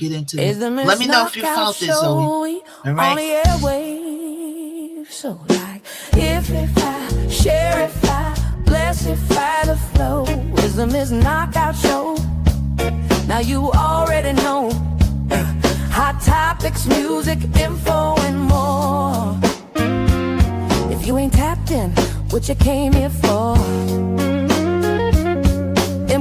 get into it. Let me know if you felt it, Zoe. All right. On the airwaves, so like if I share if I bless if I the flow is the Miss Knockout Show. Now you already know hot topics, music, info, and more. If you ain't tapped in, what you came here for?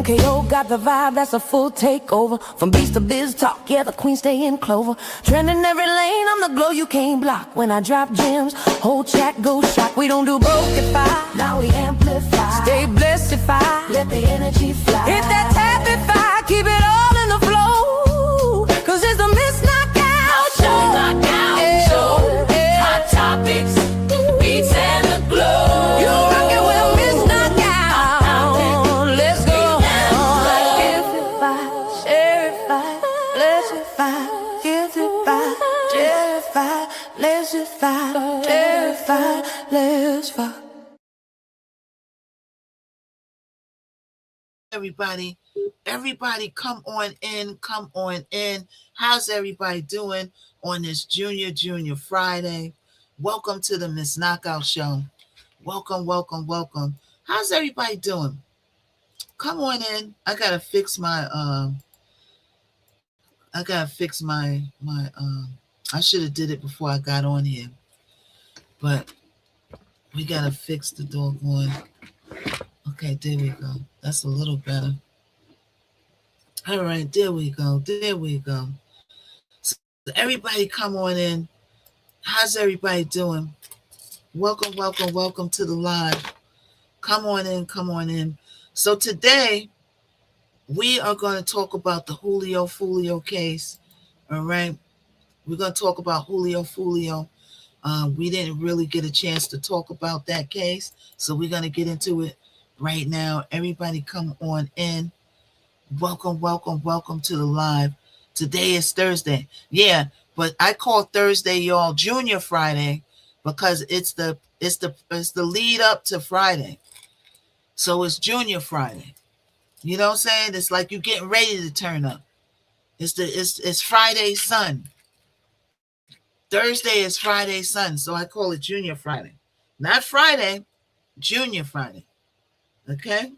MKO got the vibe, that's a full takeover. From beats to biz talk, yeah, the queen stay in clover. Trending every lane, I'm the glow you can't block. When I drop gems, whole chat goes shock. We don't do brokeify, now we amplify. Stay blessed if I let the energy fly. Hit that tap if I keep it all in the flow. Cause it's the Miss Knockout Show. Knockout Show. Hot topics, beats and the glow. You rockin' with a Miss Knockout. Let's go. Everybody come on in. How's everybody doing on this Junior Friday? Welcome to the Miss Knockout Show. Welcome. How's everybody doing? Come on in. I gotta fix my I should have did it before I got on here, but we gotta fix the doggone. Okay, there we go. That's a little better. All right, there we go. So everybody come on in. How's everybody doing? Welcome to the live. Come on in. So today we are going to talk about the Julio Fulio case. All right. We're going to talk about Julio Fulio. We didn't really get a chance to talk about that case, so we're going to get into it right now. Everybody come on in. Welcome to the live. Today is Thursday. Yeah, but I call Thursday, y'all, Junior Friday, because it's the lead up to Friday. So it's Junior Friday. You know what I'm saying? It's like you're getting ready to turn up. It's Friday sun. Thursday is Friday sun, so I call it Junior Friday. Not Friday, Junior Friday. Okay?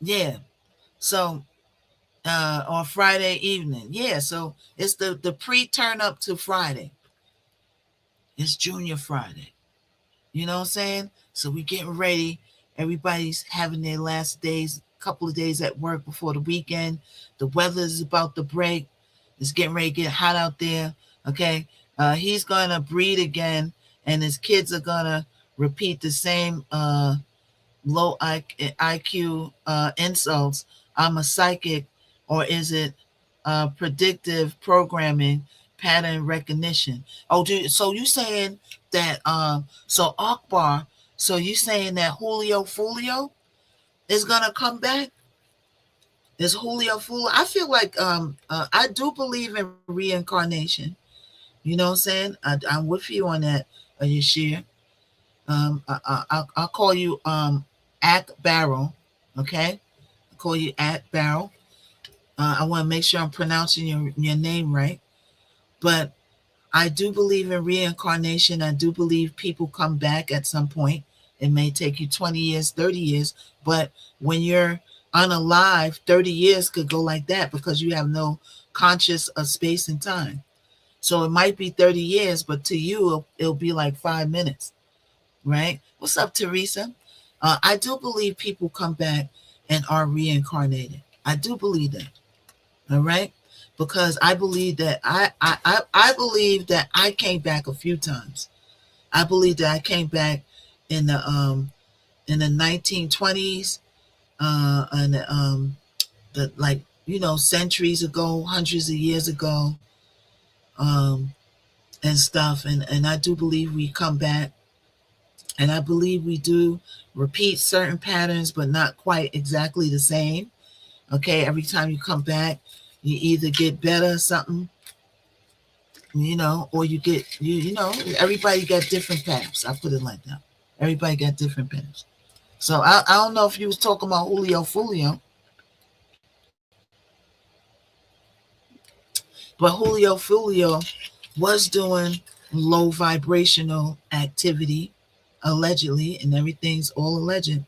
Yeah. So on Friday evening. Yeah, so it's the pre-turn up to Friday. It's Junior Friday. You know what I'm saying? So we're getting ready. Everybody's having their last days, couple of days at work before the weekend. The weather is about to break. It's getting ready to get hot out there. Okay. He's going to breed again, and his kids are going to repeat the same low IQ insults. I'm a psychic, or is it predictive programming, pattern recognition? So you saying that, so Akbar, so you saying that Julio Fulio is going to come back? Is Julio Fulio? I feel like I do believe in reincarnation. You know what I'm saying? I'm with you on that, Yashir. I'll call you Ak Barrel, okay? I'll call you Ak Barrel. I want to make sure I'm pronouncing your name right. But I do believe in reincarnation. I do believe people come back at some point. It may take you 20 years, 30 years. But when you're unalive, 30 years could go like that because you have no conscious of space and time. So it might be 30 years, but to you, it'll be like 5 minutes, right? What's up, Teresa? I do believe people come back and are reincarnated. I do believe that, all right? Because I believe that I believe that I came back a few times. I believe that I came back in the 1920s, and the, like, you know, centuries ago, hundreds of years ago. And stuff, and I do believe we come back, and I believe we do repeat certain patterns, but not quite exactly the same. Okay, every time you come back, you either get better or something, you know, or you get you know, everybody got different paths. I put it like that. Everybody got different paths. So I don't know if you was talking about Julio Fulio. But Julio Fulio was doing low vibrational activity, allegedly, and everything's all alleged.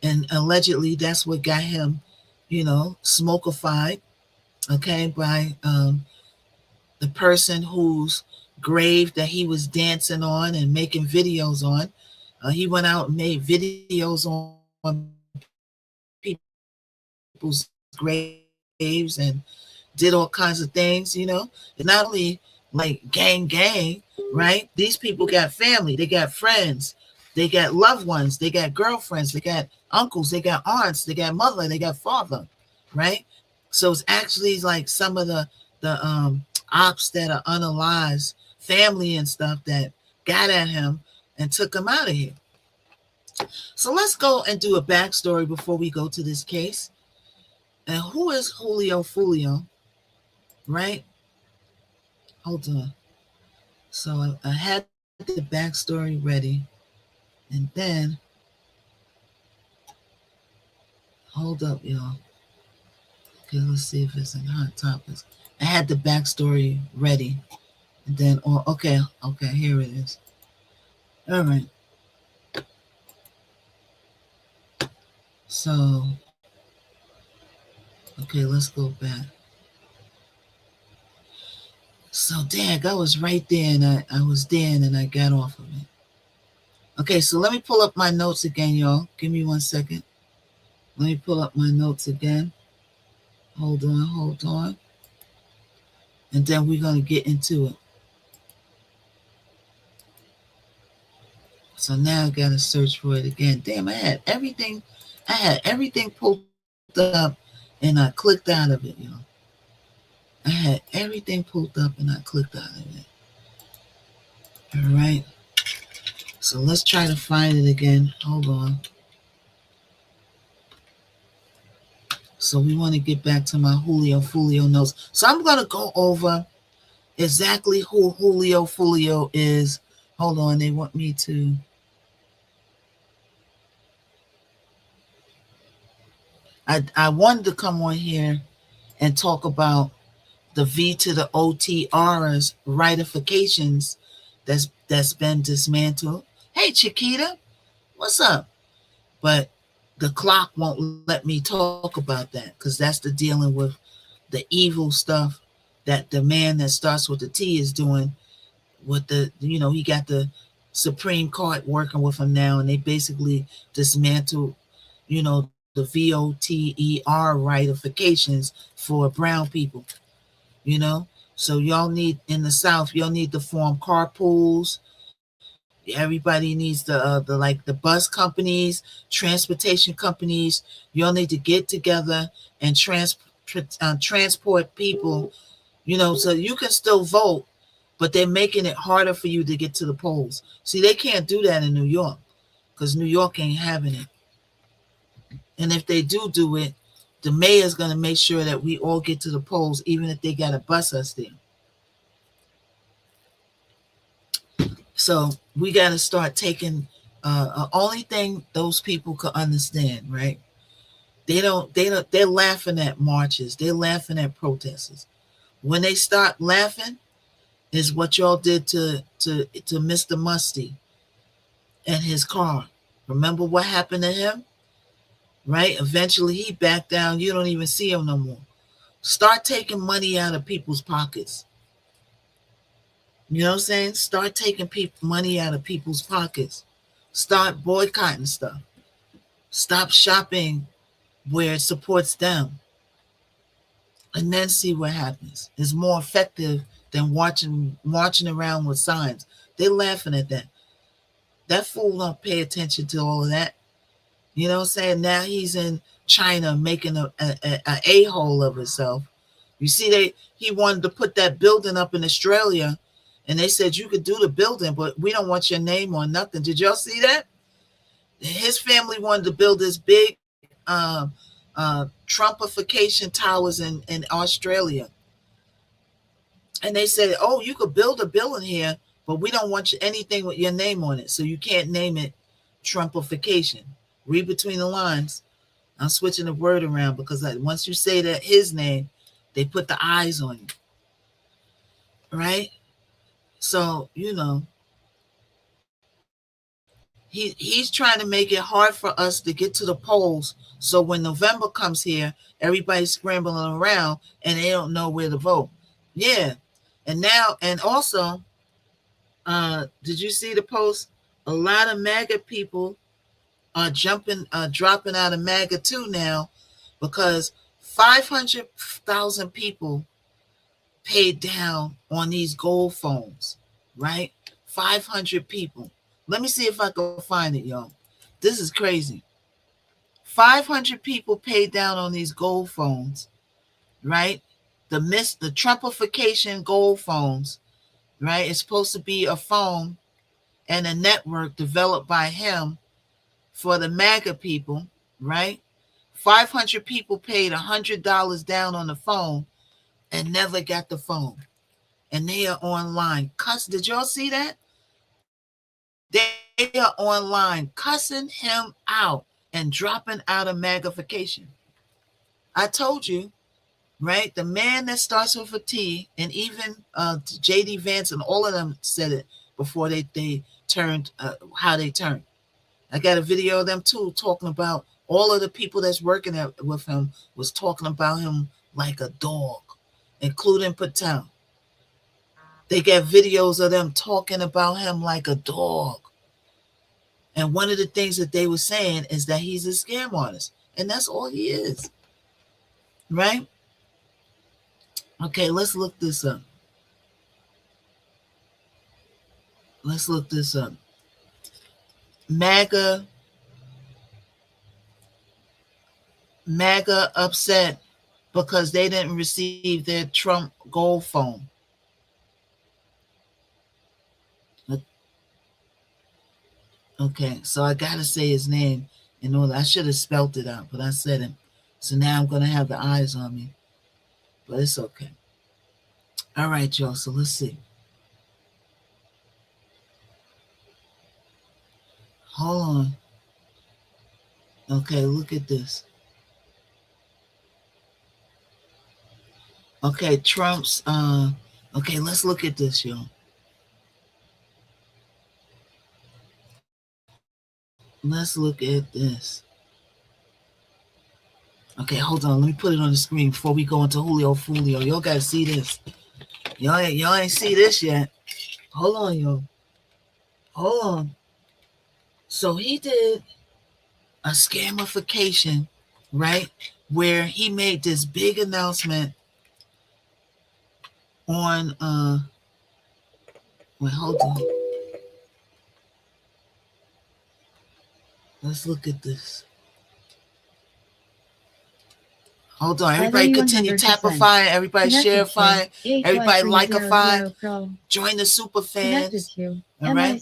And allegedly, that's what got him, smokified, okay, by the person whose grave that he was dancing on and making videos on. He went out and made videos on people's graves and did all kinds of things, It's not only like gang, right? These people got family, they got friends, they got loved ones, they got girlfriends, they got uncles, they got aunts, they got mother, they got father, right? So it's actually like some of the ops that are unalived, family and stuff that got at him and took him out of here. So let's go and do a backstory before we go to this case. And who is Julio Fulio, right? Hold on. So I had the backstory ready, and then hold up, y'all. Okay, let's see if it's in hot topics. I had the backstory ready, and then okay, here it is. All right. So okay, let's go back. So dag, I was right there, and I was there, and then I got off of it. Okay, so let me pull up my notes again, y'all. Give me 1 second. Let me pull up my notes again. Hold on. And then we're going to get into it. So now I got to search for it again. Damn, I had everything pulled up, and I clicked out of it, y'all. I had everything pulled up, and I clicked out of it. All right. So let's try to find it again. Hold on. So we want to get back to my Julio Fulio notes. So I'm going to go over exactly who Julio Fulio is. Hold on. They want me to. I wanted to come on here and talk about the V to the OTR's ratifications that's been dismantled. Hey, Chiquita, what's up? But the clock won't let me talk about that because that's the dealing with the evil stuff that the man that starts with the T is doing with he got the Supreme Court working with him now, and they basically dismantled, the VOTER ratifications for brown people, So y'all need, in the South, y'all need to form carpools. Everybody needs the bus companies, transportation companies. Y'all need to get together and transport people, so you can still vote, but they're making it harder for you to get to the polls. See, they can't do that in New York because New York ain't having it. And if they do it, the mayor's going to make sure that we all get to the polls, even if they got to bus us there. So we got to start taking only thing those people could understand, right? They're laughing at marches. They're laughing at protesters. When they start laughing is what y'all did to Mr. Musty and his car. Remember what happened to him? Right? Eventually he backed down. You don't even see him no more. Start taking money out of people's pockets. You know what I'm saying? Start taking money out of people's pockets. Start boycotting stuff. Stop shopping where it supports them. And then see what happens. It's more effective than marching around with signs. They're laughing at that. That fool don't pay attention to all of that. You know what I'm saying? Now he's in China making a a-hole of himself. You see, he wanted to put that building up in Australia, and they said you could do the building, but we don't want your name on nothing. Did y'all see that? His family wanted to build this big Trumpification towers in Australia. And they said, oh, you could build a building here, but we don't want anything with your name on it. So you can't name it Trumpification. Read between the lines. I'm switching the word around because once you say that his name, they put the eyes on you. right? So, he's trying to make it hard for us to get to the polls. So when November comes here, everybody's scrambling around and they don't know where to vote. Yeah. And also, did you see the post? A lot of MAGA people are dropping out of MAGA too now, because 500,000 people paid down on these gold phones, right? 500 people. Let me see if I can find it, y'all. This is crazy. 500 people paid down on these gold phones, right? The Trumpification gold phones, right? It's supposed to be a phone and a network developed by him for the MAGA people, right? 500 people paid $100 down on the phone and never got the phone. And they are online. Did y'all see that? They are online cussing him out and dropping out of magnification. I told you, right? The man that starts with a T, and even J.D. Vance and all of them said it before they turned, how they turned. I got a video of them too talking about all of the people that's working with him was talking about him like a dog, including Patel. They got videos of them talking about him like a dog. And one of the things that they were saying is that he's a scam artist. And that's all he is. Right? Okay, let's look this up. Let's look this up. MAGA upset because they didn't receive their Trump gold phone. Okay, so I gotta say his name in order. I should have spelt it out, but I said him. So now I'm gonna have the eyes on me. But it's okay. All right, y'all. So let's see. Hold on. Okay, look at this. Okay, Trump's okay, let's look at this, y'all. Let's look at this. Okay, hold on. Let me put it on the screen before we go into Julio Fulio. Y'all gotta see this. Y'all ain't see this yet. Hold on, y'all. Hold on. So he did a scamification, right? Where he made this big announcement on wait, hold on. Let's look at this. Hold on, everybody continue tapifying, everybody sharifying, everybody likeifying, join the super fans. All right.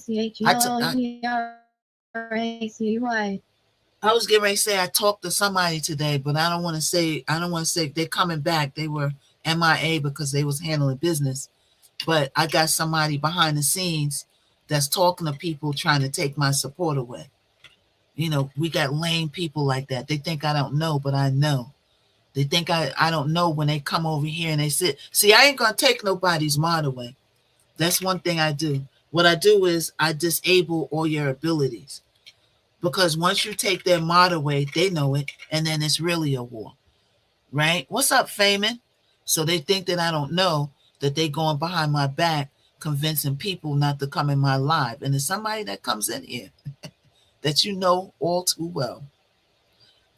I was getting ready to say I talked to somebody today, but I don't want to say they're coming back. They were MIA because they was handling business. But I got somebody behind the scenes that's talking to people trying to take my support away. We got lame people like that. They think I don't know, but I know. They think I don't know when they come over here and they sit. See, I ain't going to take nobody's mod away. That's one thing I do. What I do is I disable all your abilities. Because once you take their mod away, they know it, and then it's really a war. Right? What's up, Feynman? So they think that I don't know that they going behind my back convincing people not to come in my live. And there's somebody that comes in here that you know all too well.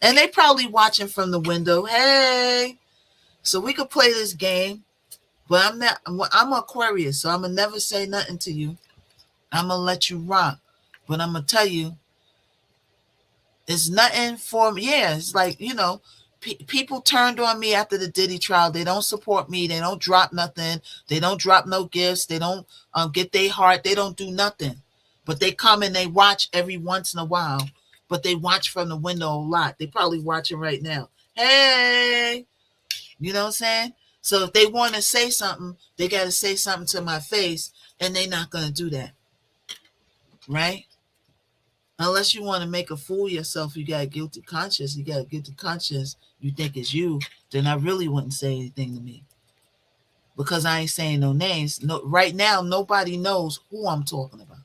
And they probably watching from the window. Hey, so we could play this game, but I'm Aquarius, so I'm going to never say nothing to you. I'm going to let you rock. But I'm going to tell you, it's nothing for me. Yeah, it's like, people turned on me after the Diddy trial. They don't support me. They don't drop nothing. They don't drop no gifts. They don't get their heart. They don't do nothing. But they come and they watch every once in a while. But they watch from the window a lot. They probably watching right now. Hey, you know what I'm saying? So if they want to say something, they got to say something to my face, and they're not going to do that. Right? Unless you want to make a fool of yourself, you got a guilty conscience. You think it's you, then I really wouldn't say anything to me. because I ain't saying no names. No, right now nobody knows who I'm talking about.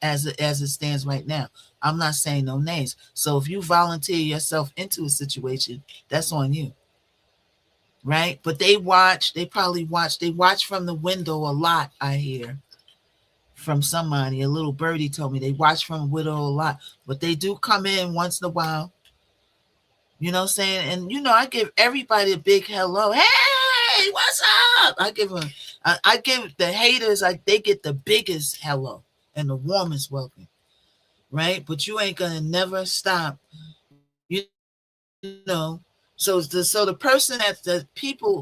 As it stands right now, I'm not saying no names. So if you volunteer yourself into a situation, that's on you, right? But they watch. They probably watch. They watch from the window a lot. I hear from somebody. A little birdie told me they watch from a window a lot, but they do come in once in a while. You know what I'm saying? And I give everybody a big hello. Hey, what's up? I give them. I give the haters. They get the biggest hello and the warmest welcome, right? But you ain't gonna never stop. So the person a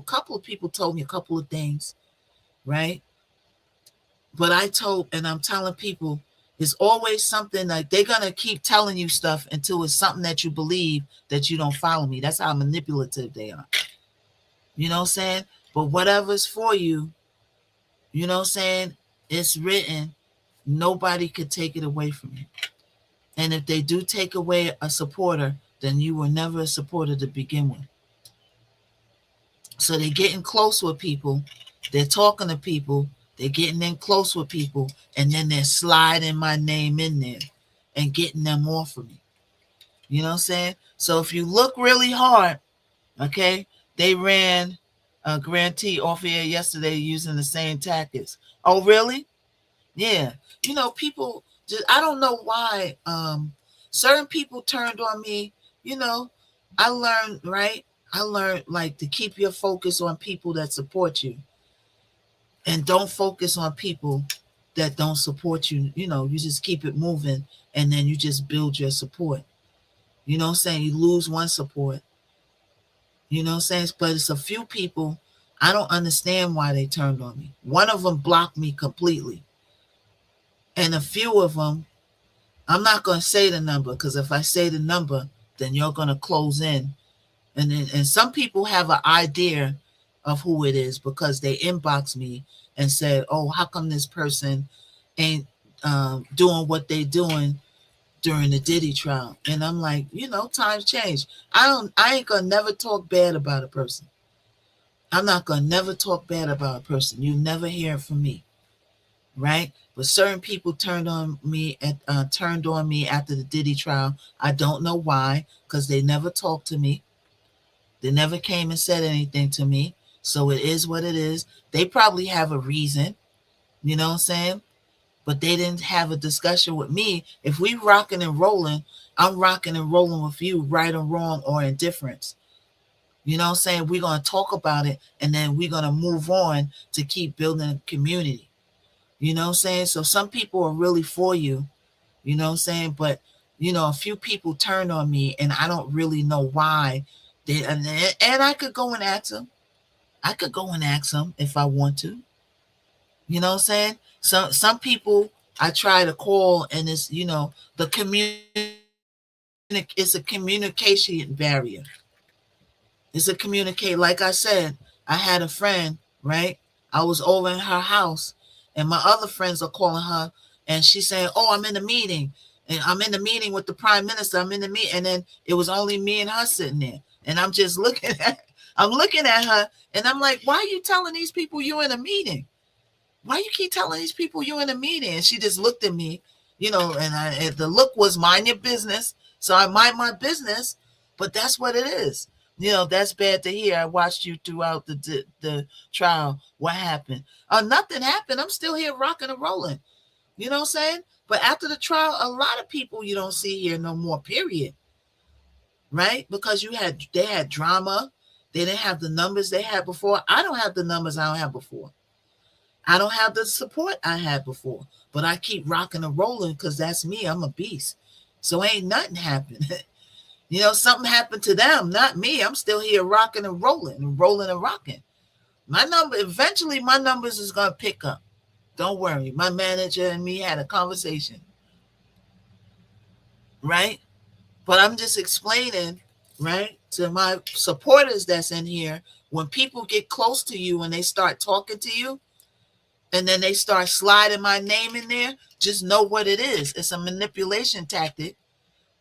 couple of people told me a couple of things, right? But and I'm telling people, it's always something like they're gonna keep telling you stuff until it's something that you believe that you don't follow me. That's how manipulative they are. You know what I'm saying? But whatever's for you, you know what I'm saying? It's written. Nobody could take it away from you. And if they do take away a supporter, then you were never a supporter to begin with. So they're getting close with people. They're talking to people. They're getting in close with people. And then they're sliding my name in there and getting them off of me. You know what I'm saying? So if you look really hard, okay, they ran a grantee off here yesterday using the same tactics. Oh, really? Yeah. People just, I don't know why certain people turned on me. You know, I learned, right? I learned like to keep your focus on people that support you and don't focus on people that don't support you. You just keep it moving and then you just build your support. You know what I'm saying? You lose one support. You know what I'm saying? But it's a few people. I don't understand why they turned on me. One of them blocked me completely. And a few of them, I'm not going to say the number because if I say the number, then you're going to close in. And some people have an idea of who it is because they inbox me and said, oh, how come this person ain't doing what they doing during the Diddy trial? And I'm like, times change. I ain't going to never talk bad about a person. I'm not going to never talk bad about a person. You never hear it from me. Right? But certain people turned on me after the Diddy trial. I don't know why, because they never talked to me. They never came and said anything to me. So it is what it is. They probably have a reason, you know what I'm saying? But they didn't have a discussion with me. If we rocking and rolling, I'm rocking and rolling with you, right or wrong or indifference. You know what I'm saying? We're going to talk about it and then we're going to move on to keep building a community. You know what I'm saying? So some people are really for you, you know what I'm saying? But, a few people turned on me and I don't really know why. And I could go and ask them. I could go and ask them if I want to. You know what I'm saying? Some people I try to call and it's, the it's a communication barrier. It's a communicate. Like I said, I had a friend, right? I was over in her house and my other friends are calling her and she's saying, oh, I'm in a meeting. And I'm in the meeting with the prime minister. I'm in the meeting. And then it was only me and her sitting there. And I'm just I'm looking at her and I'm like, why are you telling these people you in a meeting? Why you keep telling these people you in a meeting? And she just looked at me, and the look was mind your business. So I mind my business, but that's what it is. That's bad to hear. I watched you throughout the trial. What happened? Nothing happened. I'm still here rocking and rolling. You know what I'm saying? But after the trial, a lot of people you don't see here no more, period. Right? Because they had drama. They didn't have the numbers they had before. I don't have the numbers I don't have before. I don't have the support I had before. But I keep rocking and rolling because that's me. I'm a beast. So ain't nothing happened. Something happened to them, not me. I'm still here rocking and rolling and rocking. Eventually my numbers is going to pick up. Don't worry. My manager and me had a conversation. Right? But I'm just explaining, right, to my supporters that's in here, when people get close to you and they start talking to you, and then they start sliding my name in there, just know what it is. It's a manipulation tactic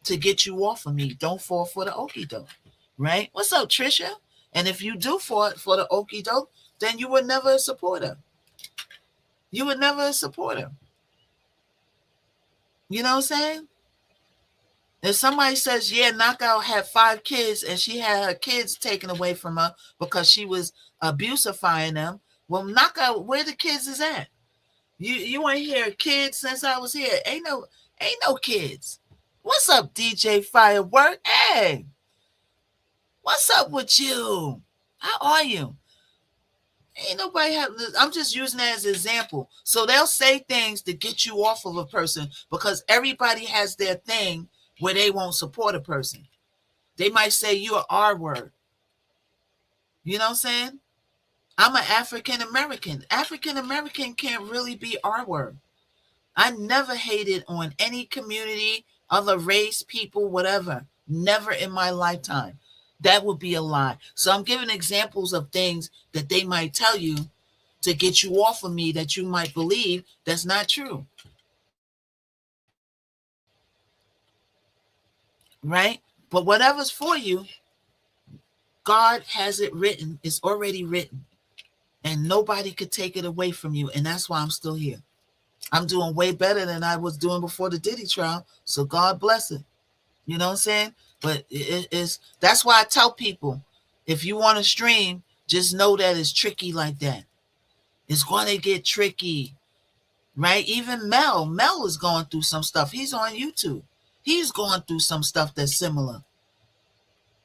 to get you off of me. Don't fall for the okie doke, right? What's up, Trisha? And if you do fall for the okie doke, then you were never a supporter. You were never a supporter. You know what I'm saying? If somebody says, yeah, Knockout had 5 kids and she had her kids taken away from her because she was abusifying them, well, Knockout, where the kids is at? You ain't hear kids since I was here. Ain't no kids. What's up, DJ Firework? Hey, what's up with you? How are you? Ain't nobody have. I'm just using that as an example. So they'll say things to get you off of a person because everybody has their thing where they won't support a person. They might say you are R word. You know what I'm saying? I'm an African American. African American can't really be R word. I never hated on any community, other race, people, whatever. Never in my lifetime. That would be a lie. So I'm giving examples of things that they might tell you to get you off of me that you might believe that's not true. Right? But whatever's for you, God has it written. It's already written. And nobody could take it away from you. And that's why I'm still here. I'm doing way better than I was doing before the Diddy trial. So God bless it. You know what I'm saying? But it's that's why I tell people, if you want to stream, just know that it's tricky like that. It's going to get tricky, right? Even Mel is going through some stuff. He's on YouTube. He's going through some stuff that's similar.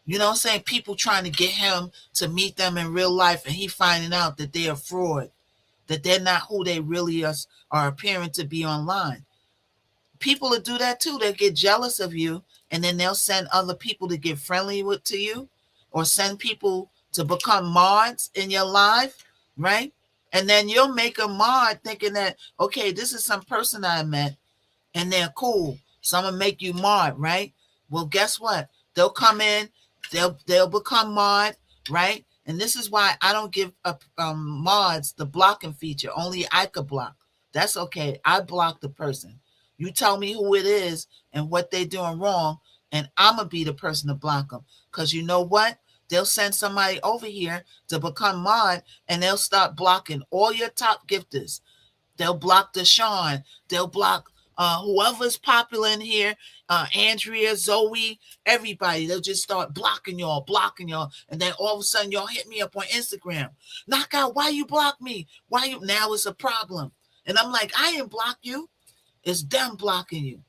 You know what I'm saying? People trying to get him to meet them in real life, and he finding out that they're a fraud, that they're not who they really are appearing to be online. People will do that too. They'll get jealous of you, and then they'll send other people to get friendly with to you, or send people to become mods in your life, right? And then you'll make a mod thinking that, okay, this is some person I met and they're cool, so I'm gonna make you mod, right? Well, guess what? They'll come in, they'll become mod, right? And this is why I don't give up mods the blocking feature. Only I could block. That's okay. I block the person. You tell me who it is and what they're doing wrong, and I'm gonna be the person to block them. Cause you know what? They'll send somebody over here to become mod, and they'll start blocking all your top gifters. They'll block Deshaun. They'll block whoever's popular in here, Andrea, Zoe, everybody. They'll just start blocking y'all. And then all of a sudden, y'all hit me up on Instagram. Knockout, why you block me? Why you? Now it's a problem. And I'm like, I didn't block you. It's them blocking you.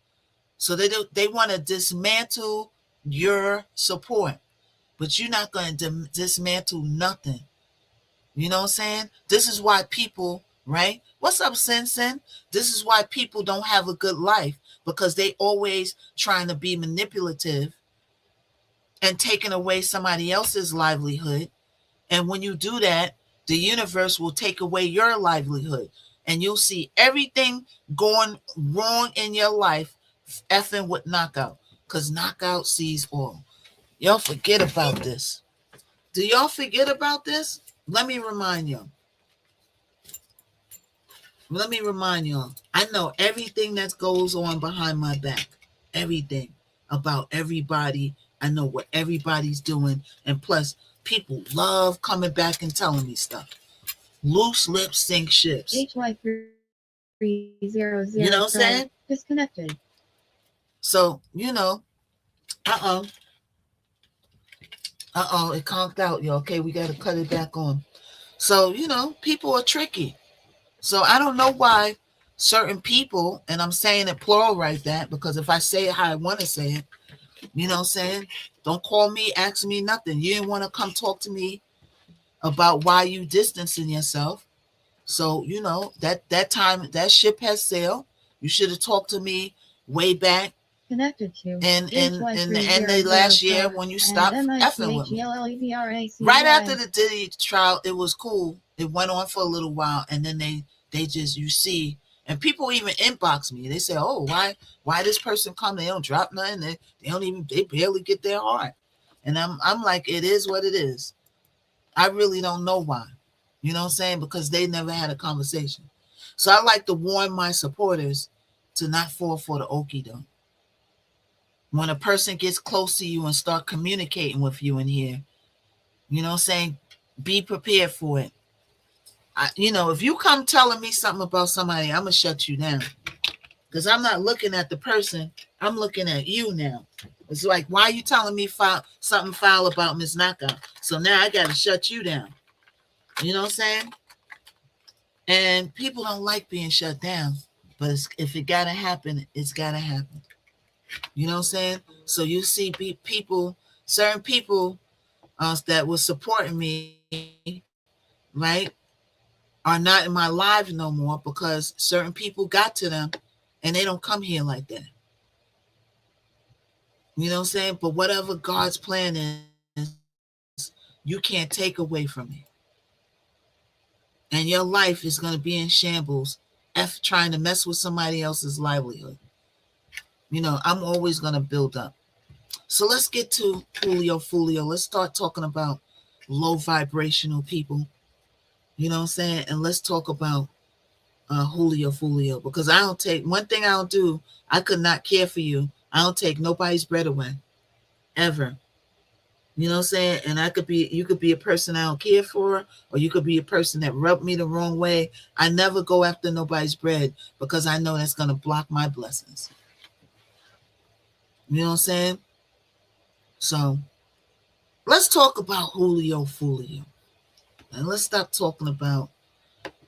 So they want to dismantle your support. But you're not going to dismantle nothing. You know what I'm saying? This is why people, right? What's up, Sin? This is why people don't have a good life, because they always trying to be manipulative and taking away somebody else's livelihood. And when you do that, the universe will take away your livelihood. And you'll see everything going wrong in your life effing with Knockout. Because Knockout sees all. Y'all forget about this. Do y'all forget about this? Let me remind y'all. I know everything that goes on behind my back. Everything about everybody. I know what everybody's doing. And plus, people love coming back and telling me stuff. Loose lips sink ships. HY300. You know what I'm saying? Disconnected. So, it conked out, y'all. Okay, we got to cut it back on. So, people are tricky. So I don't know why certain people, and I'm saying it plural right that, because if I say it how I want to say it, you know what I'm saying? Don't call me, ask me nothing. You didn't want to come talk to me about why you distancing yourself. So, that time, that ship has sailed. You should have talked to me way back Connected to in the end of last year when you stopped effing with me. Right after the Diddy trial, it was cool. It went on for a little while, and then they just, you see, and people even inbox me. They say, "Oh, why this person come? They don't drop nothing. They barely get their heart." And I'm like, it is what it is. I really don't know why. You know what I'm saying? Because they never had a conversation. So I like to warn my supporters to not fall for the okie doke. When a person gets close to you and start communicating with you in here, you know what I'm saying? Be prepared for it. If you come telling me something about somebody, I'm gonna shut you down because I'm not looking at the person. I'm looking at you now. It's like, why are you telling me something foul about Miss Knockout? So now I gotta shut you down. You know what I'm saying? And people don't like being shut down, but if it gotta happen, it's gotta happen. You know what I'm saying? So you see people, certain people that was supporting me, right, are not in my life no more because certain people got to them and they don't come here like that. You know what I'm saying? But whatever God's plan is, you can't take away from me. And your life is going to be in shambles trying to mess with somebody else's livelihood. I'm always going to build up. So let's get to Julio Fulio. Let's start talking about low vibrational people. You know what I'm saying? And let's talk about Julio Fulio, because I don't take one thing I don't do. I could not care for you. I don't take nobody's bread away, ever. You know what I'm saying? And you could be a person I don't care for, or you could be a person that rubbed me the wrong way. I never go after nobody's bread because I know that's going to block my blessings. You know what I'm saying? So let's talk about Julio Fulio. And let's stop talking about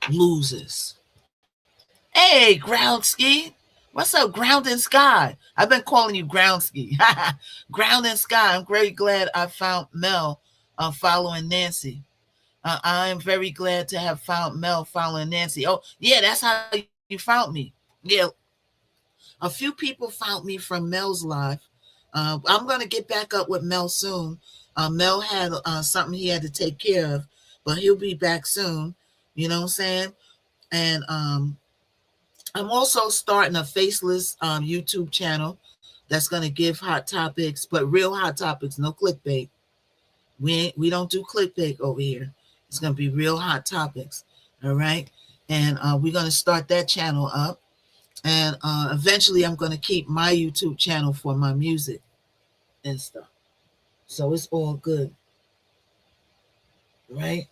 losers. Hey, Ground Ski. What's up, Ground and Sky? I've been calling you Ground Ski. Ground and Sky. I'm very glad I found Mel following Nancy. I am very glad to have found Mel following Nancy. Oh, yeah, that's how you found me. Yeah, a few people found me from Mel's live. I'm going to get back up with Mel soon. Mel had something he had to take care of, but he'll be back soon. You know what I'm saying? And I'm also starting a faceless YouTube channel that's going to give hot topics, but real hot topics, no clickbait. We don't do clickbait over here. It's going to be real hot topics. All right. And we're going to start that channel up. And eventually I'm going to keep my YouTube channel for my music and stuff. So it's all good. Right.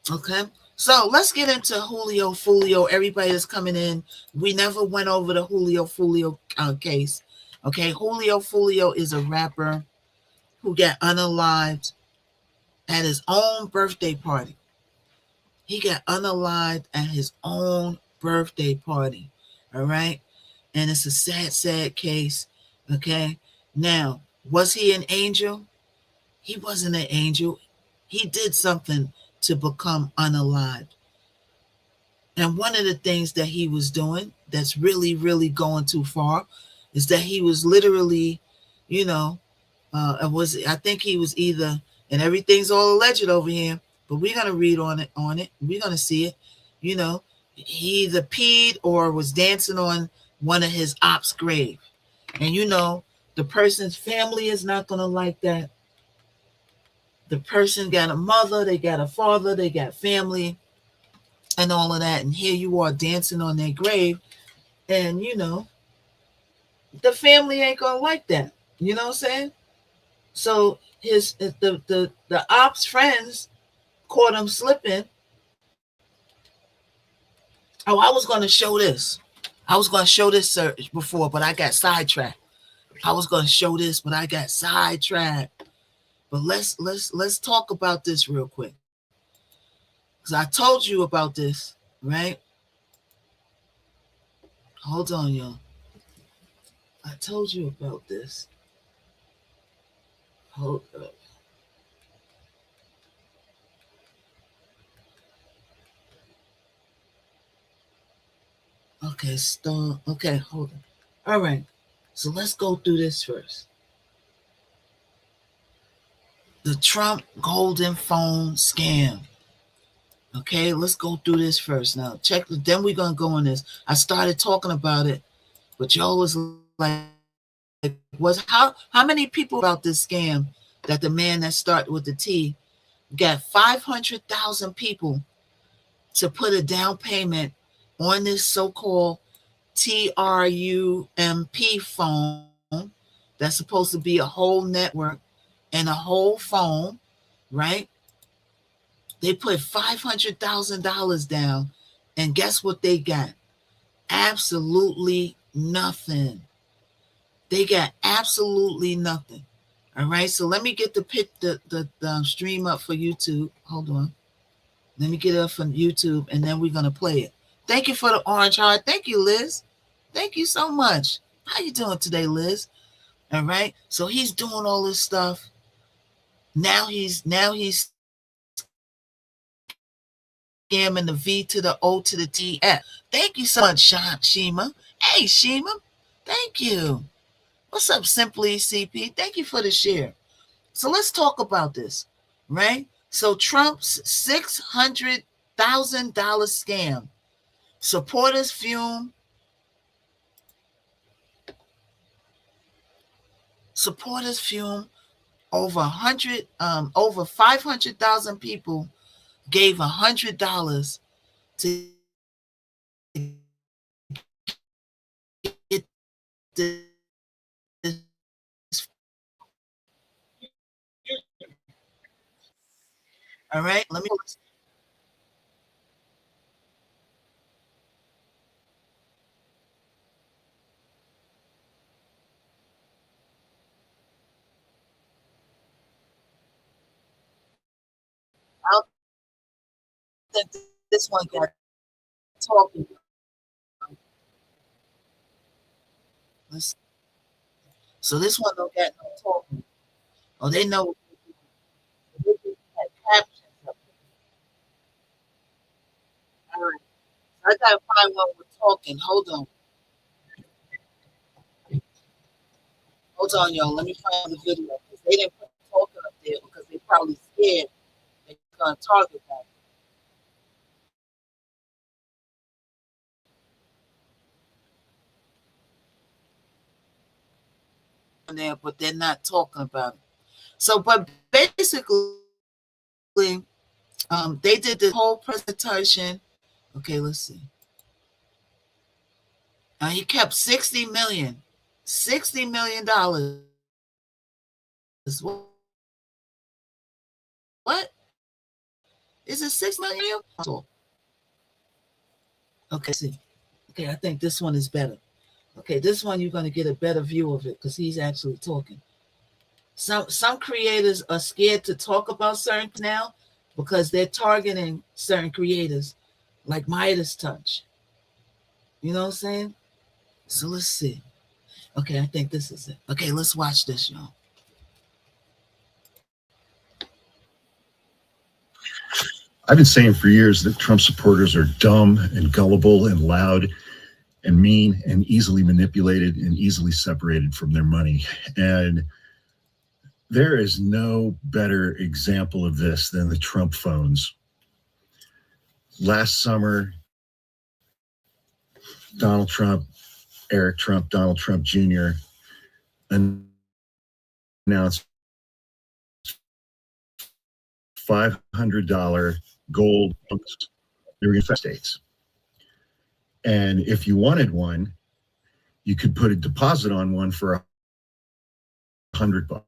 Okay. So let's get into Julio Fulio. Everybody that's coming in, we never went over the Julio Fulio case. Okay. Julio Fulio is a rapper who got unalived at his own birthday party. He got unalived at his own birthday party. All right. And it's a sad, sad case. Okay. Now, was he an angel? He wasn't an angel. He did something to become unalived. And one of the things that he was doing that's really, really going too far is that he was literally, I think he was either, and everything's all alleged over here, but we're gonna read on it. We're gonna see it. He either peed or was dancing on one of his ops' grave. And the person's family is not gonna like that. The person got a mother, they got a father, they got family, and all of that. And here you are dancing on their grave, and the family ain't gonna like that. You know what I'm saying? So the ops friends caught him slipping. Oh, I was gonna show this. I was gonna show this before, but I got sidetracked. I was gonna show this, but I got sidetracked. But let's talk about this real quick. Because I told you about this, right? Hold on, y'all. I told you about this. Hold up. Okay, stop. Okay, hold on. All right. So let's go through this first. The Trump golden phone scam. Okay, let's go through this first. Now, then we're going to go on this. I started talking about it, but y'all was like, how many people about this scam that the man that started with the T got 500,000 people to put a down payment on this so-called TRUMP phone that's supposed to be a whole network and a whole phone, right? They put $500,000 down, and guess what they got? Absolutely nothing. They got absolutely nothing. All right, so let me get the stream up for YouTube. Hold on. Let me get it up from YouTube, and then we're gonna play it. Thank you for the orange heart. Thank you, Liz. Thank you so much. How you doing today, Liz? All right. So he's doing all this stuff. Now he's scamming the V to the O to the TF. Thank you so much, Shima. Hey, Shima. Thank you. What's up, Simply CP? Thank you for the share. So let's talk about this, right? So Trump's $600,000 scam. Supporters fume. Supporters fume. Over 500,000 people gave $100 to get this. All right, let me. I don't think this one got talking. So this one don't get no talking. Oh, they know. They just had captions up there. All right, I gotta find one with talking. Hold on, y'all. Let me find the video because they didn't put talking up there because they probably scared they're gonna target that. There, but they're not talking about it. So, but basically, they did the whole presentation. Okay, let's see. He kept $60 million. What is it? 6 million? Okay, see. Okay, I think this one is better. Okay, this one you're going to get a better view of it because he's actually talking. Some creators are scared to talk about certain now because they're targeting certain creators like Midas Touch. You know what I'm saying? So let's see. Okay, I think this is it. Okay, let's watch this, y'all. I've been saying for years that Trump supporters are dumb and gullible and loud and mean and easily manipulated and easily separated from their money. And there is no better example of this than the Trump phones. Last summer, Donald Trump, Eric Trump, Donald Trump Jr. announced $500 gold phones. They were in the States. And if you wanted one, you could put a deposit on one for $100.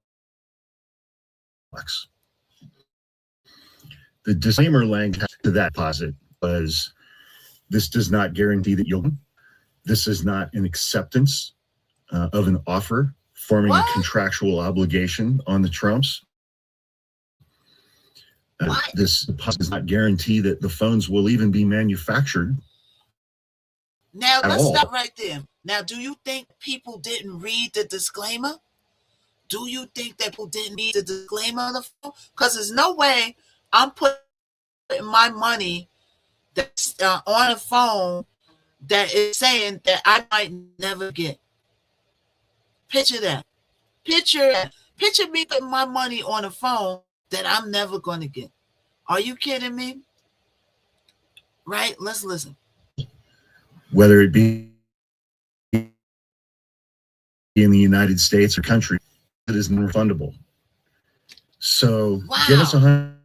The disclaimer language to that deposit was, this does not guarantee that you'll. This is not an acceptance of an offer forming a contractual obligation on the Trumps. This deposit does not guarantee that the phones will even be manufactured. Now, let's stop right there. Now, do you think people didn't read the disclaimer? Do you think that people didn't read the disclaimer on the phone? Because there's no way I'm putting my money that's on a phone that is saying that I might never get. Picture that. Picture me putting my money on a phone that I'm never going to get. Are you kidding me? Right? Let's listen. Whether it be in the United States or country, it is non-refundable. So give us $100.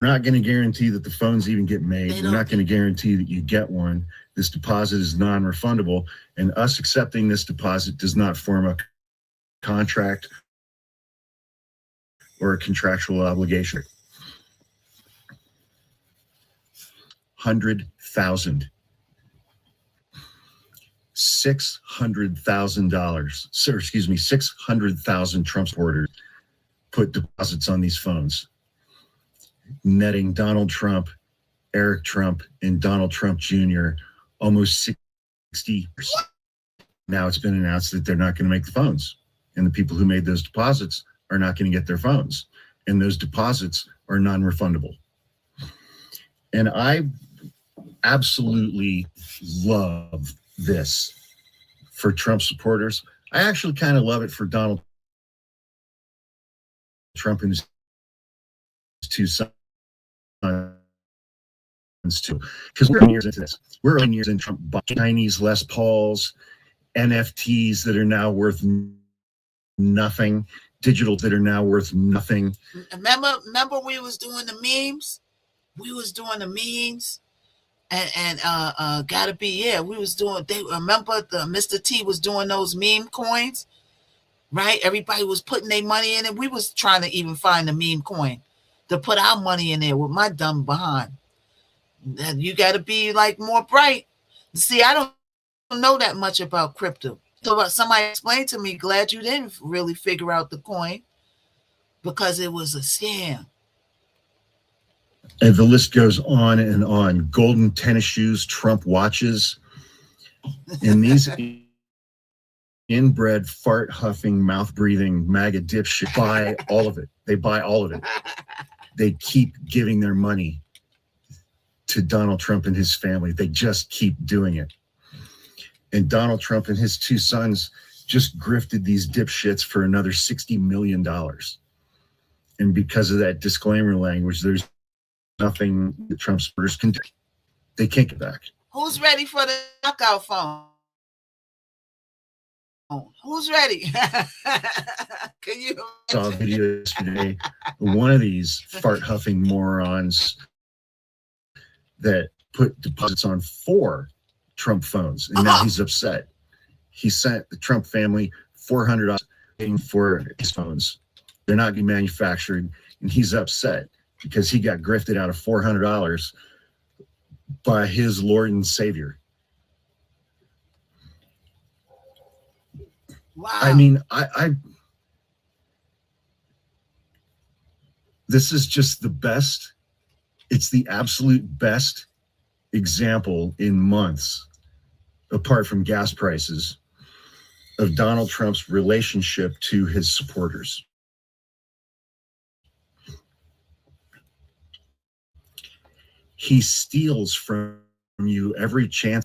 We're not going to guarantee that the phones even get made. We're not going to guarantee that you get one. This deposit is non-refundable, and us accepting this deposit does not form a contract or a contractual obligation. $600,000. $600,000. Sir, excuse me, 600,000 Trump supporters put deposits on these phones, netting Donald Trump, Eric Trump, and Donald Trump Jr. almost 60. Now it's been announced that they're not going to make the phones, and the people who made those deposits are not going to get their phones, and those deposits are non-refundable. And I absolutely love this for Trump supporters. I actually kind of love it for Donald Trump and his two sons too, because we're years into this. We're 11 years in Trump Chinese Les Pauls, NFTs that are now worth nothing, digital that are now worth nothing. Remember we was doing the memes? We was doing the memes. And gotta be, yeah, we was doing, they remember the Mr. T was doing those meme coins, right? Everybody was putting their money in it. We was trying to even find a meme coin to put our money in there with my dumb behind. And you gotta be like more bright. See, I don't know that much about crypto. So somebody explained to me, glad you didn't really figure out the coin because it was a scam. And the list goes on and on. Golden tennis shoes, Trump watches, and these inbred, fart huffing, mouth breathing, MAGA dipshit buy all of it. They buy all of it. They keep giving their money to Donald Trump and his family. They just keep doing it. And Donald Trump and his two sons just grifted these dipshits for another $60 million. And because of that disclaimer language, there's nothing the Trump supporters can do. They can't get back. Who's ready for the knockout phone? Who's ready? Can you saw a video yesterday of one of these fart huffing morons that put deposits on 4 Trump phones, and now he's upset. He sent the Trump family $400 for his phones. They're not being manufactured, and he's upset because he got grifted out of $400 by his Lord and Savior. Wow. I mean, I this is just the best. It's the absolute best example in months, apart from gas prices, of Donald Trump's relationship to his supporters. He steals from you every chance,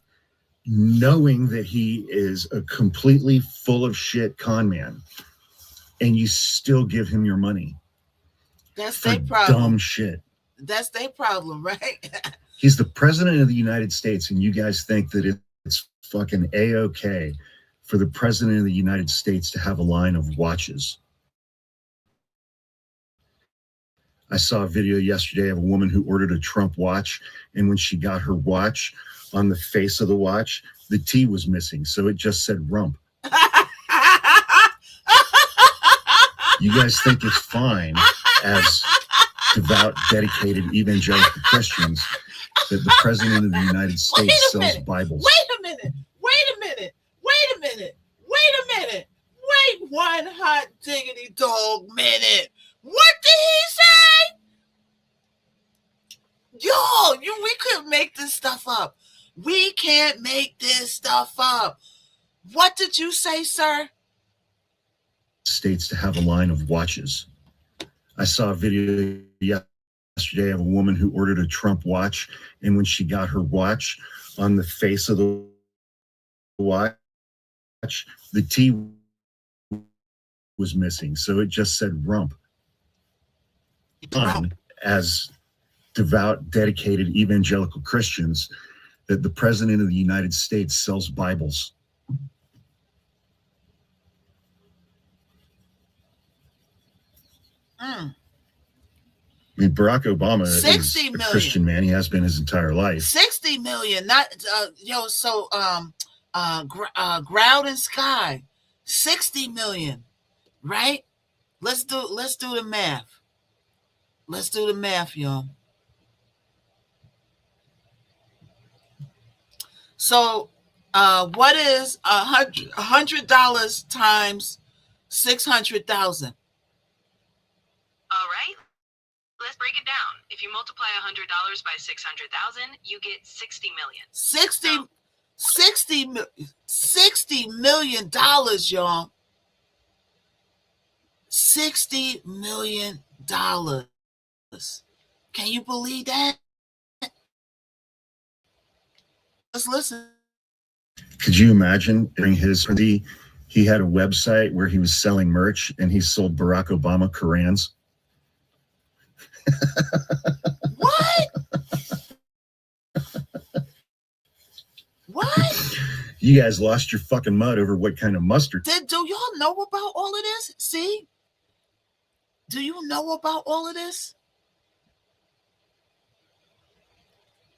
knowing that he is a completely full of shit con man, and you still give him your money. That's their problem. Dumb shit. That's their problem, right? He's the president of the United States, and you guys think that it's fucking A-OK for the president of the United States to have a line of watches. I saw a video yesterday of a woman who ordered a Trump watch, and when she got her watch, on the face of the watch, the T was missing, so it just said rump. You guys think it's fine as devout, dedicated evangelical Christians that the president of the United States sells Bibles? Wait a minute. Wait one hot diggity dog minute. What did he say? We couldn't make this stuff up. We can't make this stuff up. What did you say, sir? States to have a line of watches. I saw a video yesterday of a woman who ordered a Trump watch, and when she got her watch, on the face of the watch, the T was missing, so it just said rump. As devout, dedicated evangelical Christians, that the president of the United States sells Bibles. I mean, Barack Obama is a Christian man. He has been his entire life. 60 million, not Ground and Sky, 60 million, right? Let's do the math. Let's do the math, y'all. So, what is $100 times 600,000? All right, let's break it down. If you multiply $100 by 600,000, you get 60 million. 60 million dollars, y'all. $60 million. Can you believe that? Let's listen. Could you imagine during his he had a website where he was selling merch and he sold Barack Obama Korans? What? What? You guys lost your fucking mud over what kind of mustard. Do y'all know about all of this? See? Do you know about all of this?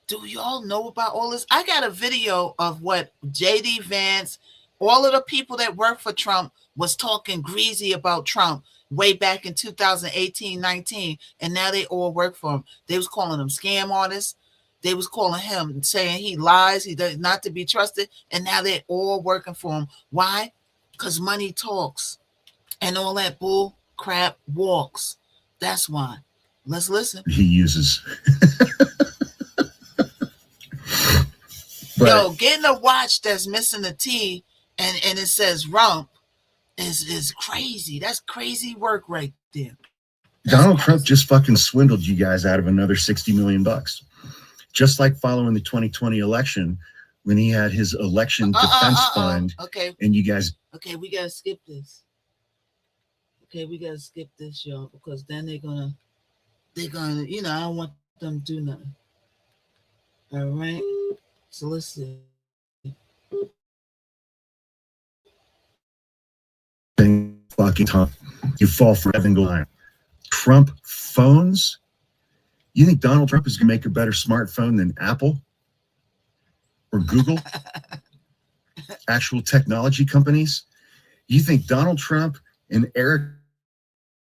Do y'all know about all this? I got a video of what J.D. Vance, all of the people that work for Trump was talking greasy about Trump way back in 2018-19, and now they all work for him. They was calling him scam artists. They was calling him, saying he lies, he does not to be trusted, and now they're all working for him. Why? Because money talks, and all that bull crap walks. That's why. Let's listen. He uses. Yo, getting a watch that's missing a T and it says rump is crazy. That's crazy work right there. Donald Trump just fucking swindled you guys out of another $60 million. Just like following the 2020 election when he had his election defense fund. Okay. And you guys. Okay, we got to skip this. Okay, we got to skip this, y'all, because then they're gonna, I don't want them to do nothing. All right. So let's see. Fucking time. You fall for Evan Goliath. Trump phones? You think Donald Trump is going to make a better smartphone than Apple or Google? Actual technology companies? You think Donald Trump and Eric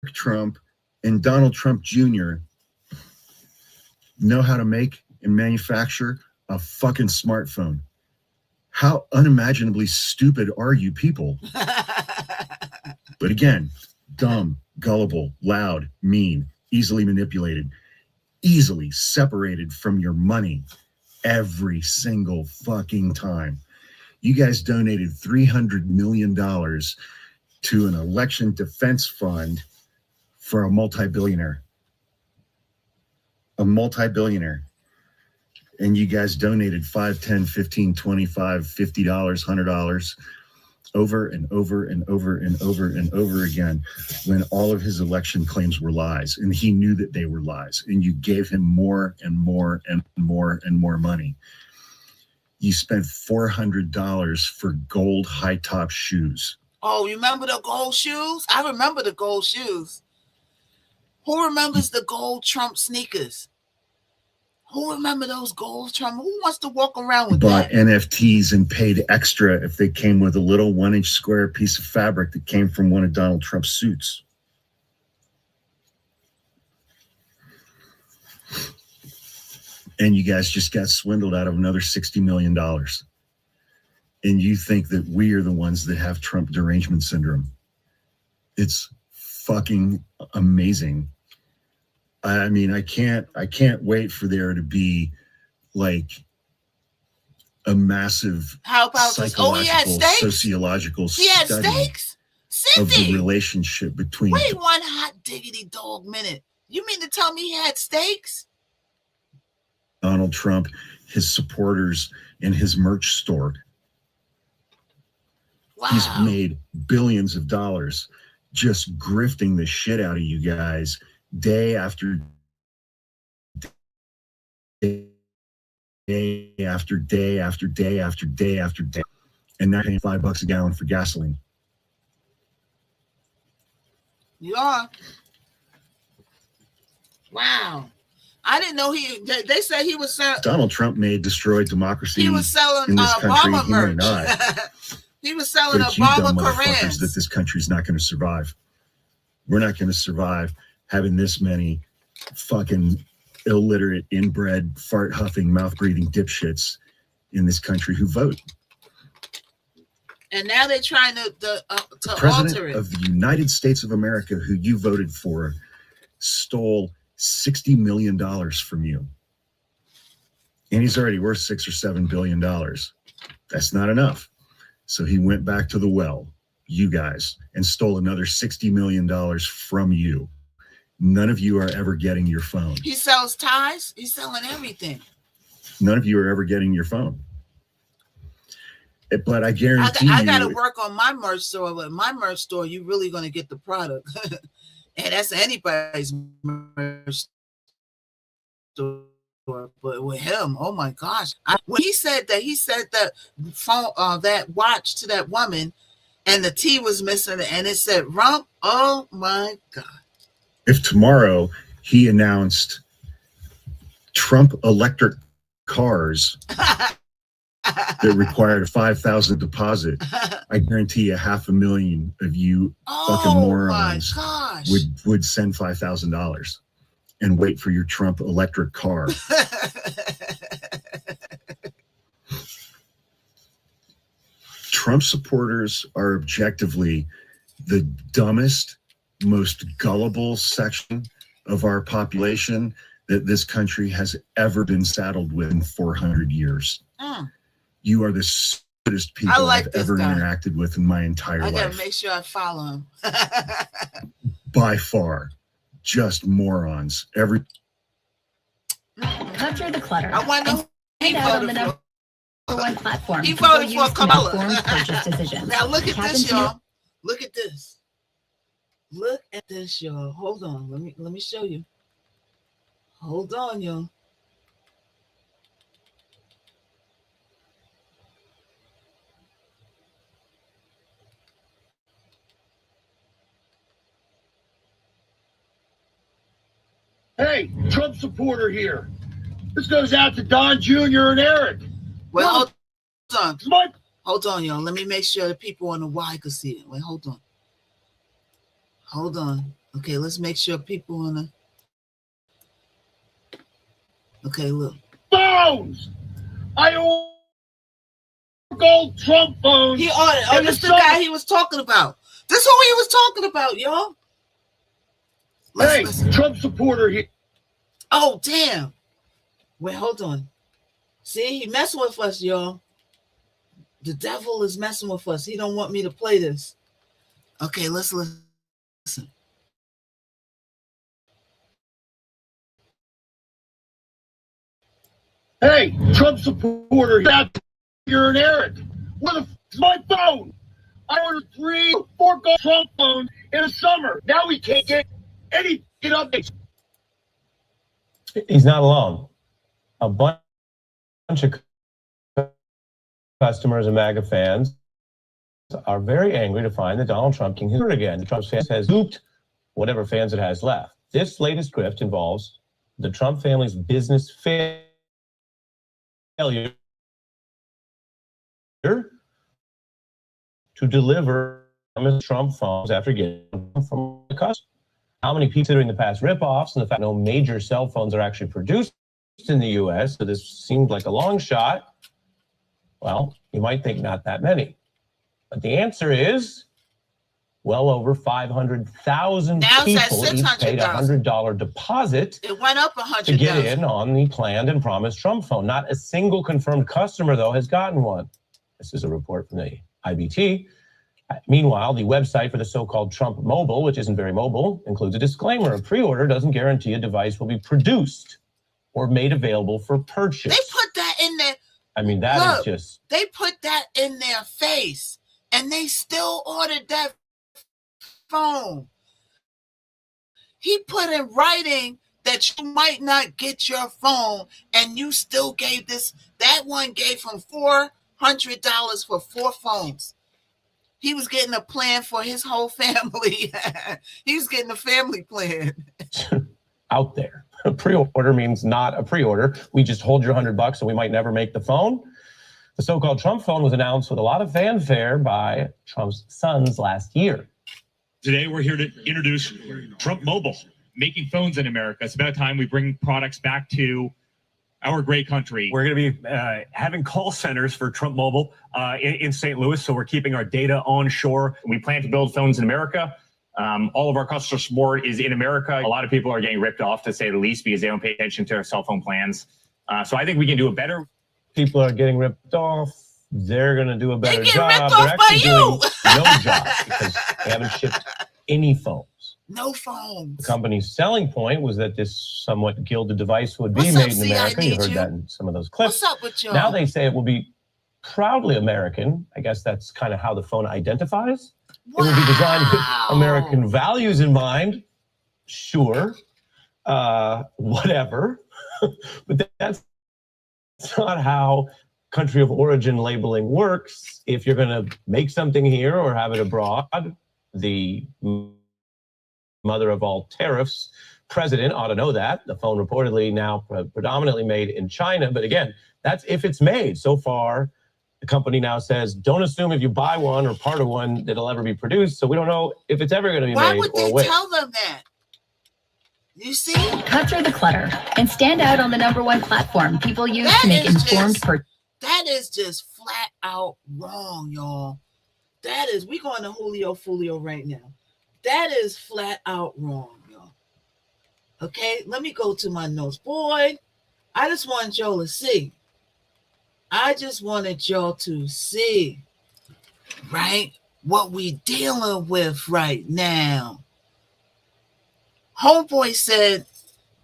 Trump and Donald Trump Jr. know how to make and manufacture a fucking smartphone? How unimaginably stupid are you people? But again, dumb, gullible, loud, mean, easily manipulated, easily separated from your money every single fucking time. You guys donated $300 million to an election defense fund for a multi-billionaire. A multi-billionaire. And you guys donated $5, $10, $15, $25, $50, $100 over and over and over and over and over again when all of his election claims were lies. And he knew that they were lies. And you gave him more and more and more and more money. You spent $400 for gold high-top shoes. Oh, you remember the gold shoes? I remember the gold shoes. Who remembers the gold Trump sneakers? Who remember those gold Trump? Who wants to walk around with Bought that? NFTs and paid extra if they came with a little 1-inch square piece of fabric that came from one of Donald Trump's suits. And you guys just got swindled out of another $60 million. And you think that we are the ones that have Trump derangement syndrome. It's fucking amazing. I mean, I can't wait for there to be like a massive psychological, sociological study of the relationship between. Wait one hot diggity dog minute. You mean to tell me he had steaks? Donald Trump, his supporters, and his merch store. Wow. He's made billions of dollars just grifting the shit out of you guys day after day after day after day after day after day, and not paying $5 a gallon for gasoline. You are. Wow. I didn't know they said he was selling. Donald Trump may destroy democracy. He was selling in this country. Obama merch. He was selling Obama Korans. That this country's not going to survive. We're not going to survive having this many fucking illiterate, inbred, fart huffing, mouth breathing dipshits in this country who vote. And now they're trying to The alter president it. of the United States of America, who you voted for, stole $60 million from you. And he's already worth $6 or $7 billion. That's not enough. So he went back to the well, you guys, and stole another $60 million from you. None of you are ever getting your phone. He sells ties. He's selling everything. None of you are ever getting your phone. But I guarantee I got to work on my merch store. With my merch store, you're really going to get the product. And that's anybody's merch store. But with him, oh my gosh. When he said that phone, that watch to that woman, and the T was missing, and it said rump. Oh my God. If tomorrow he announced Trump electric cars that required a $5,000 deposit, I guarantee you 500,000 of you fucking morons would send $5,000 and wait for your Trump electric car. Trump supporters are objectively the dumbest, most gullible section of our population that this country has ever been saddled with in 400 years. You are the stupidest people I've ever interacted with in my entire life. I gotta make sure I follow him. By far. Just morons. Cut through the clutter. I want to find out on the number one platform. He voted for Kamala. Purchase decisions. Now look at this, y'all. Look at this. Look at this, y'all. Hold on. Let me show you. Hold on, y'all. Hey, Trump supporter here. This goes out to Don Jr. and Eric. Well, hold on. Hold on, y'all. Let me make sure the people on the Y can see it. Wait, hold on. Hold on. Okay, let's make sure people on the... Okay, look. Phones! I own gold Trump phones. He ordered. Oh, this is the guy he was talking about. This is who he was talking about, y'all. Listen. Trump supporter here. Oh, damn. Wait, hold on. See, he messing with us, y'all. The devil is messing with us. He don't want me to play this. Okay, let's listen. Hey, Trump supporter here. You're an Eric. Where the f***'s my phone? I ordered 3 or 4 gold Trump phones in the summer. Now we can't get any updates. He's not alone. A bunch of customers and MAGA fans are very angry to find that Donald Trump can hear again. The Trump fans has duped whatever fans it has left. This latest grift involves the Trump family's business failure to deliver Trump phones after getting them from the customer. How many people during the past ripoffs and the fact no major cell phones are actually produced in the U.S., so this seemed like a long shot. Well, you might think not that many. But the answer is well over 500,000 people each paid a $100 deposit. It went up 100 to get in on the planned and promised Trump phone. Not a single confirmed customer, though, has gotten one. This is a report from the IBT. Meanwhile, the website for the so-called Trump Mobile, which isn't very mobile, includes a disclaimer. A pre-order doesn't guarantee a device will be produced or made available for purchase. They put that in there. I mean, that is just... They put that in their face, and they still ordered that phone. He put in writing that you might not get your phone, and you still gave this. That one gave him $400 for 4 phones. He was getting a plan for his whole family. He was getting a family plan. Out there. A pre-order means not a pre-order. We just hold your $100 and we might never make the phone. The so-called Trump phone was announced with a lot of fanfare by Trump's sons last year. Today, we're here to introduce Trump Mobile, making phones in America. It's about time we bring products back to our great country. We're going to be having call centers for Trump Mobile in St. Louis, so we're keeping our data onshore. We plan to build phones in America. All of our customer support is in America. A lot of people are getting ripped off, to say the least, because they don't pay attention to our cell phone plans. So I think we can do a better. People are getting ripped off. They're going to do a better job. Ripped They're off by actually you. doing no job because they haven't shipped any phones. No phones. The company's selling point was that this somewhat gilded device would be What's made up, in America. You heard you? that in some of those clips. What's up with y'all? Now they say it will be proudly American. I guess that's kind of how the phone identifies. Wow. It will be designed with American values in mind. Sure. Whatever. But that's not how country of origin labeling works. If you're going to make something here or have it abroad, the mother of all tariffs president ought to know that. The phone reportedly now predominantly made in China. But again, that's if it's made. So far, the company now says, don't assume if you buy one or part of one that it'll ever be produced. So we don't know if it's ever going to be made or when. Why would they tell them that? You see? Cut through the clutter and stand out on the #1 platform people use to make informed purchases. That is just flat out wrong, y'all. That is, we going to Julio Fulio right now. That is flat out wrong, y'all. Okay, let me go to my notes. Boy, I just want y'all to see. I just wanted y'all to see, right, what we dealing with right now. Homeboy said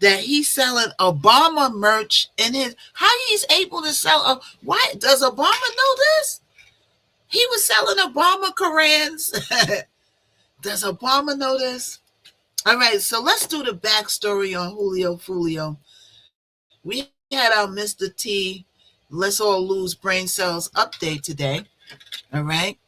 that he's selling Obama merch in his, how he's able to sell, why, does Obama know this? He was selling Obama Korans. Does Obama know this? All right, so let's do the backstory on Julio Fulio. We had our Mr. T, Let's All Lose Brain Cells update today. All right.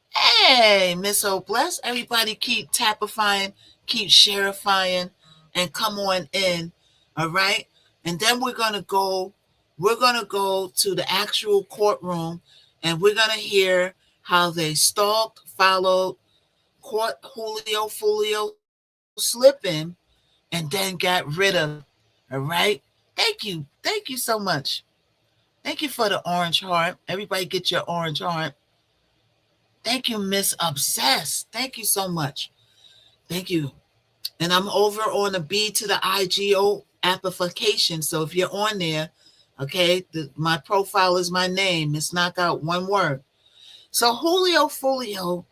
Hey, Miss O Bless. Everybody keep tapifying, keep sharifying, and come on in. All right. And then we're gonna go to the actual courtroom, and we're gonna hear how they stalked, followed, caught Julio Fulio slipping, and then got rid of him. All right. Thank you so much. Thank you for the orange heart. Everybody get your orange heart. Thank you, Miss Obsessed. Thank you so much. Thank you. And I'm over on the B to the IGO application. So if you're on there, okay, my profile is my name. It's knockout one word. So Julio Fulio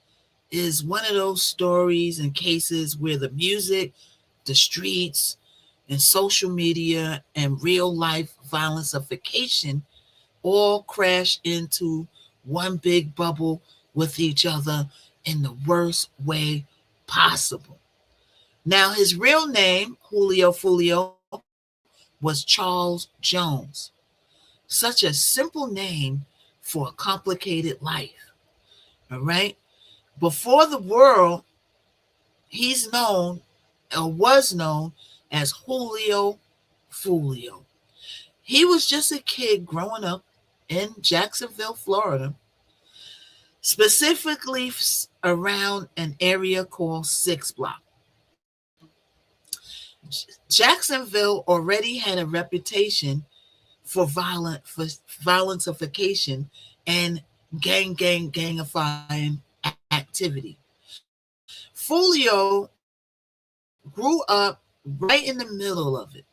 is one of those stories and cases where the music, the streets, and social media and real life violenceification all crash into one big bubble with each other in the worst way possible. Now, his real name, Julio Fulio, was Charles Jones. Such a simple name for a complicated life. All right? Before the world, he's known or was known as Julio Fulio. He was just a kid growing up in Jacksonville, Florida, specifically around an area called 6 Block. Jacksonville already had a reputation for violenceification and gangifying activity. Fulio grew up right in the middle of it.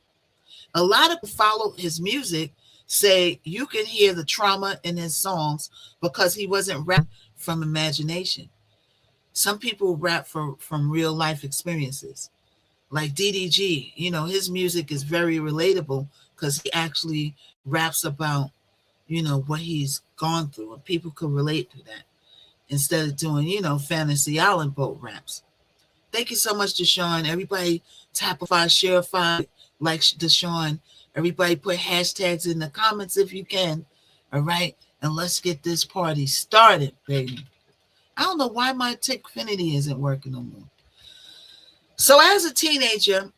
A lot of people follow his music say you can hear the trauma in his songs because he wasn't rapping from imagination. Some people rap from real life experiences. Like DDG, his music is very relatable because he actually raps about, what he's gone through, and people could relate to that instead of doing, Fantasy Island boat raps. Thank you so much, Deshaun. Everybody tapify, sharify, like Deshaun. Everybody put hashtags in the comments if you can. All right. And let's get this party started, baby. I don't know why my Tickfinity isn't working no more. So as a teenager,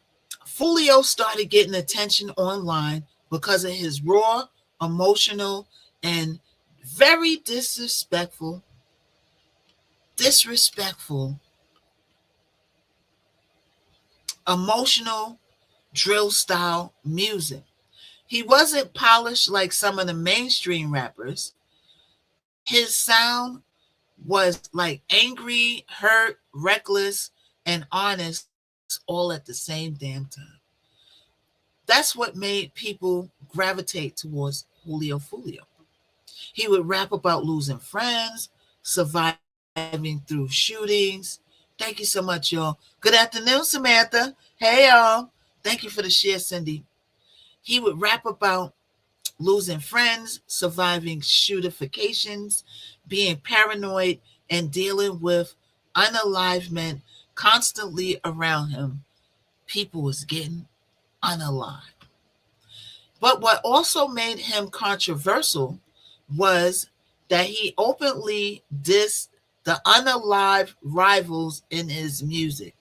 Fulio started getting attention online because of his raw, emotional, and very disrespectful emotional drill style music. He wasn't polished like some of the mainstream rappers. His sound was like angry, hurt, reckless, and honest all at the same damn time. That's what made people gravitate towards Julio Fulio. He would rap about losing friends, surviving through shootings. Thank you so much, y'all. Good afternoon, Samantha. Hey, y'all. Thank you for the share, Cindy. He would rap about losing friends, surviving shootifications, being paranoid, and dealing with unalivement constantly around him. People was getting unalive. But what also made him controversial was that he openly dissed the unalive rivals in his music.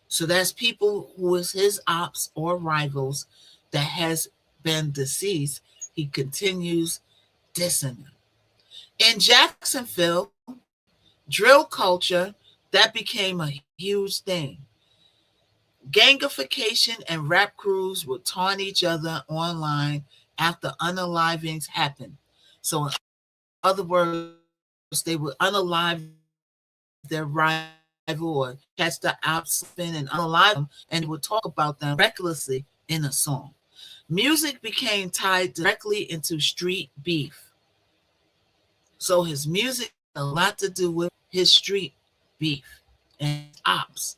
So that's people who is his ops or rivals that has been deceased. He continues dissing them. In Jacksonville, drill culture, that became a huge thing. Gangification and rap crews would taunt each other online after unalivings happened. So, in other words, they would unalive their rival or catch the ops spin and unalive them, and would talk about them recklessly in a song. Music became tied directly into street beef. So his music had a lot to do with his street beef and ops.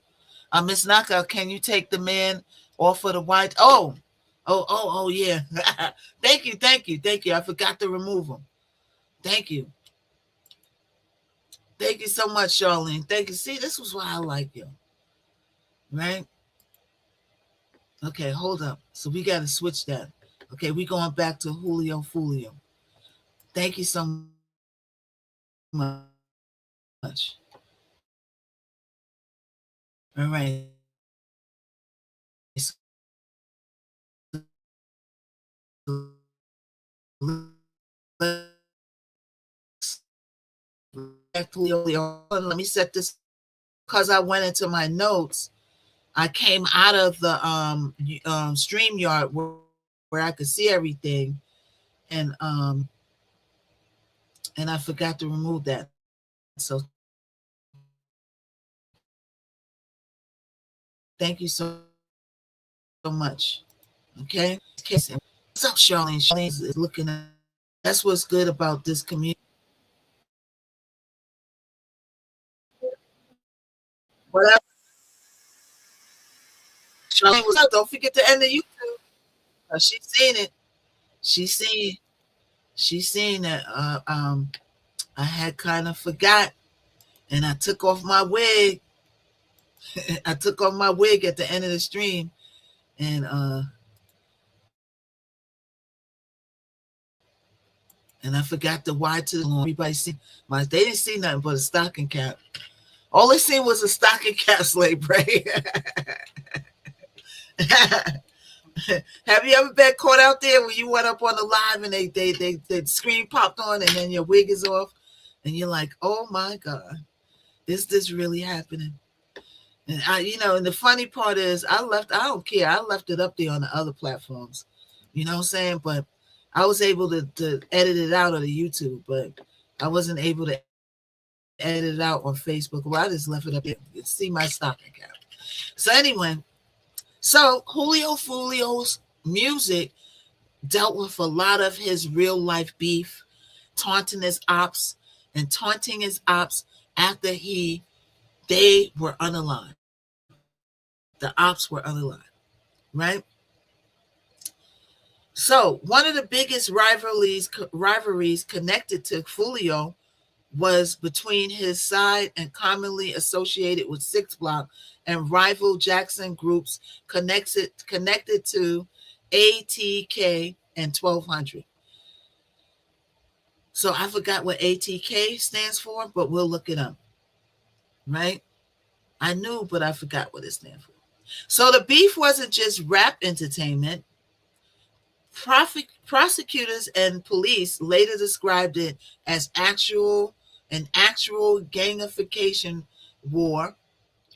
Miss Knockout, can you take the man off of the white? Oh, yeah. Thank you. I forgot to remove him. Thank you. Thank you so much, Charlene. Thank you. See, this was why I like you. Right? Okay, hold up. So we got to switch that. Okay, we going back to Julio Fulio. Thank you so much. All right. Let me set this because I went into my notes. I came out of the StreamYard where I could see everything, and I forgot to remove that. So thank you so much. Okay. What's up, Charlene? Charlene is looking at. That's what's good about this community. Whatever. Charlene was up. Don't forget to end the YouTube. She's seen it. She's seen that. I had kind of forgot, and I took off my wig. I took off my wig at the end of the stream, and I forgot the why to the everybody see my. They didn't see nothing but a stocking cap. All they seen was a stocking cap, Slave Bray. Have you ever been caught out there when you went up on the live and they screen popped on and then your wig is off and you're like, oh my God, is this really happening? And and the funny part is I don't care. I left it up there on the other platforms. You know what I'm saying? But I was able to edit it out on the YouTube, but I wasn't able to edit it out on Facebook. Well, I just left it up there. You can see my stocking cap. So anyway, so Julio Fulio's music dealt with a lot of his real life beef, taunting his ops after they were unalive. The ops were unalive, right? So one of the biggest rivalries connected to Fulio was between his side and commonly associated with Six Block and rival Jackson groups connected to ATK and 1200. So I forgot what ATK stands for, but we'll look it up. Right? I knew, but I forgot what it stands for. So the beef wasn't just rap entertainment. Prosecutors and police later described it as an actual gangification war,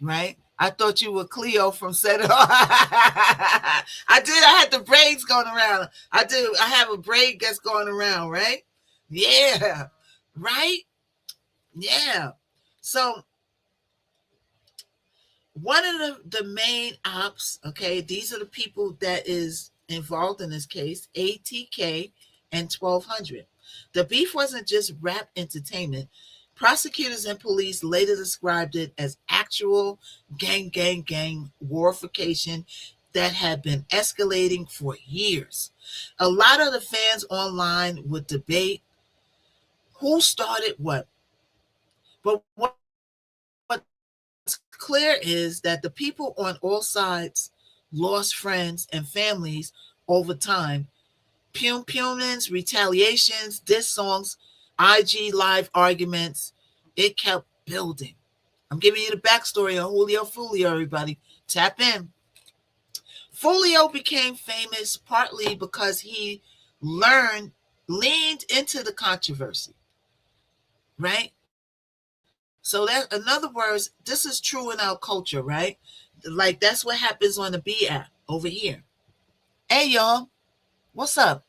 right? I thought you were Cleo from Set It Off. I did. I had the braids going around. I do. I have a braid that's going around, right? Yeah. Right? Yeah. So one of the main ops, okay, these are the people that is involved in this case, ATK and 1200. The beef wasn't just rap entertainment. Prosecutors and police later described it as actual gang warfication that had been escalating for years. A lot of the fans online would debate who started what. But what's clear is that the people on all sides lost friends and families over time. Pumins, retaliations, diss songs, IG live arguments, it kept building. I'm giving you the backstory of Julio Fulio, everybody. Tap in. Fulio became famous partly because he leaned into the controversy, right? So that, in other words, this is true in our culture, right? Like that's what happens on the B app over here. Hey y'all, what's up?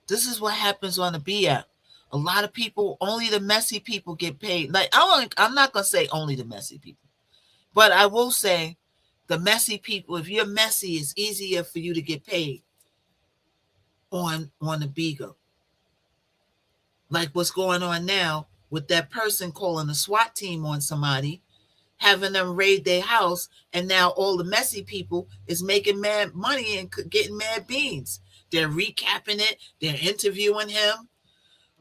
This is what happens on the B app. A lot of people, only the messy people get paid. Like I'm not gonna say only the messy people, but I will say the messy people. If you're messy, it's easier for you to get paid on the Bigo. Like what's going on now with that person calling the SWAT team on somebody, having them raid their house, and now all the messy people is making mad money and getting mad beans. They're recapping it. They're interviewing him.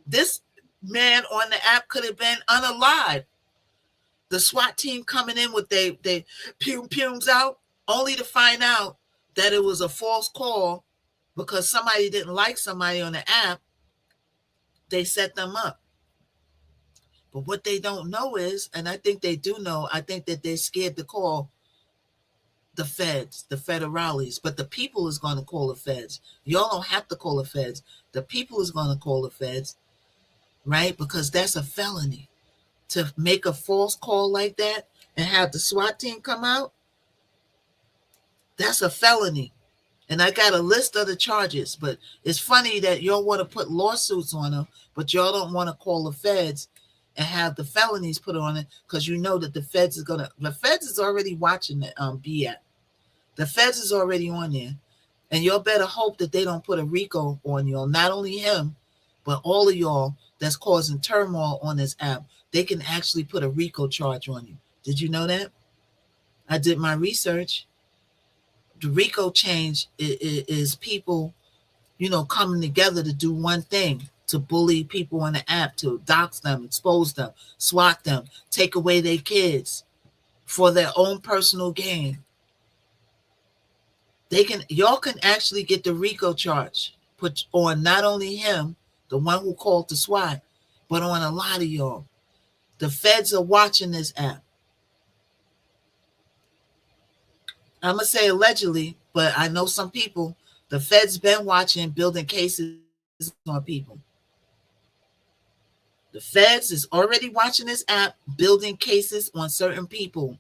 This man on the app could have been unalive. The SWAT team coming in with they pums out, only to find out that it was a false call because somebody didn't like somebody on the app. They set them up. But what they don't know is, and I think they do know, I think that they're scared to call the feds, the federales, but the people is going to call the feds. Y'all don't have to call the feds. The people is going to call the feds, right? Because that's a felony. To make a false call like that and have the SWAT team come out, that's a felony. And I got a list of the charges, but it's funny that y'all want to put lawsuits on them, but y'all don't want to call the feds and have the felonies put on it because you know that the feds is already watching the B app. The feds is already on there. And y'all better hope that they don't put a RICO on y'all. Not only him, but all of y'all that's causing turmoil on this app. They can actually put a RICO charge on you. Did you know that? I did my research. The RICO change is people, coming together to do one thing, to bully people on the app, to dox them, expose them, swat them, take away their kids for their own personal gain. Y'all can actually get the RICO charge put on not only him, the one who called the SWAT, but on a lot of y'all. The feds are watching this app. I'm going to say allegedly, but I know some people, the feds been watching, building cases on people. The feds is already watching this app, building cases on certain people.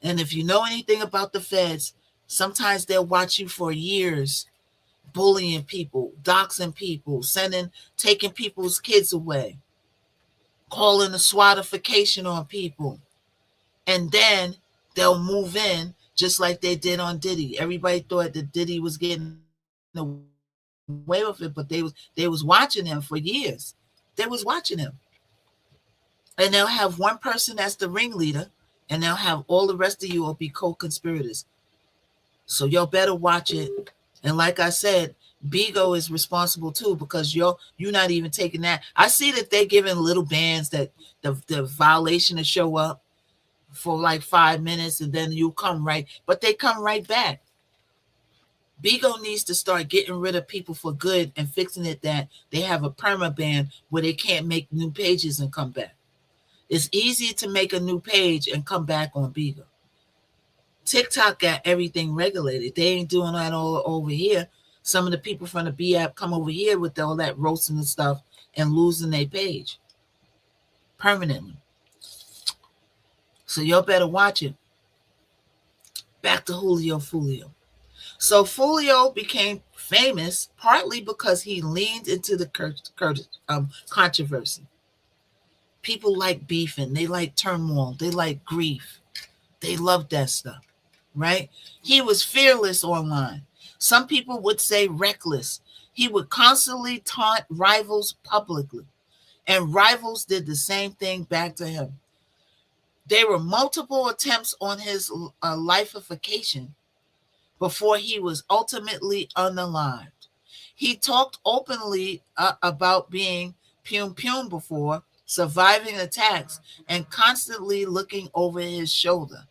And if you know anything about the feds, sometimes they'll watch you for years, bullying people, doxing people, taking people's kids away, calling a SWATification on people. And then they'll move in just like they did on Diddy. Everybody thought that Diddy was getting away with it, but they was watching him for years. They was watching him. And they'll have one person that's the ringleader, and they'll have all the rest of you will be co-conspirators. So y'all better watch it. And like I said, Bigo is responsible too, because you're not even taking that. I see that they're giving little bands that the violation to show up for like 5 minutes, and then you come right, but they come right back. Bigo needs to start getting rid of people for good and fixing it that they have a perma ban where they can't make new pages and come back. It's easy to make a new page and come back on Bigo. TikTok got everything regulated. They ain't doing that all over here. Some of the people from the B app come over here with all that roasting and stuff and losing their page permanently. So y'all better watch it. back to Julio Fulio. So Fulio became famous partly because he leaned into the controversy. People like beefing, they like turmoil, they like grief. They love that stuff, right? He was fearless online. Some people would say reckless. He would constantly taunt rivals publicly, and rivals did the same thing back to him. There were multiple attempts on his lifeification before he was ultimately unalived. He talked openly about being Pum before, surviving attacks, and constantly looking over his shoulder.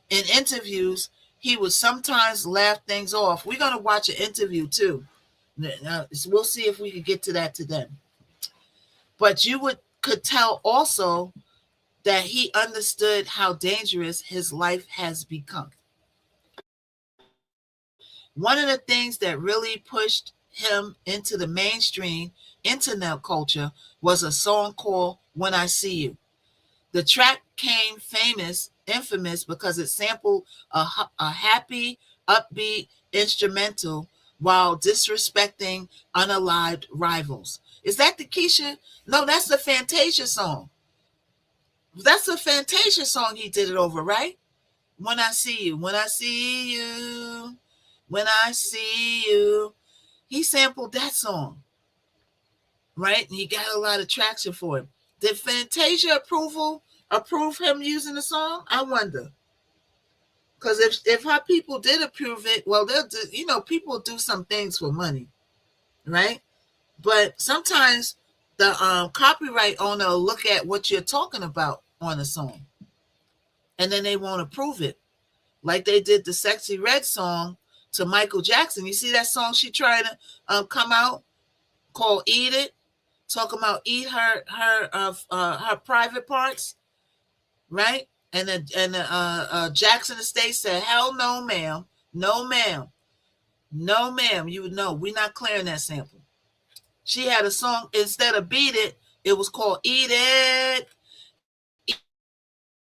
In interviews, he would sometimes laugh things off. We're going to watch an interview too. Now, we'll see if we could get to that today. But you could tell also that he understood how dangerous his life has become. One of the things that really pushed him into the mainstream internet culture was a song called When I See You. The track became infamous because it sampled a happy, upbeat instrumental while disrespecting unalived rivals. Is that the Keisha? No, that's the Fantasia song. That's the Fantasia song he did it over, right? When I see you, when I see you, when I see you. He sampled that song, right? And he got a lot of traction for it. Did Fantasia approve him using the song? I wonder. Because if our people did approve it, well, they'll do, people do some things for money, right? But sometimes the copyright owner will look at what you're talking about on a song, and then they won't approve it. Like they did the Sexy Red song to Michael Jackson. You see that song she tried to come out called "Eat It," talking about eat her private parts, right? And Jackson Estate said, "Hell no, ma'am, no, ma'am, no, ma'am. You would know we're not clearing that sample." She had a song instead of "Beat It," it was called "Eat It."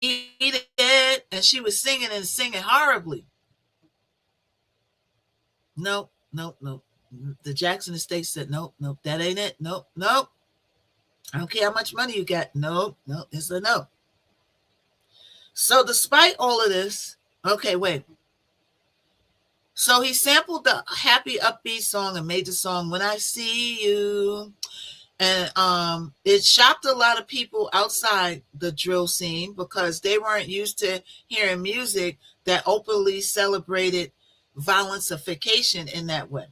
Eat it, and she was singing horribly. Nope. The Jackson Estate said, nope, that ain't it. Nope. I don't care how much money you got. Nope, it's a no. So despite all of this, okay, wait. So he sampled the happy upbeat song and made the song When I See You. And it shocked a lot of people outside the drill scene because they weren't used to hearing music that openly celebrated violencification in that way.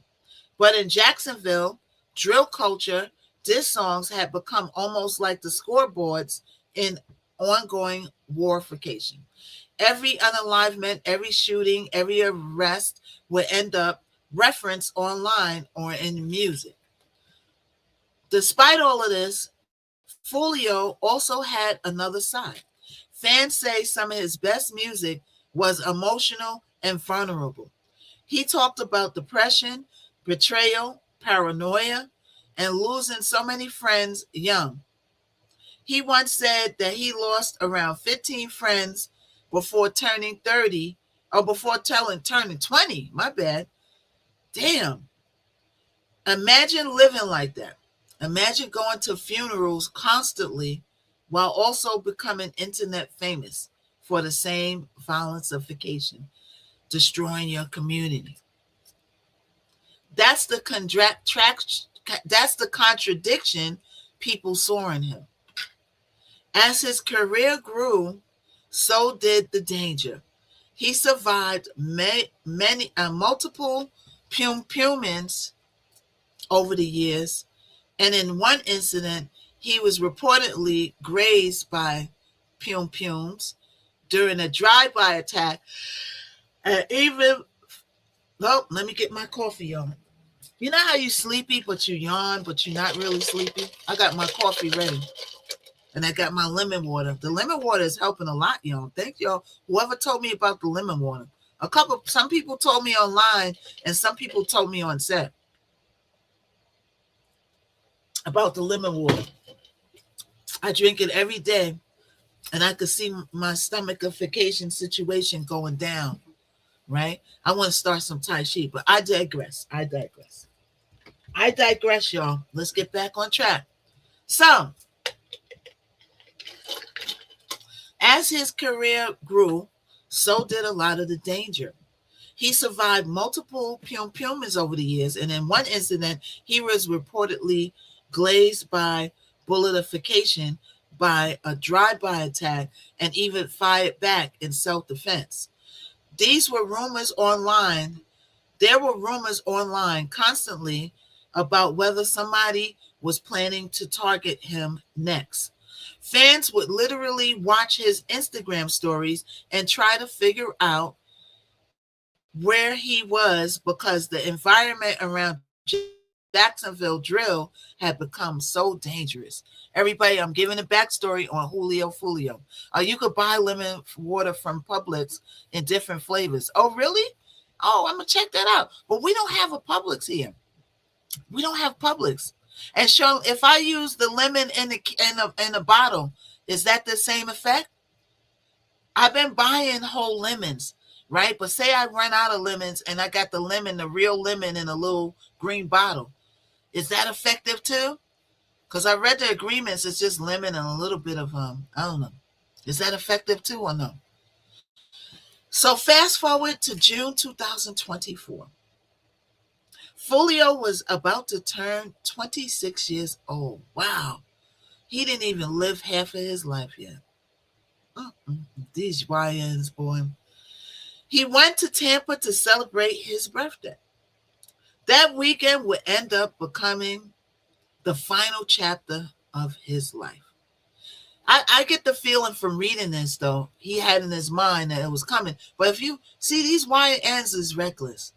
But in Jacksonville, drill culture, diss songs had become almost like the scoreboards in ongoing warification. Every unalivement, every shooting, every arrest would end up referenced online or in music. Despite all of this, Fulio also had another side. Fans say some of his best music was emotional and vulnerable. He talked about depression, betrayal, paranoia, and losing so many friends young. He once said that he lost around 15 friends before turning 30, or before turning 20. My bad. Damn. Imagine living like that. Imagine going to funerals constantly while also becoming internet famous for the same violencification, destroying your community. That's the contradiction people saw in him. As his career grew, so did the danger. He survived multiple Pumans over the years, and in one incident, he was reportedly grazed by Pums during a drive-by attack. And even, let me get my coffee on. You know how you sleepy, but you yawn, but you're not really sleepy? I got my coffee ready. And I got my lemon water. The lemon water is helping a lot, y'all. Thank y'all. Whoever told me about the lemon water. Some people told me online, and some people told me on set about the lemon water. I drink it every day, and I could see my stomachification situation going down. right? I want to start some Tai Chi, but I digress. I digress, y'all. Let's get back on track. So, as his career grew, so did a lot of the danger. He survived multiple Pyongyang's over the years, and in one incident, he was reportedly glazed by bulletification by a drive-by attack and even fired back in self-defense. These were rumors online. There were rumors online constantly about whether somebody was planning to target him next. Fans would literally watch his Instagram stories and try to figure out where he was because the environment around Jacksonville drill had become so dangerous. Everybody, I'm giving a backstory on Julio Fulio. You could buy lemon water from Publix in different flavors. Oh, really? Oh, I'm gonna check that out. But we don't have a Publix here. We don't have Publix. And so, if I use the lemon in the bottle, is that the same effect? I've been buying whole lemons, right? But say I run out of lemons and I got the real lemon in a little green bottle. Is that effective too? Because I read the agreements, it's just lemon and a little bit of I don't know. Is that effective too or no? So fast forward to June 2024. Fulio was about to turn 26 years old. Wow. He didn't even live half of his life yet. These YNs, boy. He went to Tampa to celebrate his birthday. That weekend would end up becoming the final chapter of his life. I get the feeling from reading this, though, he had in his mind that it was coming. But if you see, these YNs is reckless.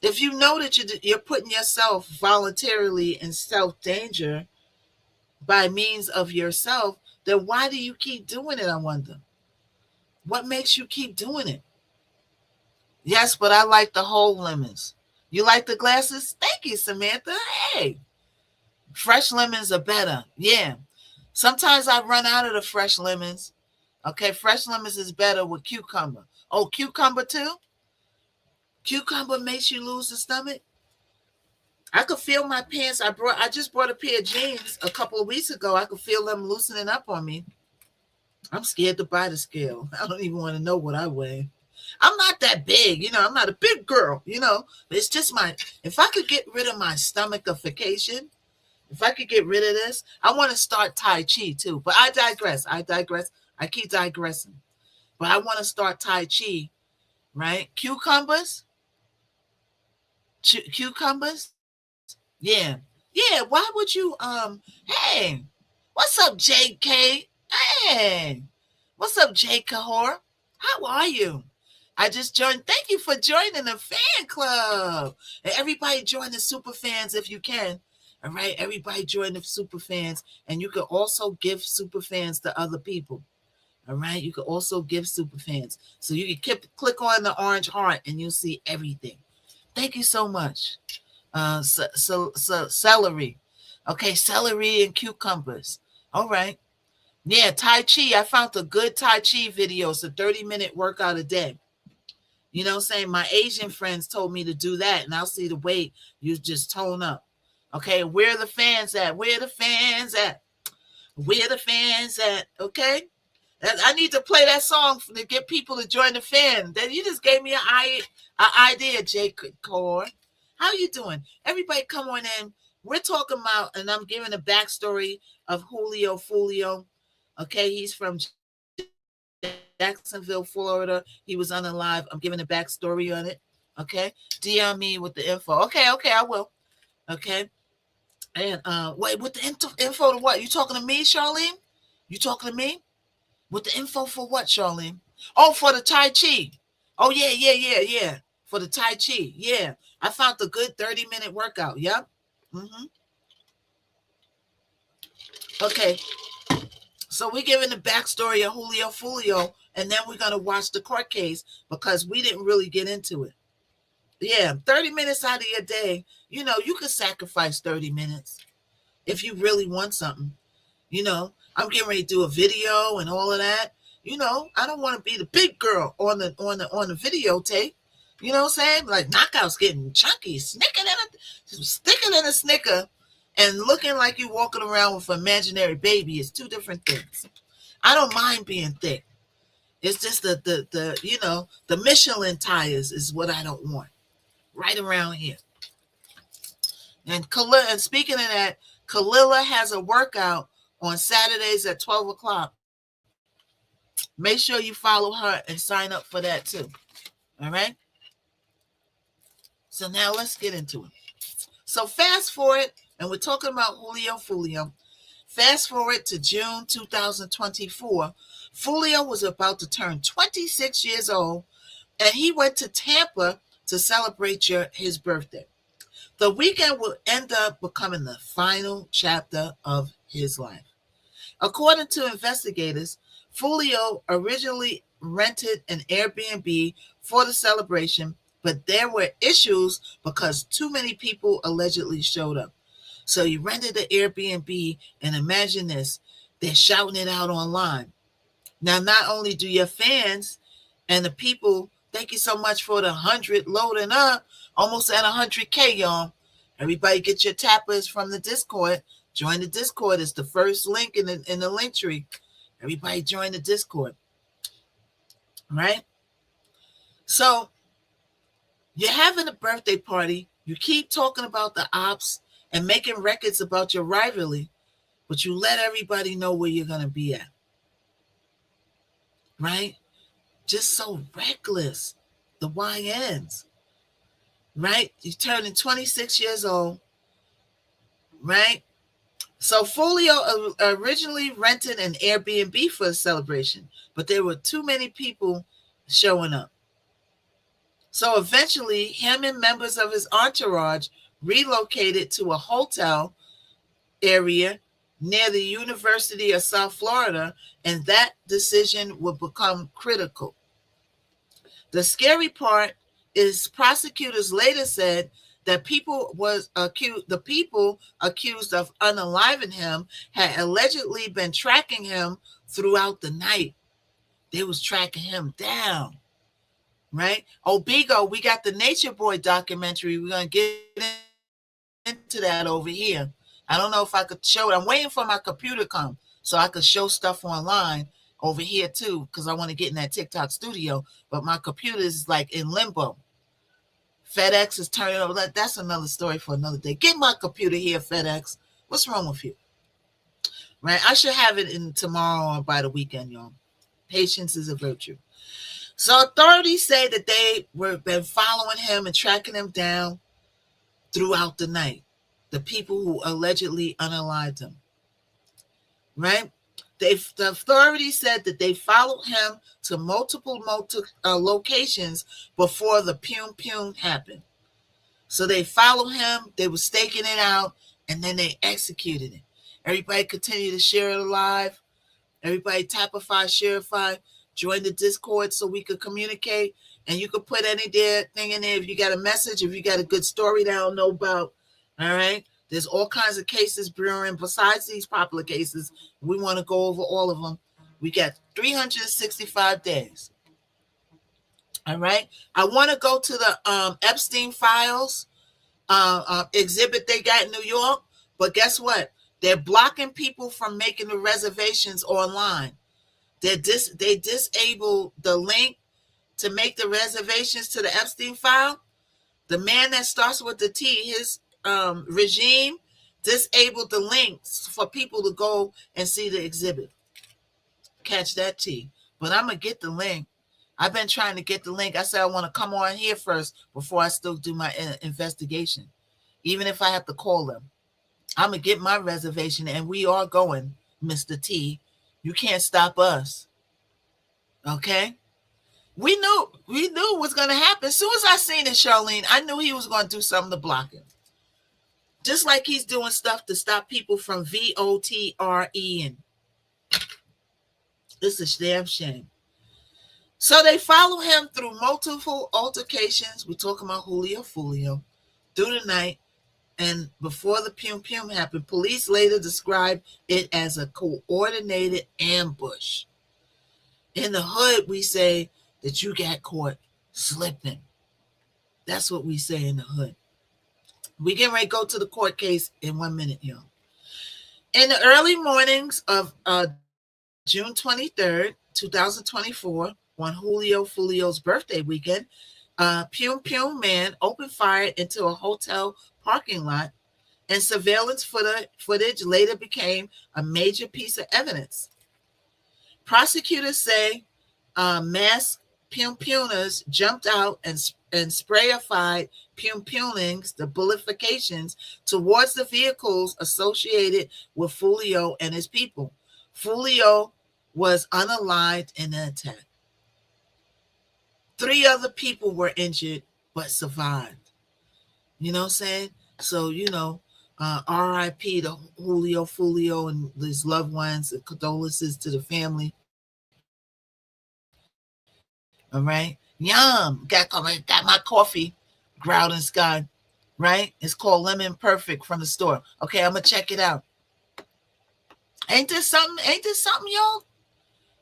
If you know that you're putting yourself voluntarily in self-danger by means of yourself, then why do you keep doing it, I wonder? What makes you keep doing it? Yes, but I like the whole lemons. You like the glasses? Thank you, Samantha. Hey, fresh lemons are better. Yeah. Sometimes I run out of the fresh lemons. Okay, fresh lemons is better with cucumber. Oh, cucumber too? Cucumber makes you lose the stomach? I could feel my pants. I just brought a pair of jeans a couple of weeks ago. I could feel them loosening up on me. I'm scared to buy the scale. I don't even want to know what I weigh. I'm not that big, I'm not a big girl, but it's just if I could get rid of my stomachification, if I could get rid of this, I want to start Tai Chi too. But I digress. I keep digressing. But I want to start Tai Chi, right? Cucumbers? Cucumbers? Yeah. Yeah, why would you, hey, what's up, JK? Hey, what's up, Jay Kahor? How are you? I just joined. Thank you for joining the fan club. And everybody join the super fans if you can. All right, everybody join the super fans. And you can also give super fans to other people. All right, you can also give super fans. So you can click on the orange heart and you'll see everything. Thank you so much. Celery. Okay, celery and cucumbers. All right. Yeah, Tai Chi. I found a good Tai Chi video. It's a 30-minute workout a day. You know what I'm saying? My Asian friends told me to do that, and I'll see the weight. You just tone up. Okay, where are the fans at? Where the fans at? Where the fans at? Okay? I need to play that song to get people to join the fan. Then you just gave me an idea, Jay Core. How you doing? Everybody come on in. We're talking about, and I'm giving a backstory of Julio Fulio. Okay, he's from Jacksonville, Florida. He was unalive. I'm giving a backstory on it. Okay, DM me with the info. Okay, I will. Okay, and wait, with the info to what? You talking to me, Charlene? You talking to me? With the info for what, Charlene? Oh, for the Tai Chi. Oh yeah. For the Tai Chi, yeah. I found a good 30-minute workout. Yep. Okay. So we're giving the backstory of Julio Fulio, and then we're going to watch the court case because we didn't really get into it. Yeah, 30 minutes out of your day, you could sacrifice 30 minutes if you really want something. I'm getting ready to do a video and all of that. I don't want to be the big girl on the videotape. You know what I'm saying? Like knockouts getting chunky, sticking in a snicker, and looking like you're walking around with an imaginary baby is two different things. I don't mind being thick. It's just the Michelin tires is what I don't want. Right around here. And speaking of that, Kalila has a workout on Saturdays at 12 o'clock. Make sure you follow her and sign up for that too. All right? So now let's get into it. So fast forward, and we're talking about Julio Fulio. Fast forward to June 2024. Fulio was about to turn 26 years old, and he went to Tampa to celebrate his birthday. The weekend will end up becoming the final chapter of his life. According to investigators, Fulio originally rented an Airbnb for the celebration, but there were issues because too many people allegedly showed up. So he rented the Airbnb, and imagine this, they're shouting it out online. Now, not only do your fans and the people, thank you so much for the 100 loading up, almost at 100K, y'all. Everybody get your tappers from the Discord. Join the Discord. It's the first link in the link tree. Everybody join the Discord. Right? So, you're having a birthday party. You keep talking about the ops and making records about your rivalry, but you let everybody know where you're going to be at. Right? Just so reckless. The YNs. Right? You're turning 26 years old. Right? So Fulio originally rented an Airbnb for the celebration, but there were too many people showing up. So eventually, him and members of his entourage relocated to a hotel area near the University of South Florida, and that decision would become critical. The scary part is prosecutors later said that the people accused of unaliving him had allegedly been tracking him throughout the night. They was tracking him down. Right? Obigo, we got the Nature Boy documentary. We're going to get into that over here. I don't know if I could show it. I'm waiting for my computer to come so I could show stuff online over here too, because I want to get in that TikTok studio, but my computer is like in limbo. FedEx is turning over. That's another story for another day. Get my computer here, FedEx. What's wrong with you? Right? I should have it in tomorrow or by the weekend, y'all. Patience is a virtue. So authorities say that they were been following him and tracking him down throughout the night. The people who allegedly unalived him. Right? The authorities said that they followed him to multiple locations before the Pum happened. So they followed him, they were staking it out, and then they executed it. Everybody continue to share it live. Everybody tapify, shareify, join the Discord so we could communicate. And you could put any thing in there if you got a message, if you got a good story that I don't know about. All right? There's all kinds of cases brewing besides these popular cases. We want to go over all of them. We got 365 days. All right. I want to go to the Epstein files exhibit they got in New York. But guess what? They're blocking people from making the reservations online. They disable the link to make the reservations to the Epstein file. The man that starts with the T, his regime disabled the links for people to go and see the exhibit. Catch that T. But I'm going to get the link. I've been trying to get the link. I said I want to come on here first before I still do my investigation. Even if I have to call them. I'm going to get my reservation, and we are going, Mr. T. You can't stop us. Okay? We knew what was going to happen. As soon as I seen it, Charlene, I knew he was going to do something to block it. Just like he's doing stuff to stop people from VOTREing. It's a damn shame. So they follow him through multiple altercations. We're talking about Julio Fulio through the night. And before the Pum happened, police later described it as a coordinated ambush. In the hood, we say that you got caught slipping. That's what we say in the hood. We get ready to go to the court case in 1 minute, y'all. In the early mornings of June 23rd, 2024, on Julio Fulio's birthday weekend, Pum Pum man opened fire into a hotel parking lot, and surveillance footage later became a major piece of evidence. Prosecutors say masked Pum Punas jumped out and sprayified Pum Punings, the bullifications, towards the vehicles associated with Fulio and his people. Fulio was unalived in the attack. 3 other people were injured but survived. You know what I'm saying? So, R.I.P. to Julio Fulio and his loved ones, and condolences to the family. All right. Yum. Got my coffee, Growling Sky. Right? It's called Lemon Perfect from the store. Okay, I'm gonna check it out. Ain't this something, y'all?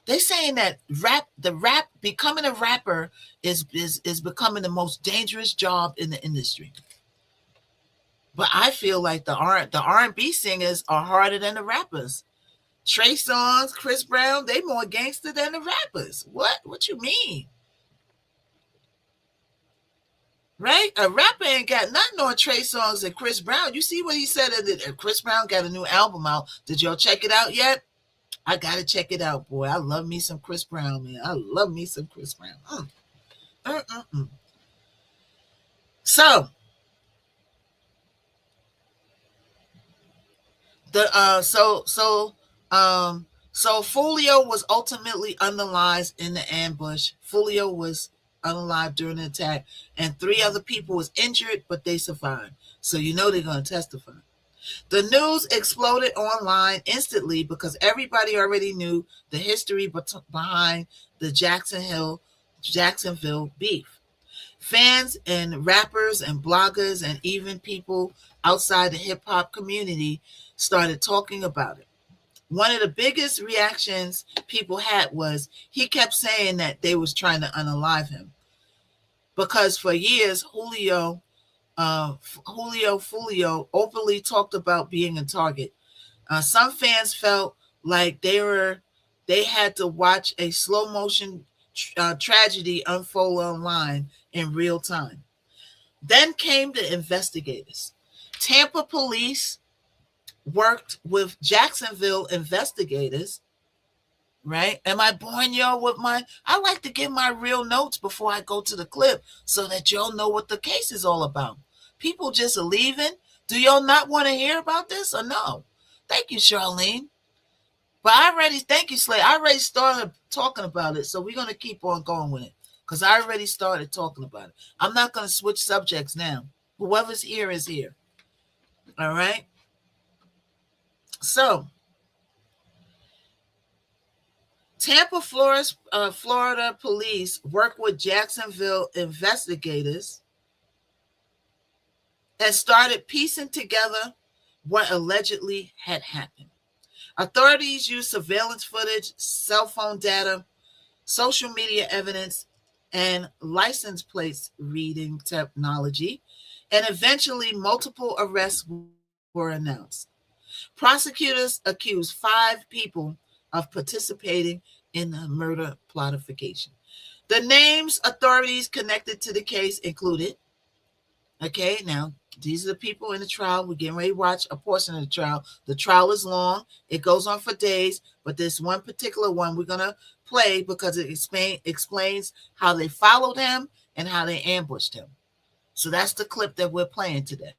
They saying that becoming a rapper is becoming the most dangerous job in the industry. But I feel like the R&B singers are harder than the rappers. Trey Songz, Chris Brown, they more gangster than the rappers. What you mean? Right? A rapper ain't got nothing on Trey Songz and Chris Brown. You see what he said? Chris Brown got a new album out. Did y'all check it out yet? I gotta check it out, boy. I love me some Chris Brown, man. I love me some Chris Brown. So so Fulio was ultimately unalived in the ambush. Fulio was unalived during the attack, and 3 other people was injured, but they survived. So they're going to testify. The news exploded online instantly because everybody already knew the history behind the Jacksonville beef. Fans and rappers and bloggers and even people outside the hip-hop community started talking about it. One of the biggest reactions people had was he kept saying that they was trying to unalive him. Because for years, Julio Fulio openly talked about being a target. Some fans felt like they had to watch a slow motion tragedy unfold online in real time. Then came the investigators. Tampa police worked with Jacksonville investigators. Right? Am I boring y'all with I like to give my real notes before I go to the clip so that y'all know what the case is all about. People just leaving. Do y'all not want to hear about this or no? Thank you, Charlene. But thank you, Slay. I already started talking about it, so we're going to keep on going with it because I already started talking about it. I'm not going to switch subjects now. Whoever's here is here. All right? So, Tampa, Florida police worked with Jacksonville investigators and started piecing together what allegedly had happened. Authorities used surveillance footage, cell phone data, social media evidence, and license plates reading technology, and eventually multiple arrests were announced. Prosecutors accused 5 people of participating in the murder plottification. The names authorities connected to the case included, okay, now these are the people in the trial. We're getting ready to watch a portion of the trial. The trial is long. It goes on for days, but this one particular one we're going to play because it explains how they followed him and how they ambushed him. So that's the clip that we're playing today.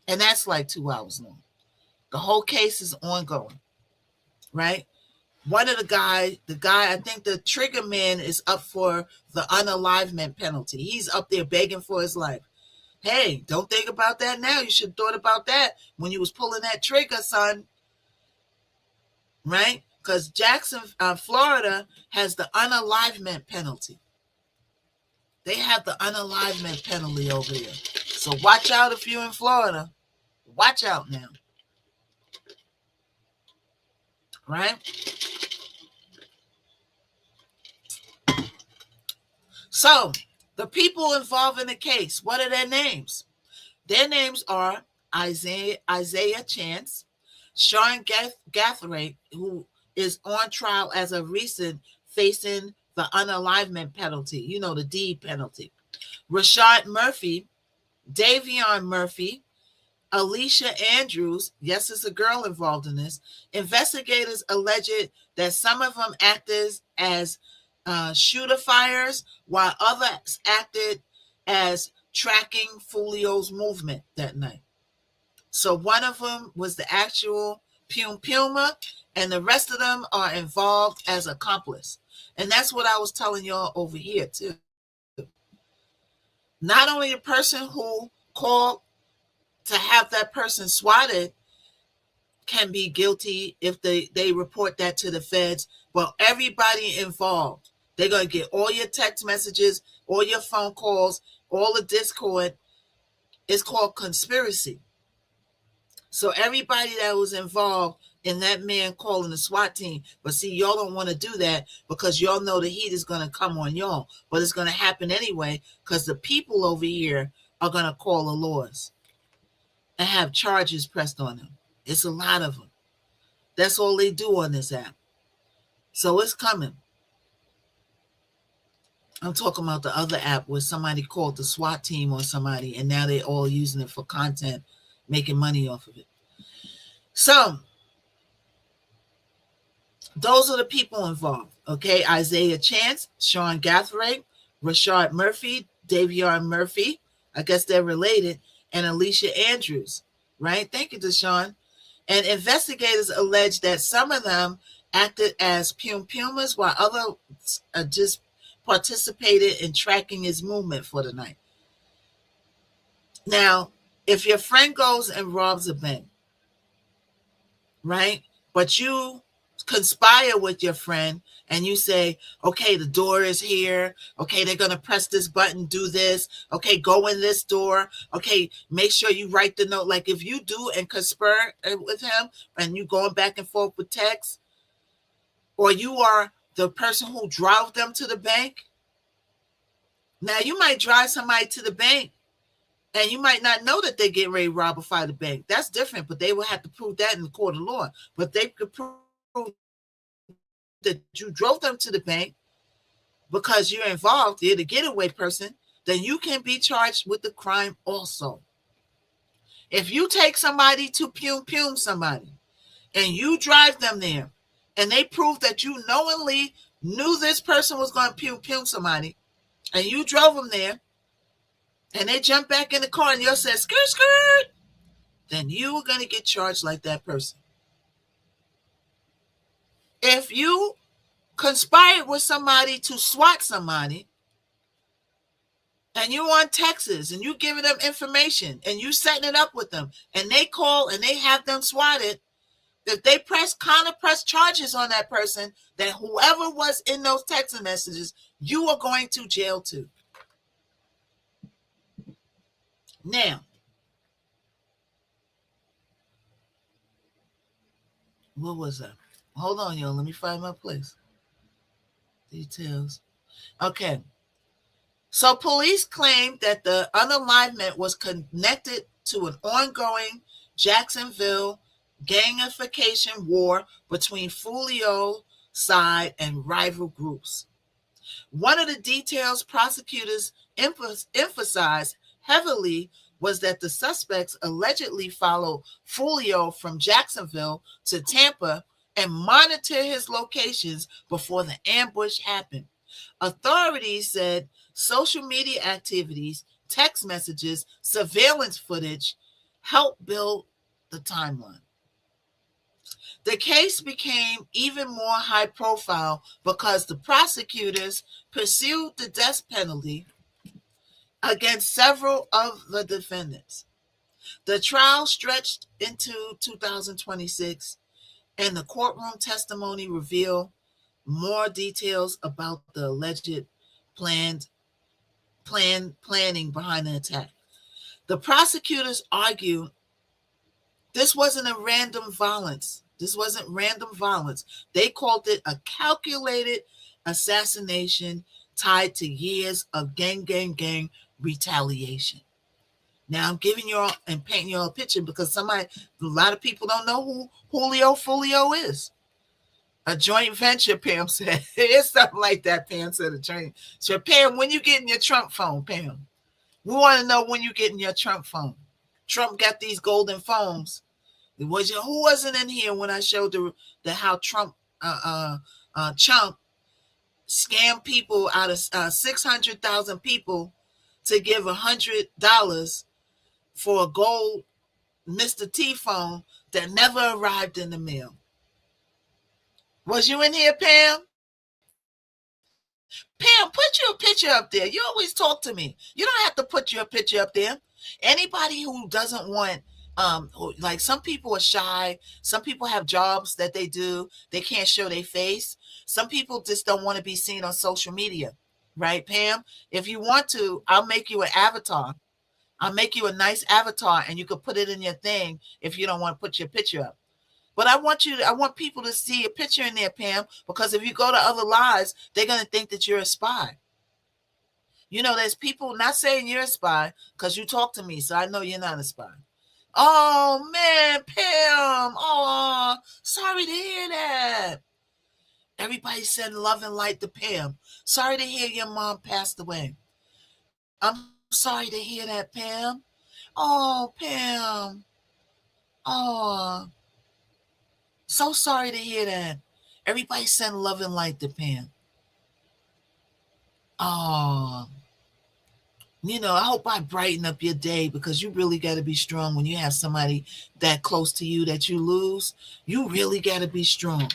And that's like 2 hours long. The whole case is ongoing, right? One of the guy, I think the trigger man is up for the unalivement penalty. He's up there begging for his life. Hey, don't think about that now. You should have thought about that when you was pulling that trigger, son. Right? Because Florida has the unalivement penalty. They have the unalivement penalty over here. So watch out if you're in Florida. Watch out now. right? So the people involved in the case, what are their names? Their names are Isaiah Chance, Sean Gathright, who is on trial as of recent, facing the unalivement penalty, the D penalty. Rashad Murphy, Davion Murphy, Alicia Andrews, yes, it's a girl involved in this. Investigators alleged that some of them acted as shooter fires, while others acted as tracking Fulio's movement that night. So one of them was the actual Puma, and the rest of them are involved as accomplice. And that's what I was telling y'all over here too. Not only the person who called to have that person swatted can be guilty if they report that to the feds, but everybody involved, they're going to get all your text messages, all your phone calls, all the Discord. It's called conspiracy. So everybody that was involved in that man calling the SWAT team, but see, y'all don't want to do that because y'all know the heat is going to come on y'all, but it's going to happen anyway because the people over here are going to call the laws and have charges pressed on them. It's a lot of them. That's all they do on this app. So it's coming. I'm talking about the other app where somebody called the SWAT team on somebody and now they're all using it for content, making money off of it. So those are the people involved. Okay, Isaiah Chance, Sean Gathright, Rashad Murphy, Davion Murphy, I guess they're related, and Alicia Andrews, right? Thank you, Deshaun. And investigators allege that some of them acted as Pumas while others just participated in tracking his movement for the night. Now, if your friend goes and robs a bank, right, but you conspire with your friend and you say, okay, the door is here. Okay, they're going to press this button, do this. Okay, go in this door. Okay, make sure you write the note. Like if you do and conspire with him and you going back and forth with text, or you are the person who drove them to the bank. Now, you might drive somebody to the bank and you might not know that they're getting ready to rob or fight the bank. That's different, but they will have to prove that in the court of law. But they could prove that you drove them to the bank because you're involved, you're the getaway person, then you can be charged with the crime also. If you take somebody to Pum somebody and you drive them there and they prove that you knowingly knew this person was going to Pum somebody and you drove them there and they jump back in the car and you said, skirt, skirt, then you are going to get charged like that person. If you conspired with somebody to SWAT somebody and you on Texas and you giving them information and you setting it up with them and they call and they have them swatted, if they press charges on that person, then whoever was in those text messages, you are going to jail too. Now, what was that? Hold on, y'all. Let me find my place. Details. Okay. So police claimed that the unalivement was connected to an ongoing Jacksonville gangification war between Fulio side and rival groups. One of the details prosecutors emphasized heavily was that the suspects allegedly followed Fulio from Jacksonville to Tampa and monitored his locations before the ambush happened. Authorities said social media activities, text messages, surveillance footage helped build the timeline. The case became even more high profile because the prosecutors pursued the death penalty against several of the defendants. The trial stretched into 2026, and the courtroom testimony revealed more details about the alleged planning behind the attack. The prosecutors argued this wasn't a random violence. This wasn't random violence. They called it a calculated assassination tied to years of gang retaliation. Now I'm giving you all and painting you all a picture because a lot of people don't know who Julio Folio is. A joint venture, Pam said. It's something like that, Pam said. A joint. So, Pam, when you get in your Trump phone, Pam, we want to know when you get in your Trump phone. Trump got these golden phones. Who wasn't in here when I showed the how Trump Trump scammed people out of 600,000 people to give $100 for a gold Mr. T phone that never arrived in the mail. Was you in here, Pam? Pam, put your picture up there. You always talk to me. You don't have to put your picture up there. Anybody who doesn't want, like some people are shy. Some people have jobs that they do. They can't show their face. Some people just don't want to be seen on social media. Right, Pam? If you want to, I'll make you an avatar. I'll make you a nice avatar and you can put it in your thing if you don't want to put your picture up. But I want people to see a picture in there, Pam, because if you go to other lives, they're going to think that you're a spy. You know, there's people not saying you're a spy because you talk to me, so I know you're not a spy. Oh, man, Pam. Oh, sorry to hear that. Everybody send love and light to Pam. Sorry to hear your mom passed away. I'm sorry to hear that, Pam. Oh, Pam. Oh, so sorry to hear that. Everybody send love and light to Pam. Oh, I hope I brighten up your day because you really got to be strong when you have somebody that close to you that you lose. You really got to be strong.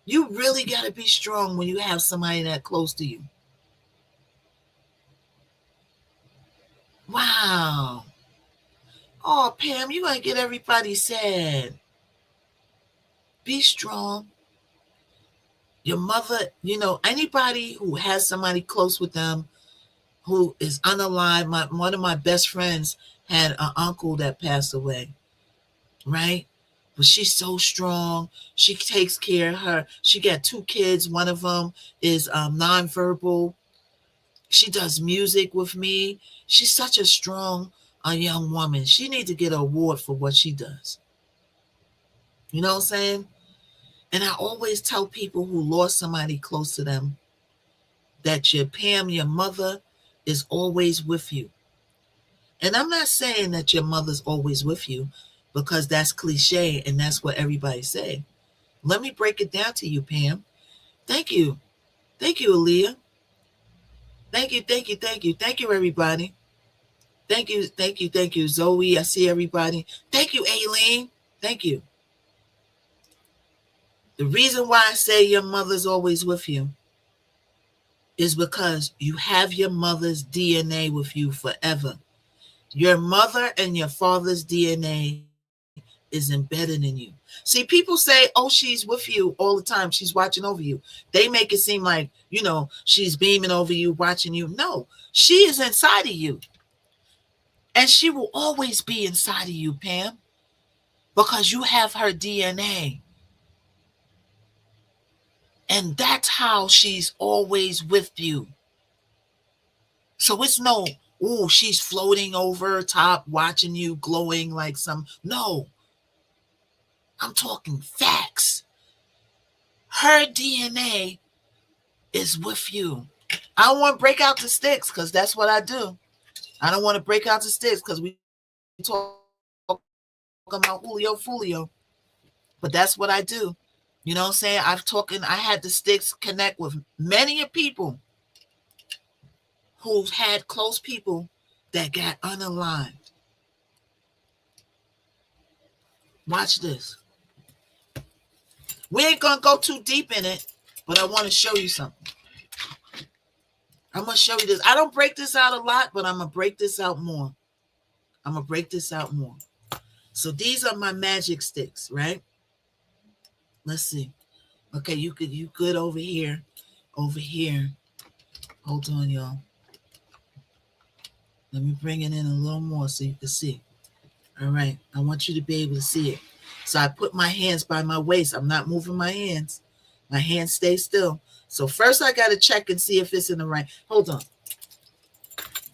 You really got to be strong when you have somebody that close to you. Wow. Oh, Pam, you're going to get everybody sad. Be strong. Your mother, anybody who has somebody close with them who is unalive. One of my best friends had an uncle that passed away, right? But she's so strong. She takes care of her. She got 2 kids. One of them is nonverbal. She does music with me. She's such a strong young woman. She needs to get an award for what she does. You know what I'm saying? And I always tell people who lost somebody close to them that your mother is always with you. And I'm not saying that your mother's always with you because that's cliche and that's what everybody say. Let me break it down to you, Pam. Thank you. Thank you, Aaliyah. Thank you, thank you, thank you. Thank you, everybody. Thank you, thank you, thank you. Zoe, I see everybody. Thank you, Aileen. Thank you. The reason why I say your mother's always with you is because you have your mother's DNA with you forever. Your mother and your father's DNA is embedded in you. See, people say, oh, she's with you all the time. She's watching over you. They make it seem like, she's beaming over you, watching you. No, she is inside of you. And she will always be inside of you, Pam, because you have her DNA. And that's how she's always with you. So it's no, oh, she's floating over top, watching you, glowing like some. No, I'm talking facts. Her DNA is with you. I don't want to break out the sticks because that's what I do. I don't want to break out the sticks because we talk about Julio Folio. But that's what I do. You know what I'm saying? I had the sticks connect with many people who had close people that got unaligned. Watch this. We ain't going to go too deep in it, but I want to show you something. I'm going to show you this. I don't break this out a lot, but I'm going to break this out more. So these are my magic sticks, right? Let's see. Okay, you good over here. Hold on, y'all. Let me bring it in a little more so you can see. All right, I want you to be able to see it. So I put my hands by my waist. I'm not moving my hands. My hands stay still. So first I got to check and see if it's in the right. Hold on.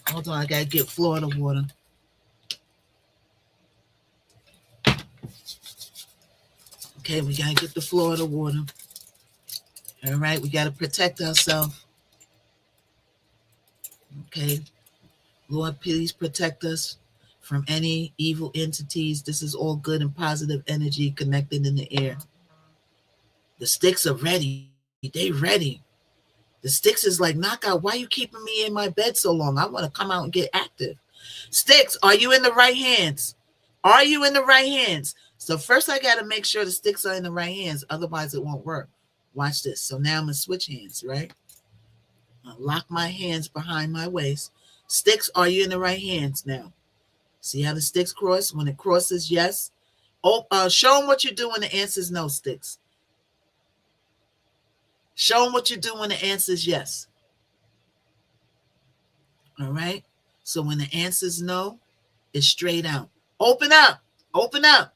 Hold on. I got to get Florida water. Okay, we got to get the Florida water. All right, we got to protect ourselves. Okay, Lord, please protect us from any evil entities. This is all good and positive energy connected in the air. The sticks are ready. They ready. The sticks is like, knockout, why you keeping me in my bed so long? I want to come out and get active. Sticks, are you in the right hands? Are you in the right hands? So first I got to make sure the sticks are in the right hands. Otherwise it won't work. Watch this. So now I'm going to switch hands, right? I'll lock my hands behind my waist. Sticks, are you in the right hands now? See how the sticks cross? When it crosses, yes. Oh, show them what you do when the answer is no, sticks. Show them what you do when the answer is yes. All right? So when the answer is no, it's straight out. Open up. Open up.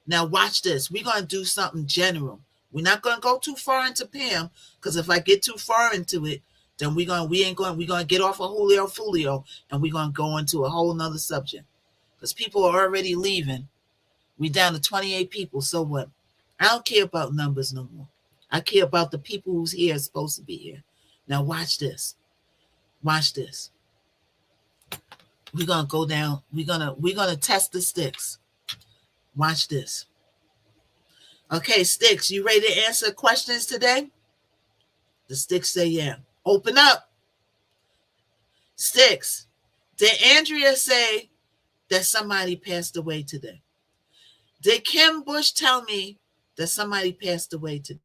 Now watch this. We're going to do something general. We're not going to go too far into Pam, because if I get too far into it, then we're going to get off of Julio Fulio, and we're going to go into a whole nother subject. Because people are already leaving. We're down to 28 people. So what? I don't care about numbers no more. I care about the people who's here is supposed to be here. Now watch this. Watch this. We're gonna go down. We're gonna test the sticks. Watch this. Okay, sticks, you ready to answer questions today? The sticks say yeah. Open up. Sticks, did Andrea say that somebody passed away today? Did Kim Bush tell me that somebody passed away today?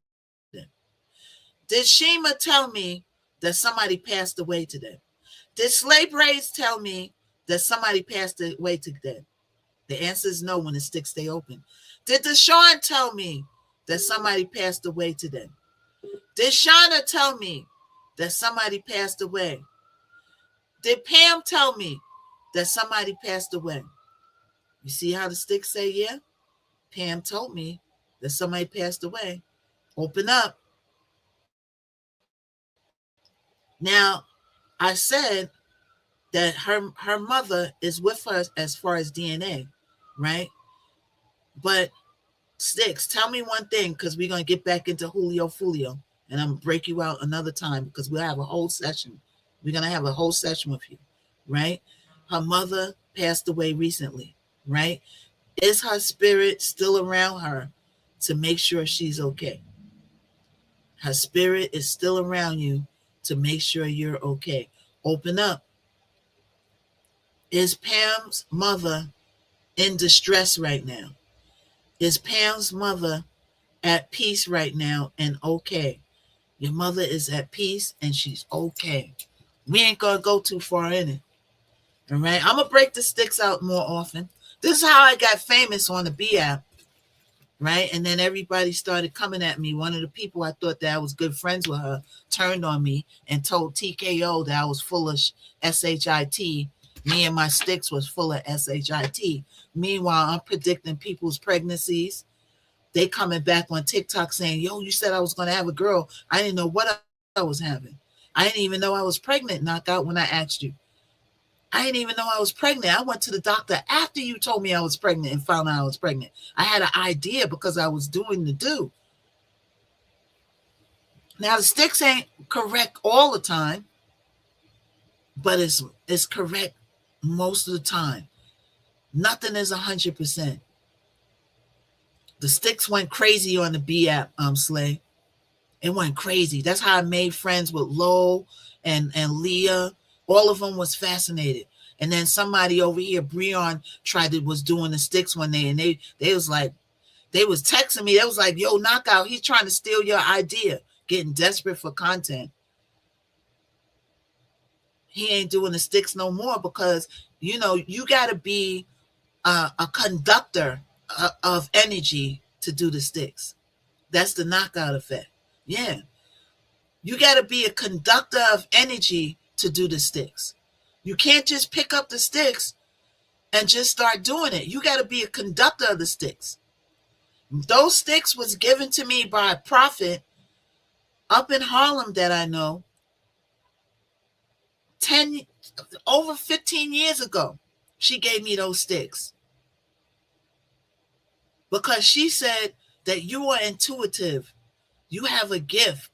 Did Shima tell me that somebody passed away today? Did Slave Rays tell me that somebody passed away today? The answer is no when the sticks stay open. Did Deshaun tell me that somebody passed away today? Did Shauna tell me that somebody passed away? Did Pam tell me that somebody passed away? You see how the sticks say yeah? Pam told me that somebody passed away. Open up. Now, I said that her mother is with her as far as DNA, right? But sticks, tell me one thing, because we're going to get back into Julio Fulio, and I'm going to break you out another time because we'll have a whole session. We're going to have a whole session with you, right? Her mother passed away recently, right? Is her spirit still around her to make sure she's okay? Her spirit is still around you to make sure you're okay. Open up. Is Pam's mother in distress right now? Is Pam's mother at peace right now and okay? Your mother is at peace and she's okay. We ain't going to go too far in it. All right? I'm going to break the sticks out more often. This is how I got famous on the B app, right? And then everybody started coming at me. One of the people I thought that I was good friends with her turned on me and told TKO that I was full of SHIT. Me and my sticks was full of SHIT. Meanwhile, I'm predicting people's pregnancies. They coming back on TikTok saying, yo, you said I was going to have a girl. I didn't know what I was having. I didn't even know I was pregnant, Knockout, when I asked you. I didn't even know I was pregnant. I went to the doctor after you told me I was pregnant and found out I was pregnant. I had an idea because I was doing the do. Now, the sticks ain't correct all the time, but it's correct most of the time. Nothing is 100%. The sticks went crazy on the B app, Slay. It went crazy. That's how I made friends with Lo and Leah. All of them was fascinated. And then somebody over here, Breon, was doing the sticks one day, and they was like, they was texting me. They was like, yo, Knockout, he's trying to steal your idea, getting desperate for content. He ain't doing the sticks no more because, you know, you got to be a conductor of energy to do the sticks. That's the knockout effect. Yeah. You got to be a conductor of energy to do the sticks. You can't just pick up the sticks and just start doing it. You got to be a conductor of the sticks. Those sticks was given to me by a prophet up in Harlem that I know 10 over 15 years ago. She gave me those sticks because she said that you are intuitive. You have a gift.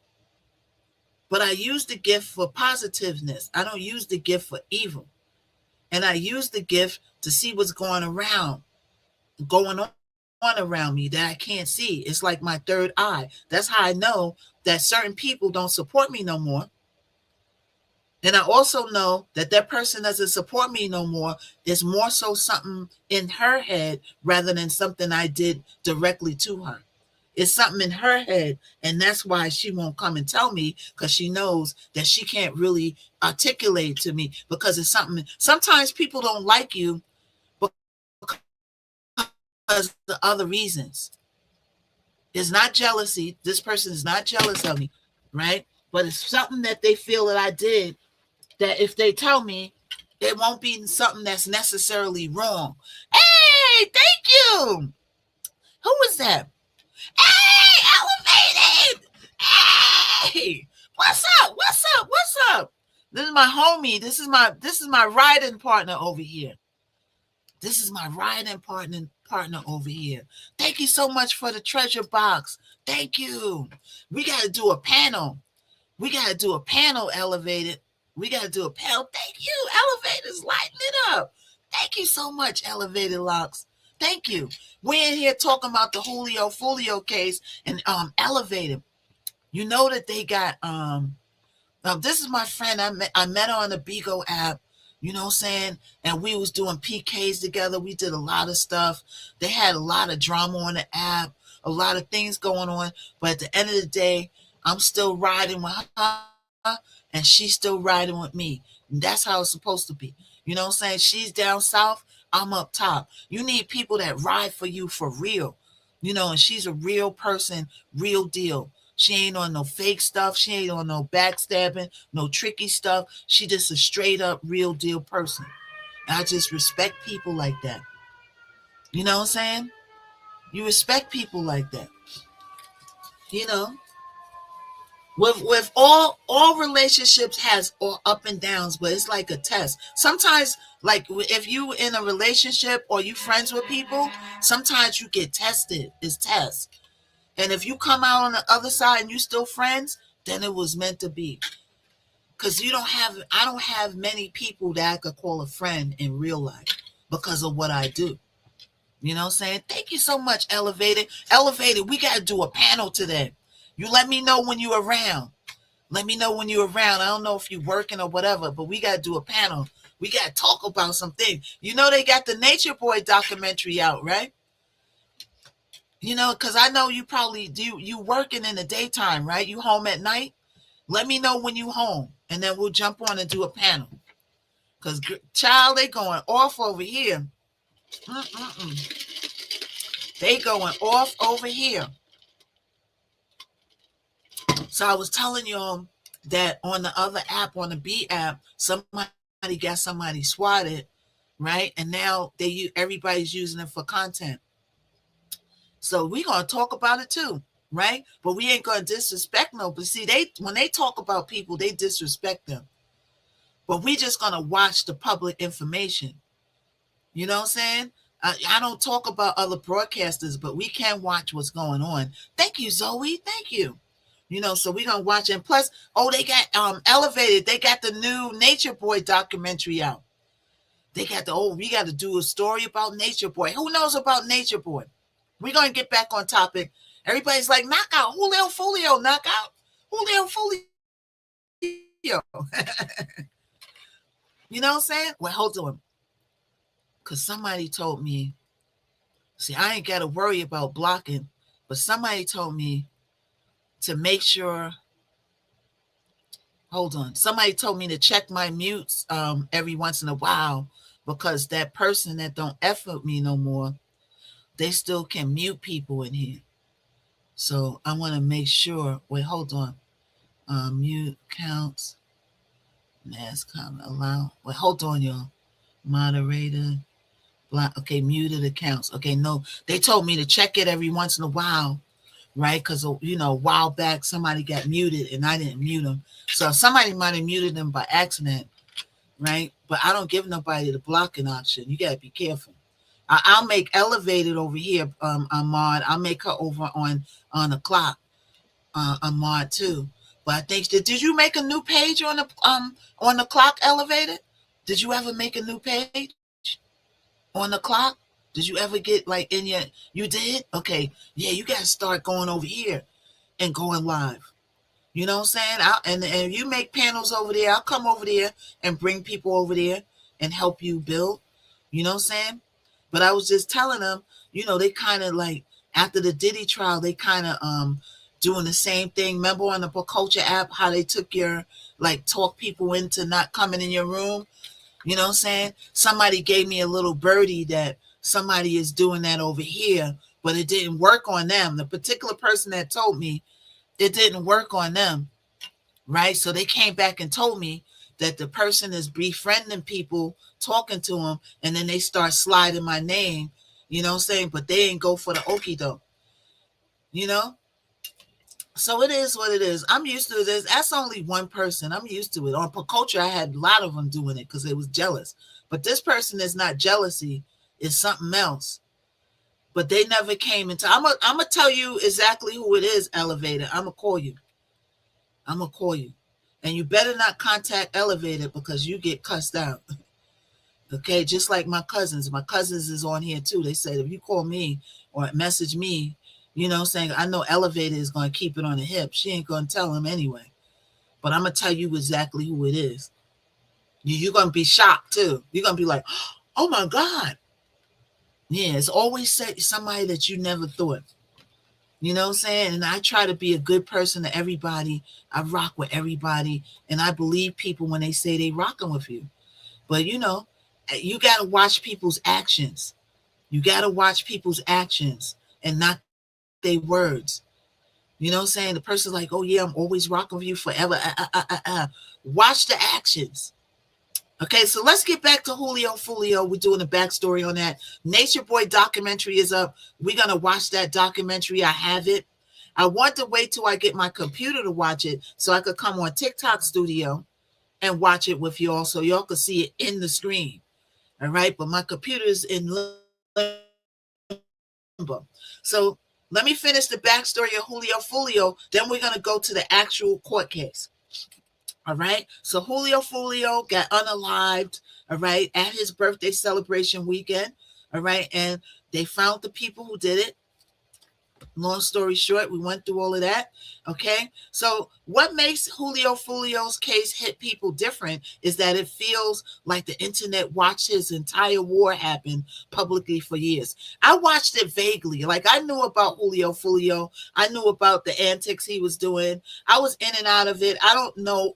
But I use the gift for positiveness. I don't use the gift for evil. And I use the gift to see what's going on around me that I can't see. It's like my third eye. That's how I know that certain people don't support me no more. And I also know that that person doesn't support me no more. It's more so something in her head rather than something I did directly to her. It's something in her head, and that's why she won't come and tell me, because she knows that she can't really articulate to me, because it's something. Sometimes people don't like you because of other reasons. It's not jealousy. This person is not jealous of me, right? But it's something that they feel that I did that if they tell me, it won't be something that's necessarily wrong. Hey, thank you. Who was that? Hey, elevated. Hey, what's up? What's up? What's up? This is my homie. This is my riding partner over here. This is my riding partner over here. Thank you so much for the treasure box. Thank you. We got to do a panel. Elevated. We got to do a panel. Thank you. Elevators lighting it up. Thank you so much, Elevated Locks. Thank you. We're in here talking about the Julio Folio case and Elevated. You know that they got this is my friend. I met her on the Bigo app. You know what I'm saying? And we was doing PKs together. We did a lot of stuff. They had a lot of drama on the app, a lot of things going on. But at the end of the day, I'm still riding with her, and she's still riding with me. And that's how it's supposed to be. You know what I'm saying? She's down south, I'm up top. You need people that ride for you for real. You know, and she's a real person, real deal. She ain't on no fake stuff. She ain't on no backstabbing, no tricky stuff. She just a straight up real deal person. And I just respect people like that. You know what I'm saying? You respect people like that. You know? With all relationships has all up and downs, but it's like a test. Sometimes, like if you in a relationship or you friends with people, sometimes you get tested. It's tests. And if you come out on the other side and you still friends, then it was meant to be. Because I don't have many people that I could call a friend in real life because of what I do. You know what I'm saying? Thank you so much, Elevated. Elevated, we got to do a panel today. You let me know when you're around. Let me know when you're around. I don't know if you're working or whatever, but we got to do a panel. We got to talk about some things. You know they got the Nature Boy documentary out, right? You know, because I know you probably do. You working in the daytime, right? You home at night? Let me know when you home, and then we'll jump on and do a panel. Because, child, they going off over here. They going off over here. So I was telling y'all that on the other app, on the B app, somebody got somebody swatted, right? And now everybody's using it for content. So we're going to talk about it too, right? But we ain't going to disrespect nobody. See, when they talk about people, they disrespect them. But we just going to watch the public information. You know what I'm saying? I don't talk about other broadcasters, but we can watch what's going on. Thank you, Zoe. Thank you. You know, so we're going to watch. And plus, they got Elevated. They got the new Nature Boy documentary out. They got we got to do a story about Nature Boy. Who knows about Nature Boy? We're going to get back on topic. Everybody's like, knock out Julio Folio, knock out Julio Folio. You know what I'm saying? Well, hold on. Because somebody told me, see, I ain't got to worry about blocking, but somebody told me to make sure, hold on. Somebody told me to check my mutes every once in a while, because that person that don't F with me no more, they still can mute people in here. So I want to make sure. Wait, hold on. Mute counts. Mass comment allow. Wait, hold on, y'all. Moderator. Okay, muted accounts. Okay, no, they told me to check it every once in a while, right? Because a while back somebody got muted and I didn't mute them, so somebody might have muted them by accident, right? But I don't give nobody the blocking option. You gotta be careful. I'll make Elevated over here, Ahmad. I'll make her over on the clock, Ahmad too. But I think did you make a new page on the clock, Elevated? Did you ever make a new page on the clock? Did you ever get like in your? You did? Okay, yeah. You gotta start going over here and going live. You know what I'm saying? And you make panels over there. I'll come over there and bring people over there and help you build. You know what I'm saying? But I was just telling them, they kind of like after the Diddy trial, they kind of doing the same thing. Remember on the Book Culture app how they took your talk people into not coming in your room? You know what I'm saying? Somebody gave me a little birdie that somebody is doing that over here, but it didn't work on them. The particular person that told me it didn't work on them, right? So they came back and told me that the person is befriending people, talking to them, and then they start sliding my name, you know what I'm saying? But they ain't go for the okie doke, you know? So it is what it is. I'm used to this. That's only one person. I'm used to it. On Culture, I had a lot of them doing it because they was jealous. But this person is not jealousy. It's something else. But they never came into. I'm gonna tell you exactly who it is. Elevated. I'm gonna call you. And you better not contact Elevated because you get cussed out. Okay, just like my cousins. My cousins is on here too. They said if you call me or message me, saying I know Elevated is going to keep it on the hip. She ain't going to tell him anyway. But I'm going to tell you exactly who it is. You're going to be shocked too. You're going to be like, oh my God. Yeah, it's always somebody that you never thought. You know what I'm saying? And I try to be a good person to everybody. I rock with everybody. And I believe people when they say they rocking with you. But you got to watch people's actions. You got to watch people's actions and not their words. You know what I'm saying? The person's like, oh yeah, I'm always rocking with you forever. Watch the actions. Okay, so let's get back to Julio Folio. We're doing a backstory on that. Nature Boy documentary is up. We're going to watch that documentary. I have it. I want to wait till I get my computer to watch it so I could come on TikTok Studio and watch it with y'all so y'all could see it in the screen. All right, but my computer is in limbo. So let me finish the backstory of Julio Folio. Then we're going to go to the actual court case. All right. So Julio Folio got unalived, all right, at his birthday celebration weekend. All right. And they found the people who did it. Long story short, we went through all of that. Okay. So what makes Julio Folio's case hit people different is that it feels like the internet watched his entire war happen publicly for years. I watched it vaguely. Like I knew about Julio Folio. I knew about the antics he was doing. I was in and out of it. I don't know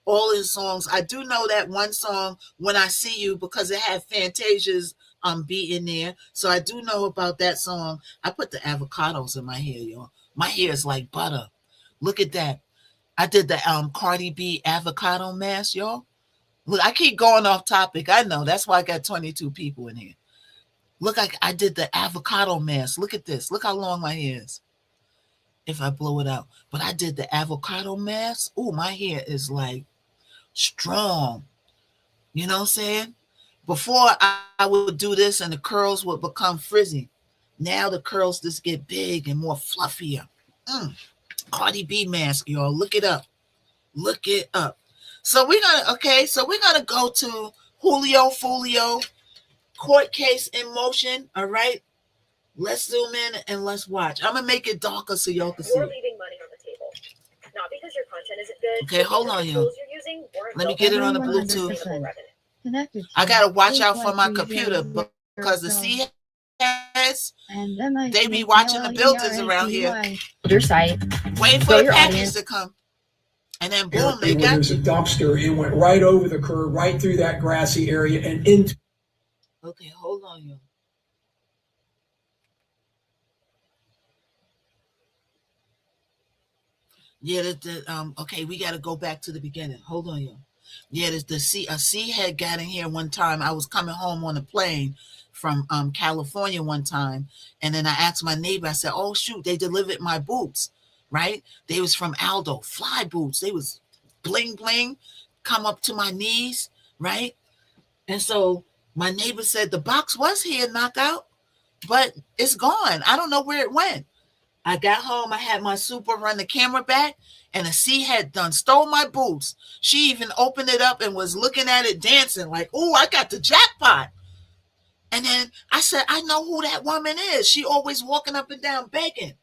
all his songs. I do know that one song, When I See You, because it had Fantasia's beat in there. So I do know about that song. I put the avocados in my hair, y'all. My hair is like butter. Look at that. I did the Cardi B avocado mask, y'all. Look, I keep going off topic. I know. That's why I got 22 people in here. Look, I did the avocado mask. Look at this. Look how long my hair is. If I blow it out. But I did the avocado mask. Oh, my hair is like strong. You know what I'm saying? Before I would do this and the curls would become frizzy. Now the curls just get big and more fluffier. Cardi B mask, y'all. Look it up. Look it up. So we're gonna go to Julio Folio court case in motion. All right. Let's zoom in and let's watch. I'm gonna make it darker so y'all can see. You're leaving money on the table. Not because your content isn't good. Okay, hold on, y'all. Let me get it on the Bluetooth. Connected. I gotta watch out for my computer because the CS, they be watching the buildings around here. Your site. Waiting for the package to come. And then boom, they got there's a dumpster. It went right over the curb, right through that grassy area and into. Okay, hold on, you. Yeah, okay, we got to go back to the beginning. Hold on, you. Yeah, a sea head got in here one time. I was coming home on a plane from California one time, and then I asked my neighbor, I said, oh shoot, they delivered my boots, right? They was from Aldo, fly boots. They was bling bling, come up to my knees, right? And so my neighbor said the box was here, knockout, but it's gone. I don't know where it went. I got home, I had my super run the camera back, and a sea had done stole my boots. She even opened it up and was looking at it dancing like, oh, I got the jackpot. And then I said, I know who that woman is. She always walking up and down begging.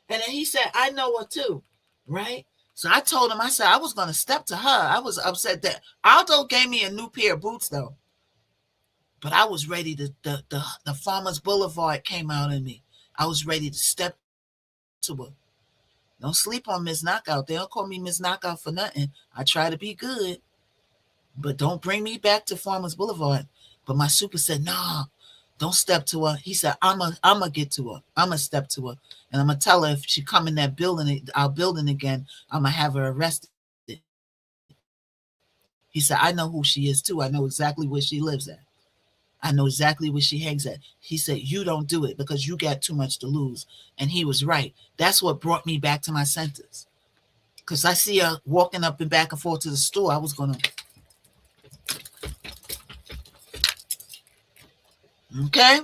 And then he said, I know her too, right? So I told him, I said, I was going to step to her. I was upset that Aldo gave me a new pair of boots though. But I was ready to, the Farmers Boulevard came out in me. I was ready to step to her. Don't sleep on Miss Knockout. They don't call me Miss Knockout for nothing. I try to be good, but don't bring me back to Farmers Boulevard. But my super said, nah, don't step to her. He said, I'm a get to her. I'm a step to her. And I'm going to tell her if she come in that building, our building again, I'm going to have her arrested. He said, I know who she is too. I know exactly where she lives at. I know exactly where she hangs at. He said, you don't do it because you got too much to lose. And he was right. That's what brought me back to my senses. Because I see her walking up and back and forth to the store. I was going to. Okay.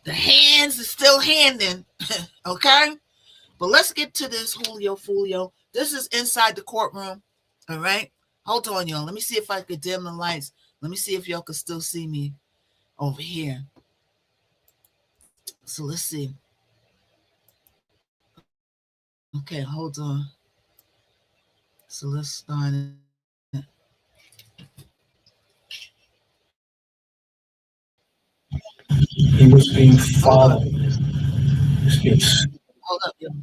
The hands are still handing. Okay. But let's get to this Julio Fulio. This is inside the courtroom. All right. Hold on, y'all. Let me see if I could dim the lights. Let me see if y'all can still see me over here. So let's see. Okay, hold on. So let's start it. He was being followed. Hold up, y'all.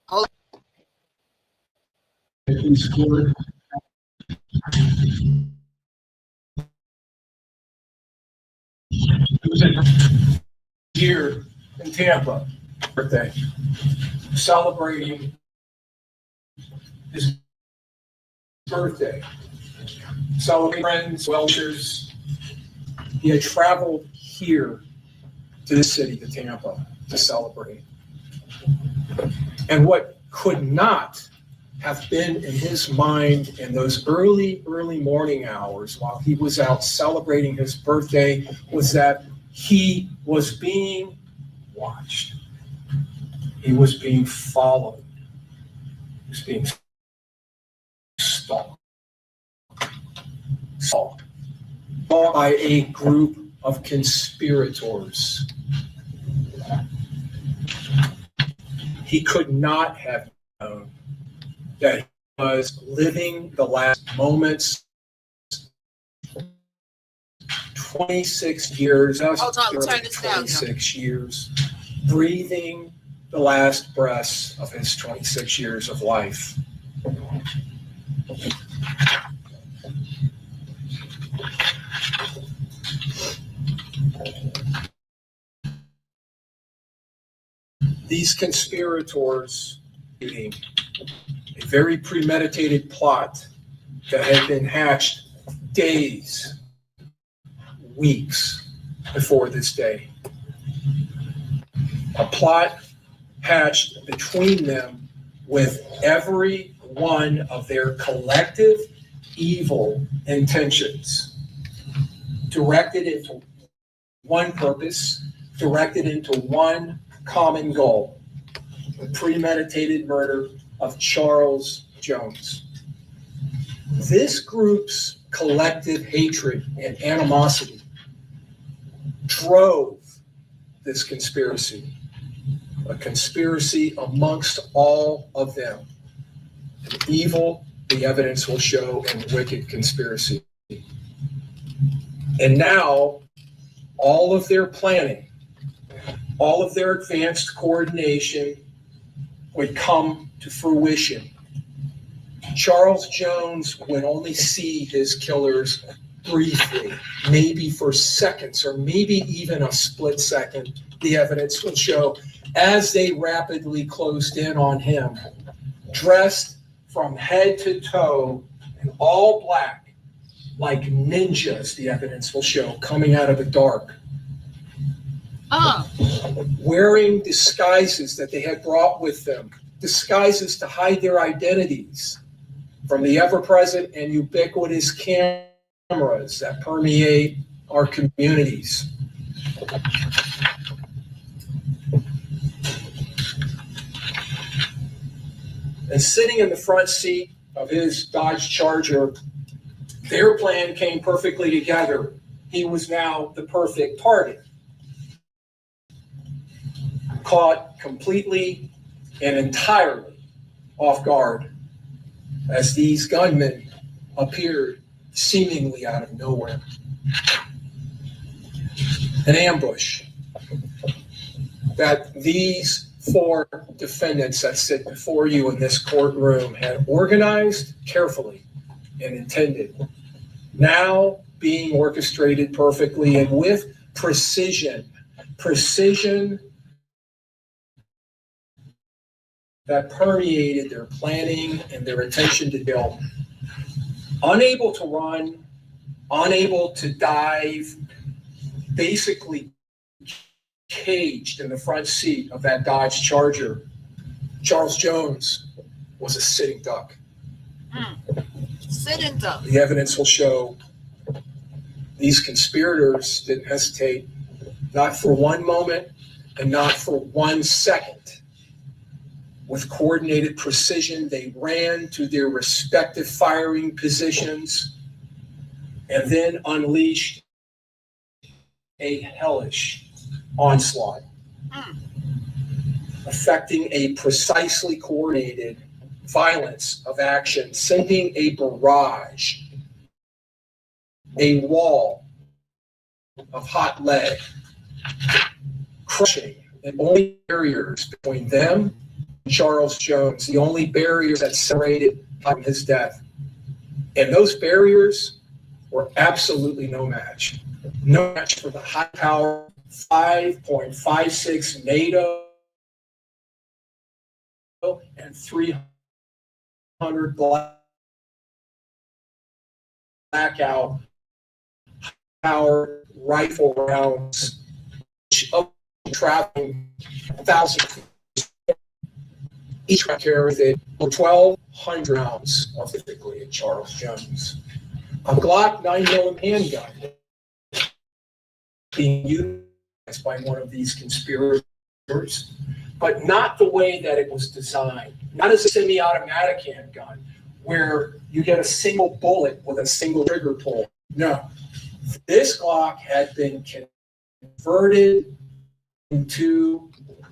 Hold up. He scored. It was here in Tampa, birthday, celebrating his birthday, celebrating friends, Welshers. He had traveled here to this city, to Tampa, to celebrate. And what could not have been in his mind in those early morning hours while he was out celebrating his birthday was that he was being watched. He was being followed. He was being stalked by a group of conspirators. He could not have known that he was living the last moments, 26 years, Hold on, turn this down. 26 years, breathing the last breaths of his 26 years of life. These conspirators, a very premeditated plot that had been hatched days, weeks before this day. A plot hatched between them with every one of their collective evil intentions directed into one purpose, directed into one common goal: the premeditated murder of Charles Jones. This group's collective hatred and animosity drove this conspiracy, a conspiracy amongst all of them. An evil, the evidence will show, and wicked conspiracy. And now, all of their planning, all of their advanced coordination would come to fruition. Charles Jones would only see his killers briefly, maybe for seconds, or maybe even a split second, the evidence will show, as they rapidly closed in on him, dressed from head to toe in all black, like ninjas, the evidence will show, coming out of the dark. Wearing disguises that they had brought with them, disguises to hide their identities from the ever-present and ubiquitous cameras that permeate our communities. And sitting in the front seat of his Dodge Charger, their plan came perfectly together. He was now the perfect target. Caught completely and entirely off guard as these gunmen appeared seemingly out of nowhere. An ambush that these four defendants that sit before you in this courtroom had organized carefully and intended, now being orchestrated perfectly and with precision that permeated their planning and their intention to kill. Unable to run, unable to dive, basically caged in the front seat of that Dodge Charger, Charles Jones was a sitting duck. Sitting duck. The evidence will show these conspirators didn't hesitate, not for one moment and not for 1 second. With coordinated precision, they ran to their respective firing positions and then unleashed a hellish onslaught, affecting a precisely coordinated violence of action, sending a barrage, a wall of hot lead, crushing the only barriers between them and Charles Jones, the only barriers that separated from his death. And those barriers were absolutely no match. No match for the high power 5.56 NATO and 300 blackout power rifle rounds, each of them traveling 1,000 each carries it 1,200 rounds of typically at Charles Jones. A Glock 9mm handgun being used by one of these conspirators, but not the way that it was designed. Not as a semi-automatic handgun, where you get a single bullet with a single trigger pull. No, this Glock had been converted into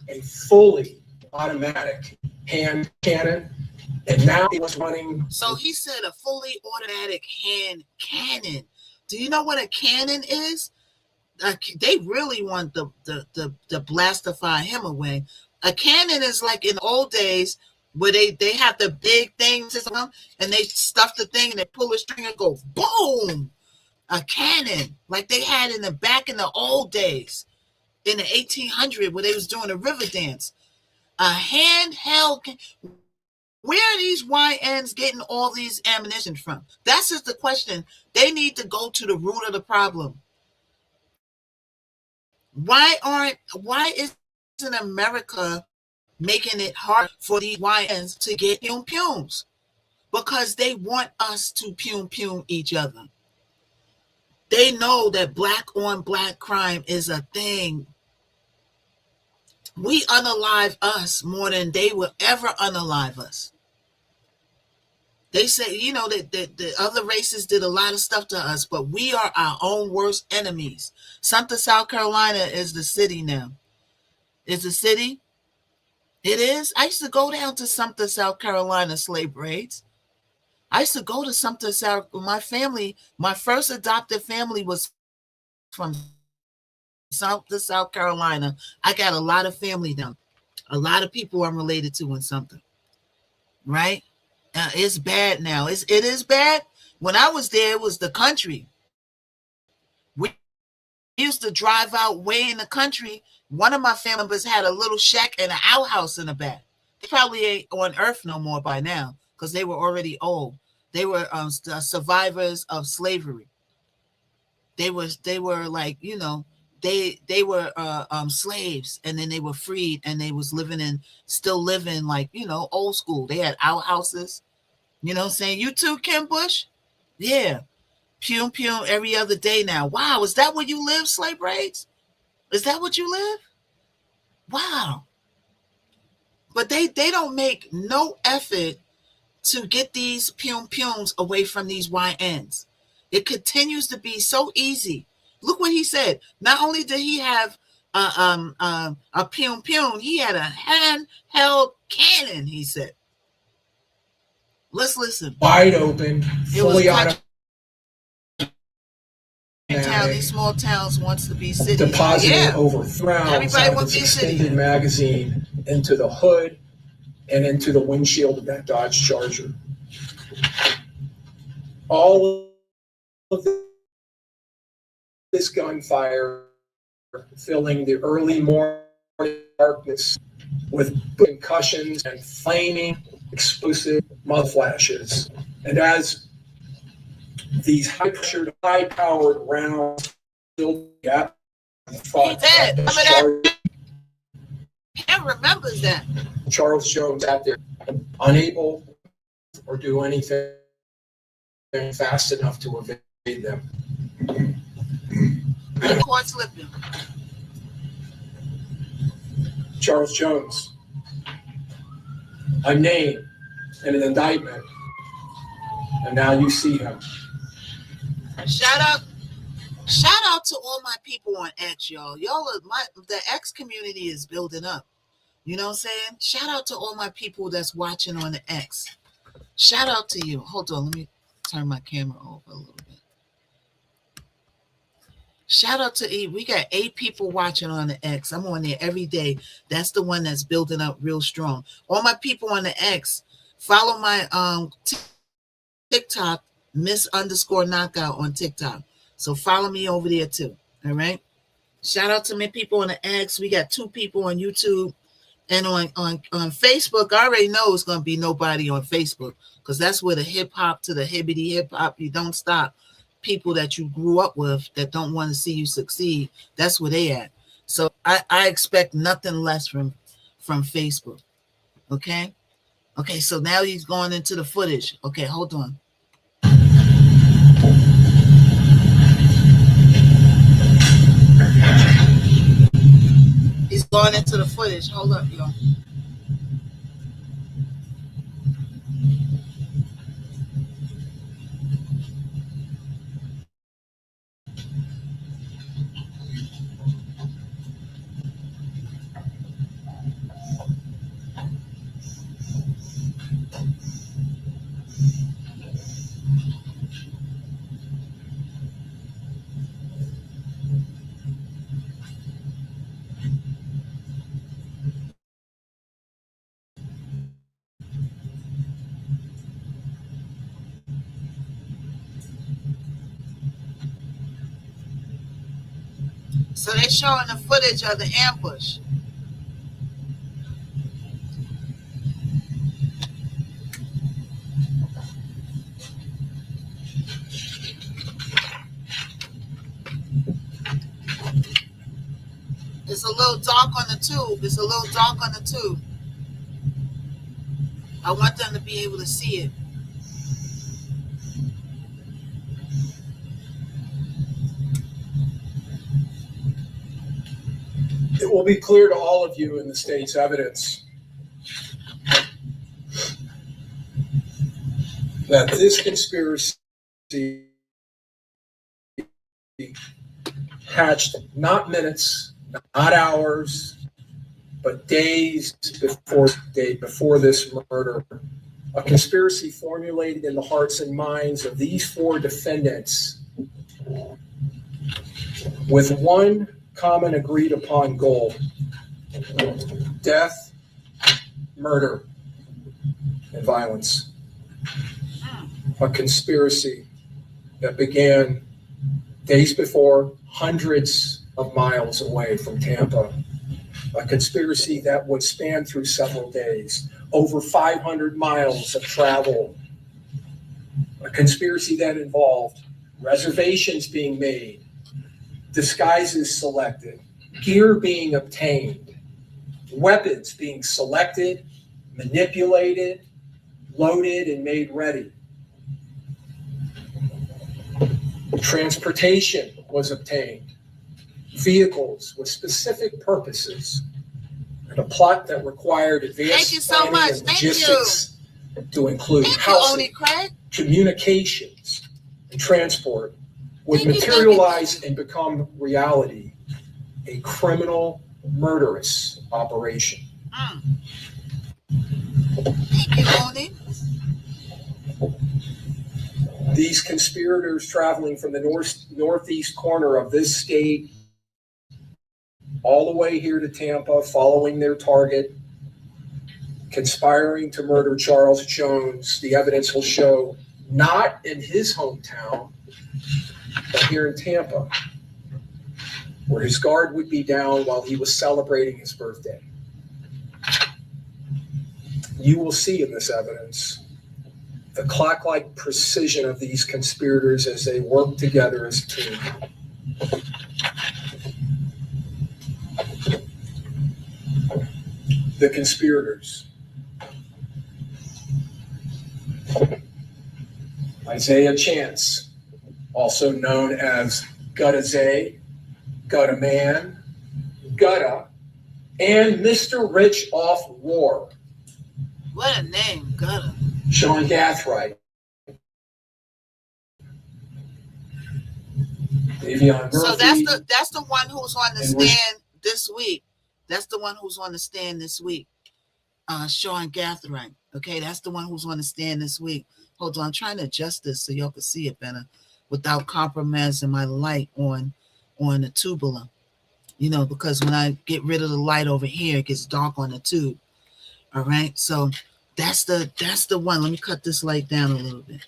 a fully automatic hand cannon, and now he was running. So he said a fully automatic hand cannon. Do you know what a cannon is? They really want to blastify him away. A cannon is like in the old days where they have the big things and they stuff the thing and they pull a string and go boom. A cannon like they had in the back in the old days in the 1800s where they was doing a river dance. A handheld. Where are these YNs getting all these ammunition from? That's just the question. They need to go to the root of the problem. Why isn't America making it hard for these YNs to get pums? Because they want us to pum each other. They know that black on black crime is a thing. We unalive us more than they will ever unalive us. They say, that the other races did a lot of stuff to us, but we are our own worst enemies. Sumter, South Carolina is the city now. Is the city? It is. I used to go down to Sumter, South Carolina, slave raids. I used to go to Sumter, South. My first adopted family was from Sumter, South Carolina. I got a lot of family down. A lot of people I'm related to in Sumter. Right? It's bad now. It is bad. When I was there, it was the country. used to drive out way in the country. One of my family members had a little shack and an outhouse in the back. They probably ain't on earth no more by now because they were already old. They were survivors of slavery. They were like, you know, they were slaves, and then they were freed, and they was still living like, you know, old school. They had outhouses. You know what I'm saying? You too, Kim Bush? Yeah. Pum pum every other day now. Wow, is that where you live, Slave Braids? Is that what you live? Wow. But they don't make no effort to get these pum pums away from these YNs. It continues to be so easy. Look what he said. Not only did he have a pum pum, he had a handheld cannon, he said. Let's listen. Wide open, fully automatic. Town, these small towns wants to be cities. Depositing over rounds out of its extended magazine into the hood and into the windshield of that Dodge Charger. All of this gunfire filling the early morning darkness with concussions and flaming explosive mud flashes. And as these high-pressured, high-powered rounds filled the gap. Can't remember that. Charles Jones out there, unable or do anything fast enough to evade them. Court slipping. Charles Jones, a name in an indictment, and now you see him. Shout out to all my people on X, y'all. Y'all are the X community is building up. You know what I'm saying? Shout out to all my people that's watching on the X. Shout out to you. Hold on, let me turn my camera over a little bit. Shout out to E. We got 8 people watching on the X. I'm on there every day. That's the one that's building up real strong. All my people on the X, follow my TikTok, Miss_knockout on TikTok. So follow me over there too. All right. Shout out to my people on the X. We got 2 people on YouTube and on Facebook. I already know it's gonna be nobody on Facebook because that's where the hip hop to the hibbity hip hop, you don't stop. People that you grew up with that don't want to see you succeed. That's where they at. So I expect nothing less from Facebook. Okay. Okay. So now he's going into the footage. Okay, hold on. He's going into the footage. Hold up, y'all. So they're showing the footage of the ambush. It's a little dark on the tube. It's a little dark on the tube. I want them to be able to see it. It will be clear to all of you in the state's evidence that this conspiracy hatched not minutes, not hours, but days before this murder. A conspiracy formulated in the hearts and minds of these 4 defendants with one common agreed upon goal: death, murder, and violence. A conspiracy that began days before, hundreds of miles away from Tampa. A conspiracy that would span through several days, over 500 miles of travel. A conspiracy that involved reservations being made, disguises selected, gear being obtained, weapons being selected, manipulated, loaded, and made ready. Transportation was obtained, vehicles with specific purposes, and a plot that required advanced planning and logistics to include housing, communications, and transport would materialize and become reality, a criminal, murderous operation. Thank you, Oni. These conspirators traveling from the northeast corner of this state all the way here to Tampa, following their target, conspiring to murder Charles Jones. The evidence will show not in his hometown, but here in Tampa, where his guard would be down while he was celebrating his birthday. You will see in this evidence the clock-like precision of these conspirators as they work together as a team. The conspirators. Isaiah Chance, also known as Gutta Zay, Gutta Man, Gutta, and Mr. Rich Off War. What a name, Gutta. Sean Gathright, Davion Murphy. So that's the one who's on the stand this week. That's the one who's on the stand this week. Sean Gathright. Okay, that's the one who's on the stand this week. Hold on, I'm trying to adjust this so y'all can see it better without compromising my light on the tubular. You know, because when I get rid of the light over here, it gets dark on the tube. All right, so that's the one. Let me cut this light down a little bit.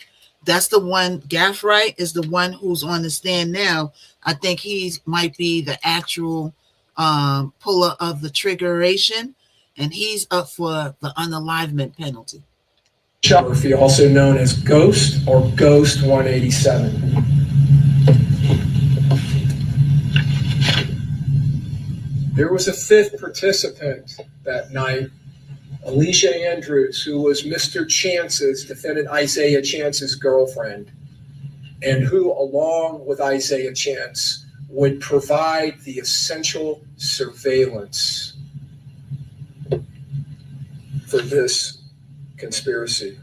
That's the one. Gathright is the one who's on the stand now. I think he might be the actual puller of the triggeration, and he's up for the unalivement penalty. Murphy, also known as Ghost or Ghost 187. There was a fifth participant that night, Alicia Andrews, who was Mr. Chance's, defendant Isaiah Chance's girlfriend, and who, along with Isaiah Chance, would provide the essential surveillance for this conspiracy.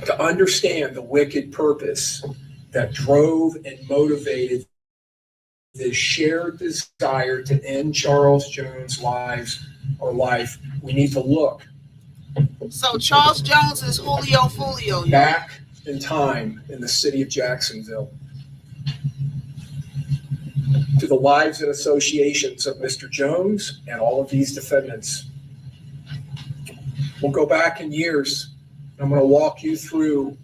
To understand the wicked purpose that drove and motivated this shared desire to end Charles Jones' life, we need to look. So Charles Jones is Julio Fulio. Back in time in the city of Jacksonville, to the lives and associations of Mr. Jones and all of these defendants. We'll go back in years. I'm going to walk you through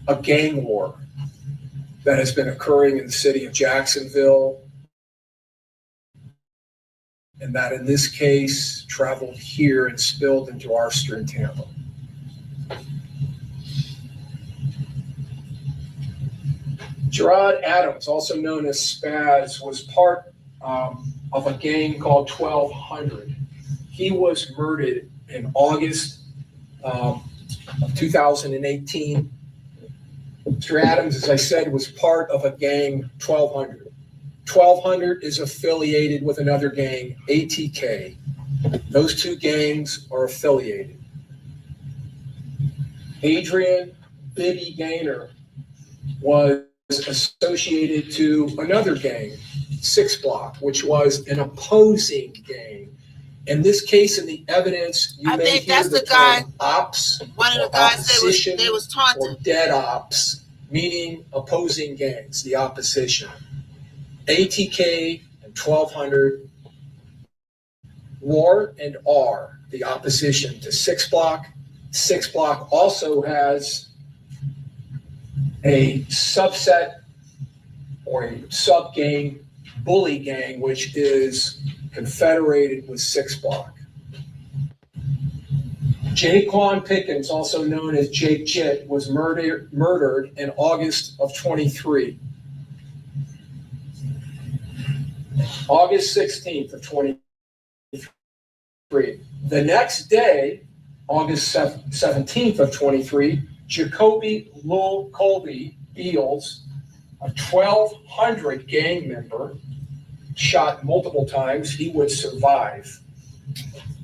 a gang war that has been occurring in the city of Jacksonville, and that in this case traveled here and spilled into our street Tampa. Gerard Adams, also known as Spaz, was part of a gang called 1200. He was murdered in August of 2018. Mr. Adams, as I said, was part of a gang, 1200. 1200 is affiliated with another gang, ATK. Those two gangs are affiliated. Adrian Bibby Gaynor was associated to another gang, 6 Block, which was an opposing gang. In this case, in the evidence, you may hear that's the guy, ops, one of the guys they was taunting, or dead ops, meaning opposing gangs, the opposition. ATK and 1200 were and are the opposition to 6 Block. 6 Block also has a subset or a sub-gang, bully gang, which is confederated with 6 Block. Jaquan Pickens, also known as Jake Jit, was murdered in August of 23. August 16th of 23. The next day, August 17th of 23, Jacoby Lil Colby Beals, a 1200 gang member, shot multiple times. He would survive.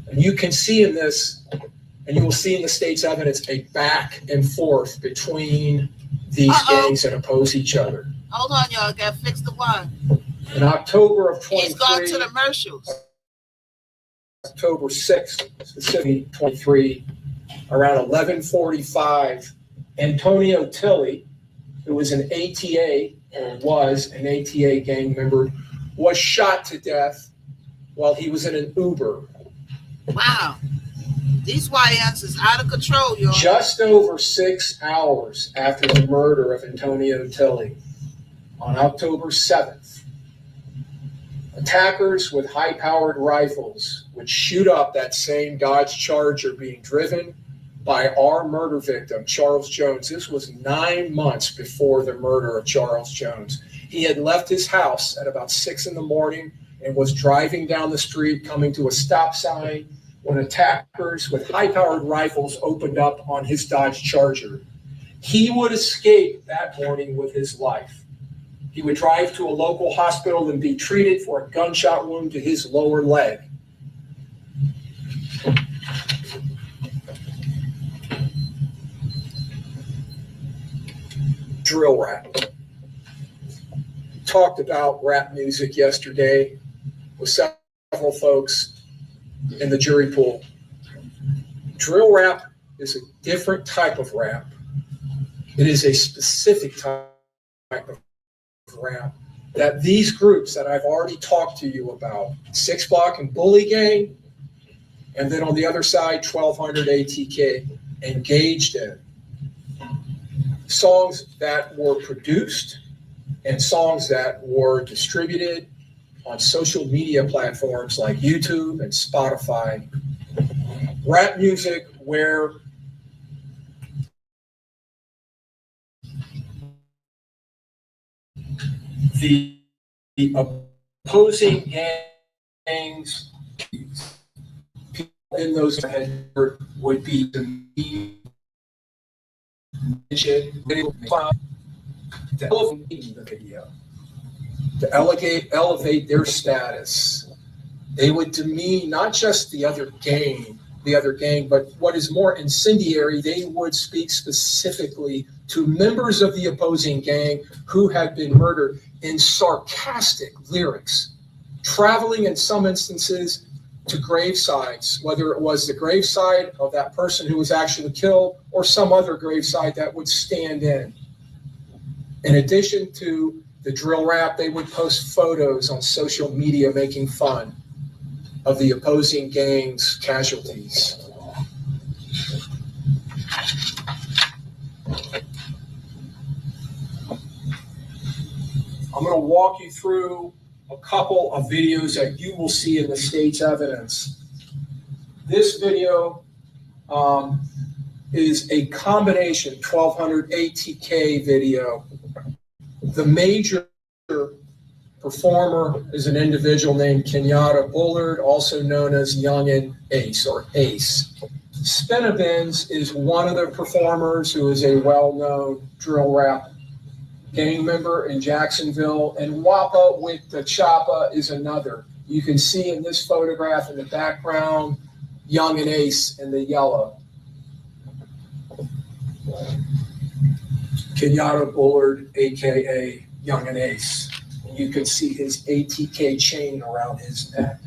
And you can see in this, and you will see in the state's evidence, a back and forth between these gangs that oppose each other. Hold on, y'all. Got to fix the wine. In October of 23, he's gone to the commercials. October 6th, specifically 23, around 11:45, Antonio Tilley, who was an ATA, or was an ATA gang member, was shot to death while he was in an Uber. Wow. These YNs is out of control, y'all. Just over 6 hours after the murder of Antonio Tilley, on October 7th, attackers with high-powered rifles would shoot up that same Dodge Charger being driven by our murder victim, Charles Jones. This was 9 months before the murder of Charles Jones. He had left his house at about 6 in the morning and was driving down the street, coming to a stop sign, when attackers with high-powered rifles opened up on his Dodge Charger. He would escape that morning with his life. He would drive to a local hospital and be treated for a gunshot wound to his lower leg. Drill rap. Talked about rap music yesterday with several folks in the jury pool. Drill rap is a different type of rap. It is a specific type of rap that these groups that I've already talked to you about, 6 Block and Bully Gang, and then on the other side, 1200 ATK, engaged in. Songs that were produced and songs that were distributed on social media platforms like YouTube and Spotify. Rap music where the opposing gangs, people in those would be the video to elevate their status. They would demean not just the other gang, but what is more incendiary, they would speak specifically to members of the opposing gang who had been murdered in sarcastic lyrics, traveling in some instances to gravesides, whether it was the graveside of that person who was actually killed or some other graveside that would stand in. In addition to the drill rap, they would post photos on social media making fun of the opposing gang's casualties. I'm going to walk you through a couple of videos that you will see in the state's evidence. This video is a combination 1200 ATK video. The major performer is an individual named Kenyatta Bullard, also known as Youngin Ace or Ace. Spinabins is one of the performers who is a well-known drill rap gang member in Jacksonville, and Wappa with the Choppa is another. You can see in this photograph in the background, Youngin Ace in the yellow. Kenyatta Bullard, AKA Youngin Ace. You can see his ATK chain around his neck.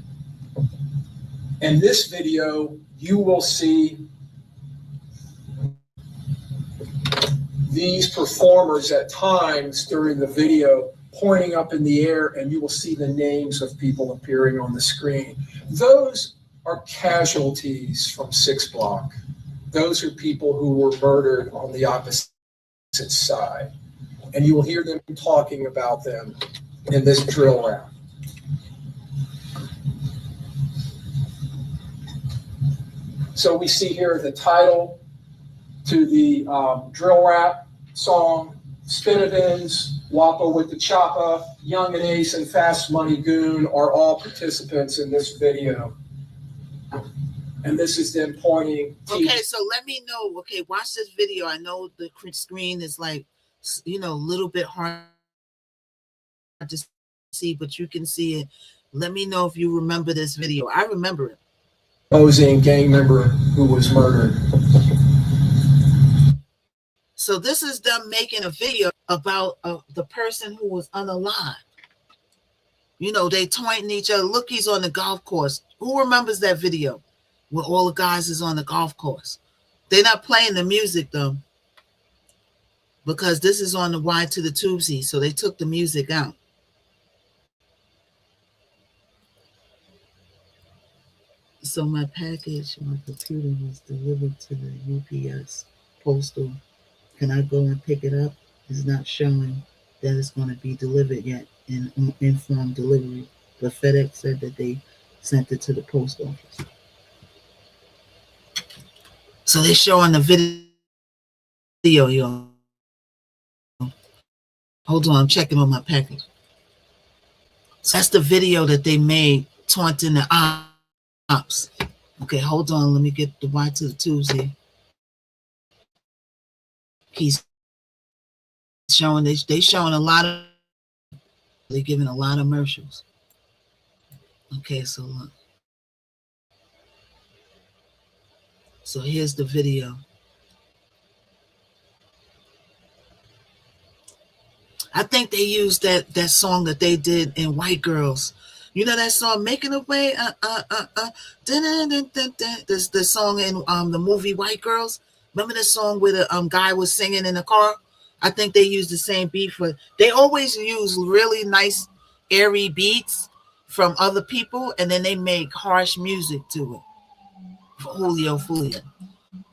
In this video, you will see these performers at times during the video pointing up in the air, and you will see the names of people appearing on the screen. Those are casualties from 6 Block. Those are people who were murdered on the opposite side. and you will hear them talking about them in this drill rap. So we see here the title to the drill rap song, Spinavins, Wappa with the Choppa, Young and Ace, and Fast Money Goon are all participants in this video. And this is them pointing. Okay, so let me know. Okay, watch this video. I know the screen is like, a little bit hard to see, but you can see it. Let me know if you remember this video. I remember it. Opposing gang member who was murdered. So this is them making a video about the person who was unalive. They taunting each other. Look, he's on the golf course. Who remembers that video where all the guys is on the golf course? They're not playing the music though, because this is on the Y to the Tubesy, so they took the music out. So my package, my computer was delivered to the UPS postal. Can I go and pick it up? It's not showing that it's going to be delivered yet in informed delivery, but FedEx said that they sent it to the post office. So they're showing the video, y'all. Hold on, I'm checking on my package. So that's the video that they made taunting the ops. Okay, hold on. Let me get the Y to the Tuesday. He's showing, they showing a lot of, they're giving a lot of commercials. Okay, so look. So here's the video. I think they used that song that they did in White Girls. You know that song, Making a Way? The song in the movie White Girls. Remember the song where the guy was singing in the car? I think they used the same beat for. They always use really nice, airy beats from other people, and then they make harsh music to it. For Julio Fulio.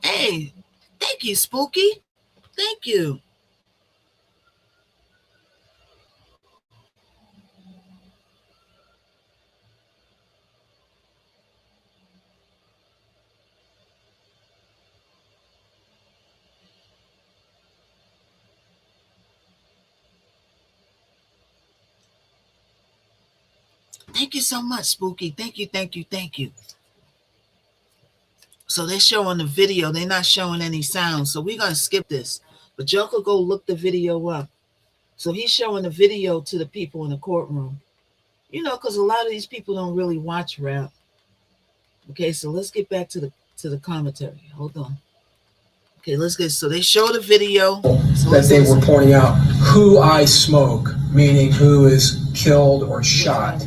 Hey, thank you, Spooky. Thank you. Thank you so much, Spooky. Thank you, thank you, thank you. So they're showing the video. They're not showing any sound. So we're going to skip this. But y'all could go look the video up. So he's showing the video to the people in the courtroom. Because a lot of these people don't really watch rap. Okay, so let's get back to the commentary. Hold on. Okay, so they show the video. So that they were pointing out who I smoke, meaning who is killed or shot.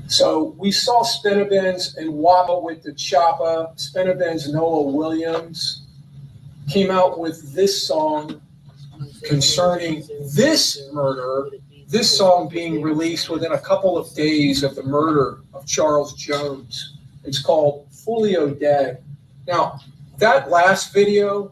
So we saw Spinavins and Wappa with the Choppa. Spinavins, Noah Williams, came out with this song concerning this murder, this song being released within a couple of days of the murder of Charles Jones. It's called Fulio Dead. Now, that last video,